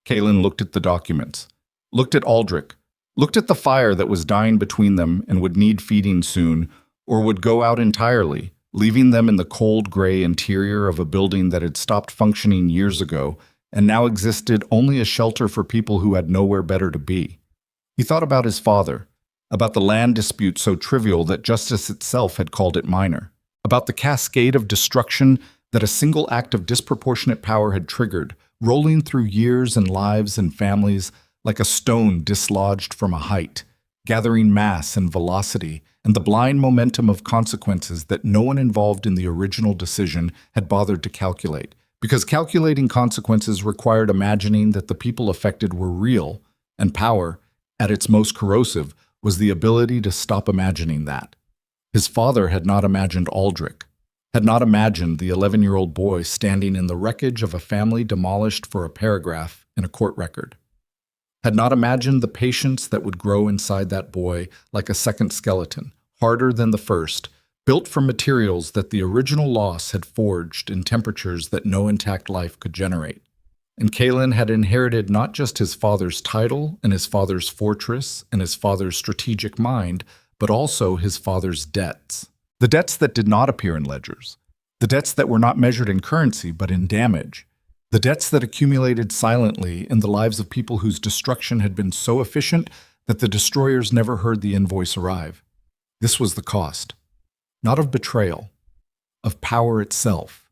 Kaelin looked at the documents, looked at Aldrich, looked at the fire that was dying between them and would need feeding soon, or would go out entirely, leaving them in the cold gray interior of a building that had stopped functioning years ago and now existed only as shelter for people who had nowhere better to be. He thought about his father, about the land dispute so trivial that justice itself had called it minor, about the cascade of destruction that a single act of disproportionate power had triggered, rolling through years and lives and families like a stone dislodged from a height, gathering mass and velocity and the blind momentum of consequences that no one involved in the original decision had bothered to calculate, because calculating consequences required imagining that the people affected were real, and power, at its most corrosive, was the ability to stop imagining that. His father had not imagined Aldrich, had not imagined the 11-year-old boy standing in the wreckage of a family demolished for a paragraph in a court record, had not imagined the patience that would grow inside that boy like a second skeleton, harder than the first, built from materials that the original loss had forged in temperatures that no intact life could generate. And Kaelin had inherited not just his father's title and his father's fortress and his father's strategic mind, but also his father's debts. The debts that did not appear in ledgers. The debts that were not measured in currency, but in damage. The debts that accumulated silently in the lives of people whose destruction had been so efficient that the destroyers never heard the invoice arrive. This was the cost. Not of betrayal, of power itself.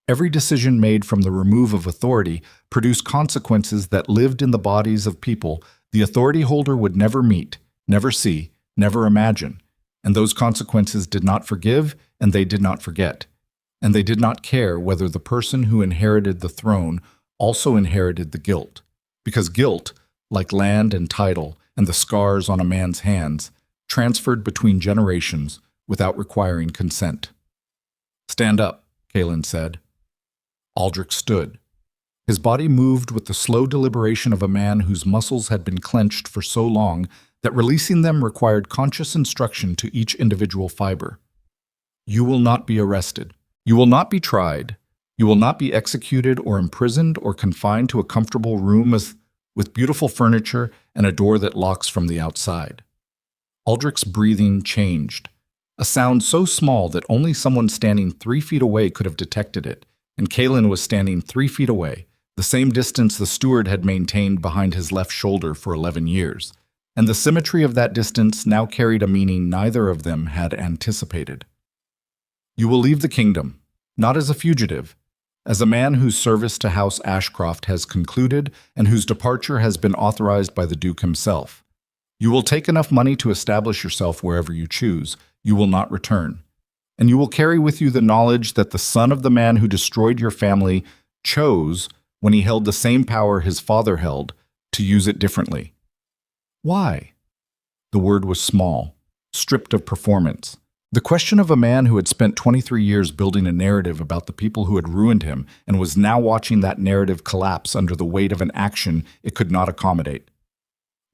Every decision made from the remove of authority produced consequences that lived in the bodies of people the authority holder would never meet, never see, never imagine, and those consequences did not forgive and they did not forget, and they did not care whether the person who inherited the throne also inherited the guilt, because guilt, like land and title and the scars on a man's hands, transferred between generations without requiring consent. "Stand up," Kaelin said. Aldrich stood. His body moved with the slow deliberation of a man whose muscles had been clenched for so long that releasing them required conscious instruction to each individual fiber. "You will not be arrested. You will not be tried. You will not be executed or imprisoned or confined to a comfortable room with beautiful furniture and a door that locks from the outside." Aldrich's breathing changed. A sound so small that only someone standing 3 feet away could have detected it, and Kaelin was standing 3 feet away, the same distance the steward had maintained behind his left shoulder for 11 years, and the symmetry of that distance now carried a meaning neither of them had anticipated. "You will leave the kingdom, not as a fugitive, as a man whose service to House Ashcroft has concluded and whose departure has been authorized by the Duke himself. You will take enough money to establish yourself wherever you choose. You will not return. And you will carry with you the knowledge that the son of the man who destroyed your family chose, when he held the same power his father held, to use it differently." Why? The word was small, stripped of performance. The question of a man who had spent 23 years building a narrative about the people who had ruined him and was now watching that narrative collapse under the weight of an action it could not accommodate.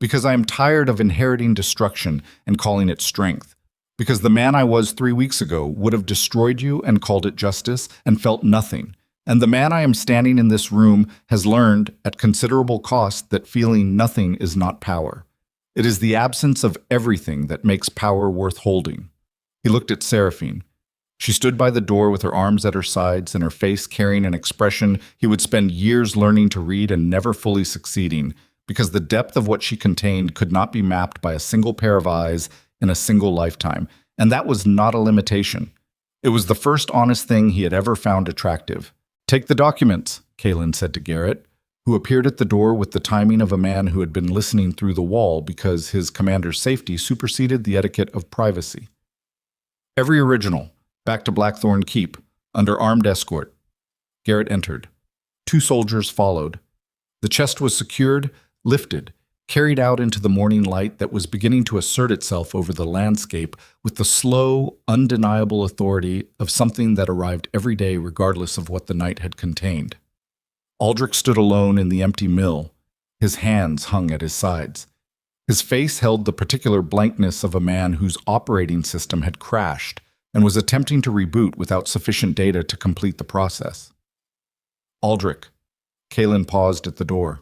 "Because I am tired of inheriting destruction and calling it strength. Because the man I was 3 weeks ago would have destroyed you and called it justice and felt nothing. And the man I am standing in this room has learned, at considerable cost, that feeling nothing is not power. It is the absence of everything that makes power worth holding." He looked at Seraphine. She stood by the door with her arms at her sides and her face carrying an expression he would spend years learning to read and never fully succeeding, because the depth of what she contained could not be mapped by a single pair of eyes in a single lifetime, and that was not a limitation. It was the first honest thing he had ever found attractive. "Take the documents," Kaelin said to Garrett, who appeared at the door with the timing of a man who had been listening through the wall because his commander's safety superseded the etiquette of privacy. "Every original, back to Blackthorn Keep, under armed escort." Garrett entered. 2 soldiers followed. The chest was secured, lifted, carried out into the morning light that was beginning to assert itself over the landscape with the slow, undeniable authority of something that arrived every day regardless of what the night had contained. Aldrich stood alone in the empty mill. His hands hung at his sides. His face held the particular blankness of a man whose operating system had crashed and was attempting to reboot without sufficient data to complete the process. Aldrich. Kalen paused at the door.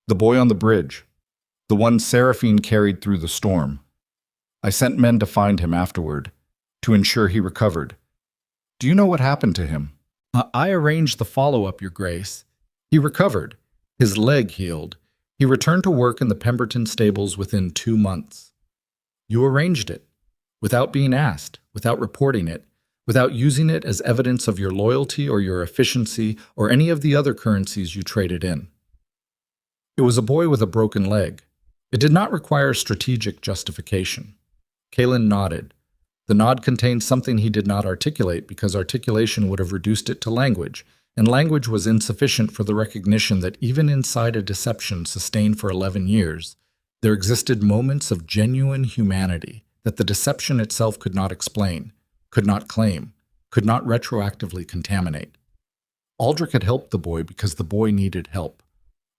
The boy on the bridge. The one Seraphine carried through the storm. I sent men to find him afterward, to ensure he recovered. Do you know what happened to him? I arranged the follow-up, Your Grace. He recovered. His leg healed. He returned to work in the Pemberton stables within 2 months. You arranged it, without being asked, without reporting it, without using it as evidence of your loyalty or your efficiency or any of the other currencies you traded in. It was a boy with a broken leg. It did not require strategic justification. Kalen nodded. The nod contained something he did not articulate because articulation would have reduced it to language, and language was insufficient for the recognition that even inside a deception sustained for 11 years, there existed moments of genuine humanity that the deception itself could not explain, could not claim, could not retroactively contaminate. Aldrich had helped the boy because the boy needed help.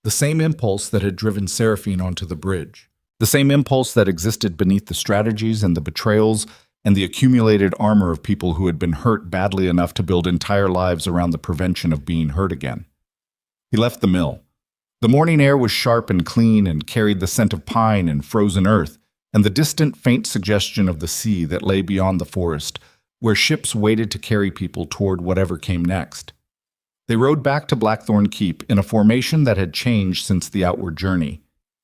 The same impulse that had driven Seraphine onto the bridge. The same impulse that existed beneath the strategies and the betrayals and the accumulated armor of people who had been hurt badly enough to build entire lives around the prevention of being hurt again. He left the mill. The morning air was sharp and clean and carried the scent of pine and frozen earth, and the distant, faint suggestion of the sea that lay beyond the forest, where ships waited to carry people toward whatever came next. They rode back to Blackthorn Keep in a formation that had changed since the outward journey.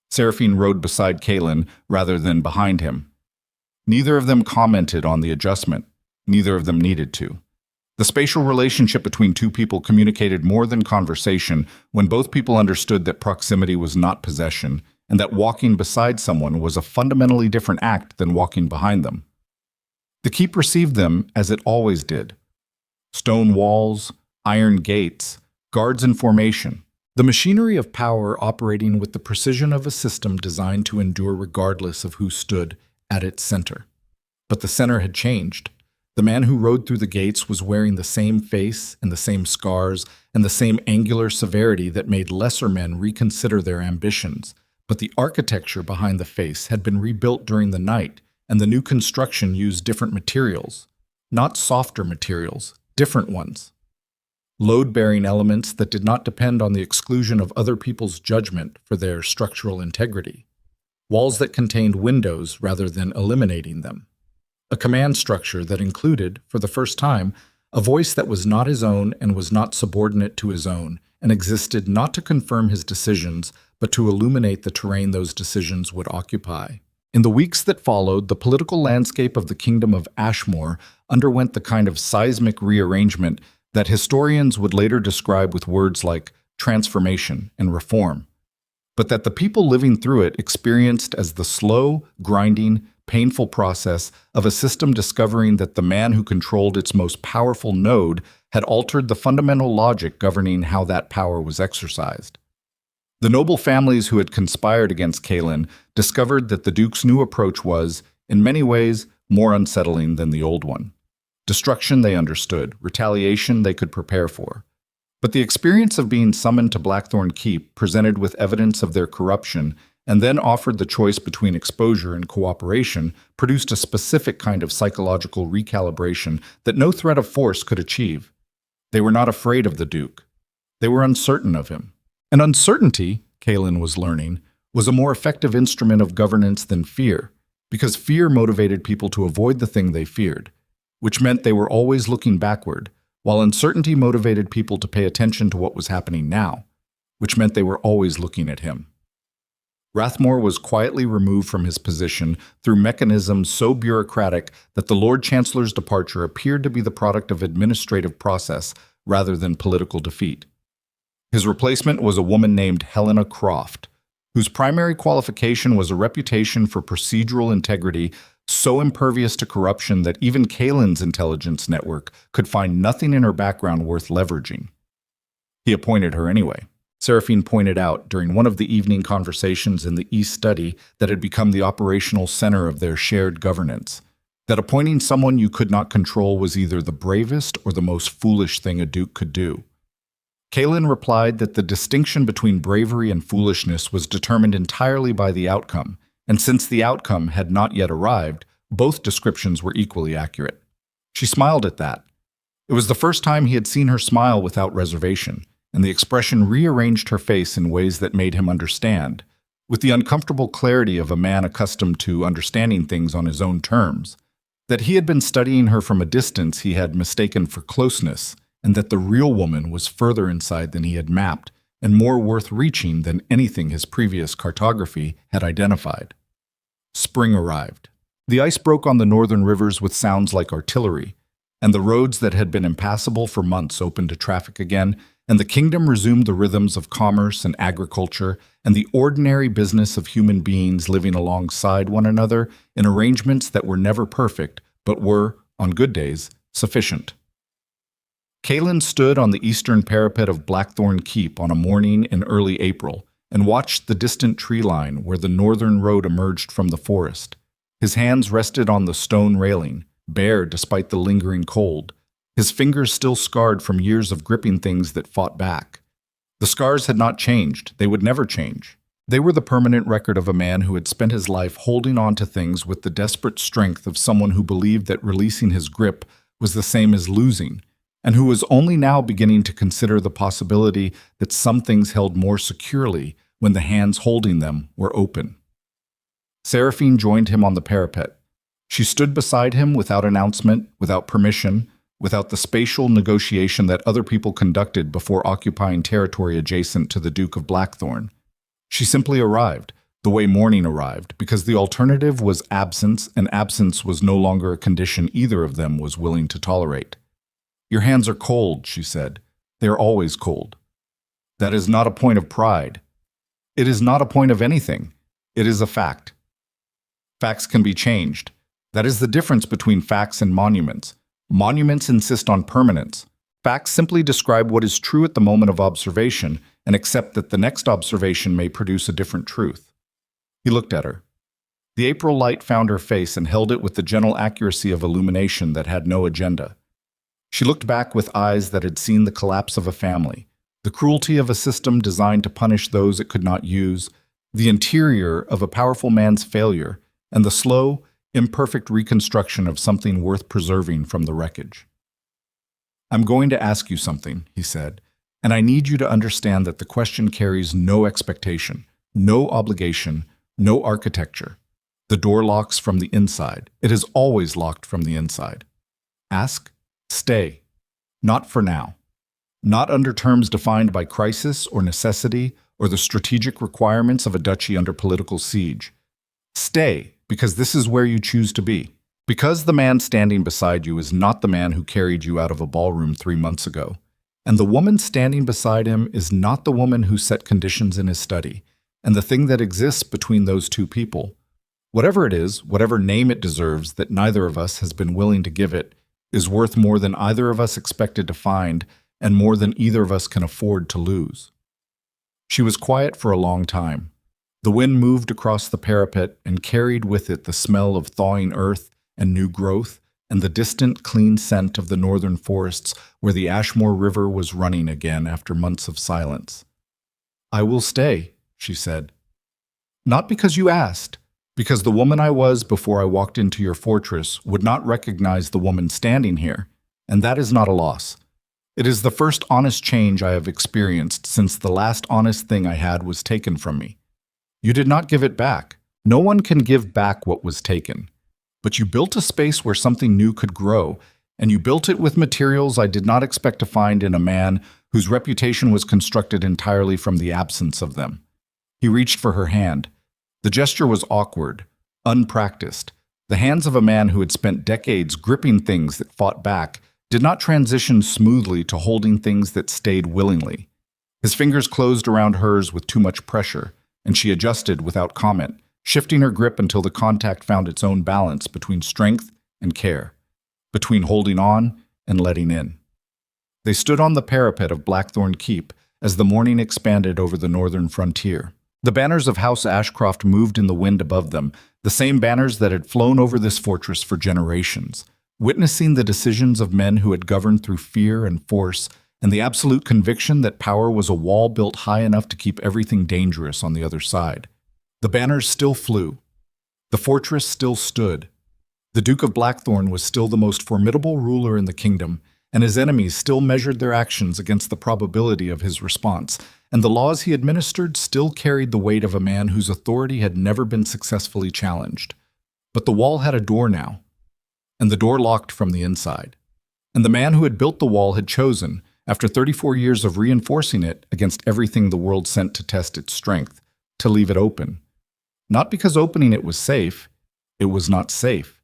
Seraphine rode beside Kalen rather than behind him. Neither of them commented on the adjustment. Neither of them needed to. The spatial relationship between two people communicated more than conversation when both people understood that proximity was not possession and that walking beside someone was a fundamentally different act than walking behind them. The keep received them as it always did. Stone walls, iron gates, guards in formation, the machinery of power operating with the precision of a system designed to endure regardless of who stood at its center. But the center had changed. The man who rode through the gates was wearing the same face and the same scars and the same angular severity that made lesser men reconsider their ambitions. But the architecture behind the face had been rebuilt during the night, and the new construction used different materials. Not softer materials, different ones. Load-bearing elements that did not depend on the exclusion of other people's judgment for their structural integrity. Walls that contained windows rather than eliminating them. A command structure that included, for the first time, a voice that was not his own and was not subordinate to his own, and existed not to confirm his decisions, but to illuminate the terrain those decisions would occupy. In the weeks that followed, the political landscape of the Kingdom of Ashmore underwent the kind of seismic rearrangement that historians would later describe with words like transformation and reform, but that the people living through it experienced as the slow, grinding, painful process of a system discovering that the man who controlled its most powerful node had altered the fundamental logic governing how that power was exercised. The noble families who had conspired against Kalen discovered that the Duke's new approach was, in many ways, more unsettling than the old one. Destruction they understood, retaliation they could prepare for. But the experience of being summoned to Blackthorn Keep, presented with evidence of their corruption, and then offered the choice between exposure and cooperation, produced a specific kind of psychological recalibration that no threat of force could achieve. They were not afraid of the Duke. They were uncertain of him. And uncertainty, Kalen was learning, was a more effective instrument of governance than fear, because fear motivated people to avoid the thing they feared, which meant they were always looking backward, while uncertainty motivated people to pay attention to what was happening now, which meant they were always looking at him. Rathmore was quietly removed from his position through mechanisms so bureaucratic that the Lord Chancellor's departure appeared to be the product of administrative process rather than political defeat. His replacement was a woman named Helena Croft, whose primary qualification was a reputation for procedural integrity so impervious to corruption that even Kalen's intelligence network could find nothing in her background worth leveraging. He appointed her anyway. Seraphine pointed out during one of the evening conversations in the East study that had become the operational center of their shared governance, that appointing someone you could not control was either the bravest or the most foolish thing a duke could do. Kaelin replied that the distinction between bravery and foolishness was determined entirely by the outcome, and since the outcome had not yet arrived, both descriptions were equally accurate. She smiled at that. It was the first time he had seen her smile without reservation, and the expression rearranged her face in ways that made him understand, with the uncomfortable clarity of a man accustomed to understanding things on his own terms, that he had been studying her from a distance he had mistaken for closeness, and that the real woman was further inside than he had mapped, and more worth reaching than anything his previous cartography had identified. Spring arrived. The ice broke on the northern rivers with sounds like artillery, and the roads that had been impassable for months opened to traffic again, and the kingdom resumed the rhythms of commerce and agriculture and the ordinary business of human beings living alongside one another in arrangements that were never perfect, but were, on good days, sufficient. Kaelin stood on the eastern parapet of Blackthorn Keep on a morning in early April and watched the distant tree line where the northern road emerged from the forest. His hands rested on the stone railing, bare despite the lingering cold, his fingers still scarred from years of gripping things that fought back. The scars had not changed. They would never change. They were the permanent record of a man who had spent his life holding on to things with the desperate strength of someone who believed that releasing his grip was the same as losing, and who was only now beginning to consider the possibility that some things held more securely when the hands holding them were open. Seraphine joined him on the parapet. She stood beside him without announcement, without permission, without the spatial negotiation that other people conducted before occupying territory adjacent to the Duke of Blackthorn. She simply arrived, the way morning arrived, because the alternative was absence, and absence was no longer a condition either of them was willing to tolerate. "Your hands are cold," she said. "They are always cold." "That is not a point of pride. It is not a point of anything. It is a fact. Facts can be changed. That is the difference between facts and monuments. Monuments insist on permanence. Facts simply describe what is true at the moment of observation and accept that the next observation may produce a different truth." He looked at her. The April light found her face and held it with the gentle accuracy of illumination that had no agenda. She looked back with eyes that had seen the collapse of a family, the cruelty of a system designed to punish those it could not use, the interior of a powerful man's failure, and the slow, imperfect reconstruction of something worth preserving from the wreckage. "I'm going to ask you something," he said, "and I need you to understand that the question carries no expectation, no obligation, no architecture. The door locks from the inside. It is always locked from the inside. Ask, stay. Not for now. Not under terms defined by crisis or necessity or the strategic requirements of a duchy under political siege. Stay, because this is where you choose to be. Because the man standing beside you is not the man who carried you out of a ballroom 3 months ago. And the woman standing beside him is not the woman who set conditions in his study. And the thing that exists between those two people, whatever it is, whatever name it deserves that neither of us has been willing to give it, is worth more than either of us expected to find and more than either of us can afford to lose." She was quiet for a long time. The wind moved across the parapet and carried with it the smell of thawing earth and new growth and the distant, clean scent of the northern forests where the Ashmore River was running again after months of silence. "I will stay," she said. "Not because you asked, because the woman I was before I walked into your fortress would not recognize the woman standing here, and that is not a loss. It is the first honest change I have experienced since the last honest thing I had was taken from me. You did not give it back. No one can give back what was taken. But you built a space where something new could grow, and you built it with materials I did not expect to find in a man whose reputation was constructed entirely from the absence of them." He reached for her hand. The gesture was awkward, unpracticed. The hands of a man who had spent decades gripping things that fought back did not transition smoothly to holding things that stayed willingly. His fingers closed around hers with too much pressure, and she adjusted without comment, shifting her grip until the contact found its own balance between strength and care, between holding on and letting in. They stood on the parapet of Blackthorn Keep, as the morning expanded over the northern frontier. The banners of House Ashcroft moved in the wind above them, the same banners that had flown over this fortress for generations, witnessing the decisions of men who had governed through fear and force, and the absolute conviction that power was a wall built high enough to keep everything dangerous on the other side. The banners still flew. The fortress still stood. The Duke of Blackthorn was still the most formidable ruler in the kingdom, and his enemies still measured their actions against the probability of his response, and the laws he administered still carried the weight of a man whose authority had never been successfully challenged. But the wall had a door now, and the door locked from the inside. And the man who had built the wall had chosen, after 34 years of reinforcing it against everything the world sent to test its strength, to leave it open. Not because opening it was safe. It was not safe.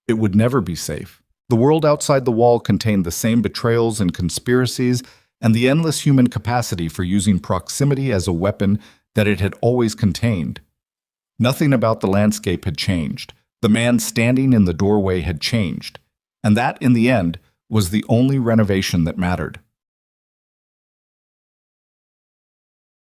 It would never be safe. The world outside the wall contained the same betrayals and conspiracies and the endless human capacity for using proximity as a weapon that it had always contained. Nothing about the landscape had changed. The man standing in the doorway had changed. And that, in the end, was the only renovation that mattered.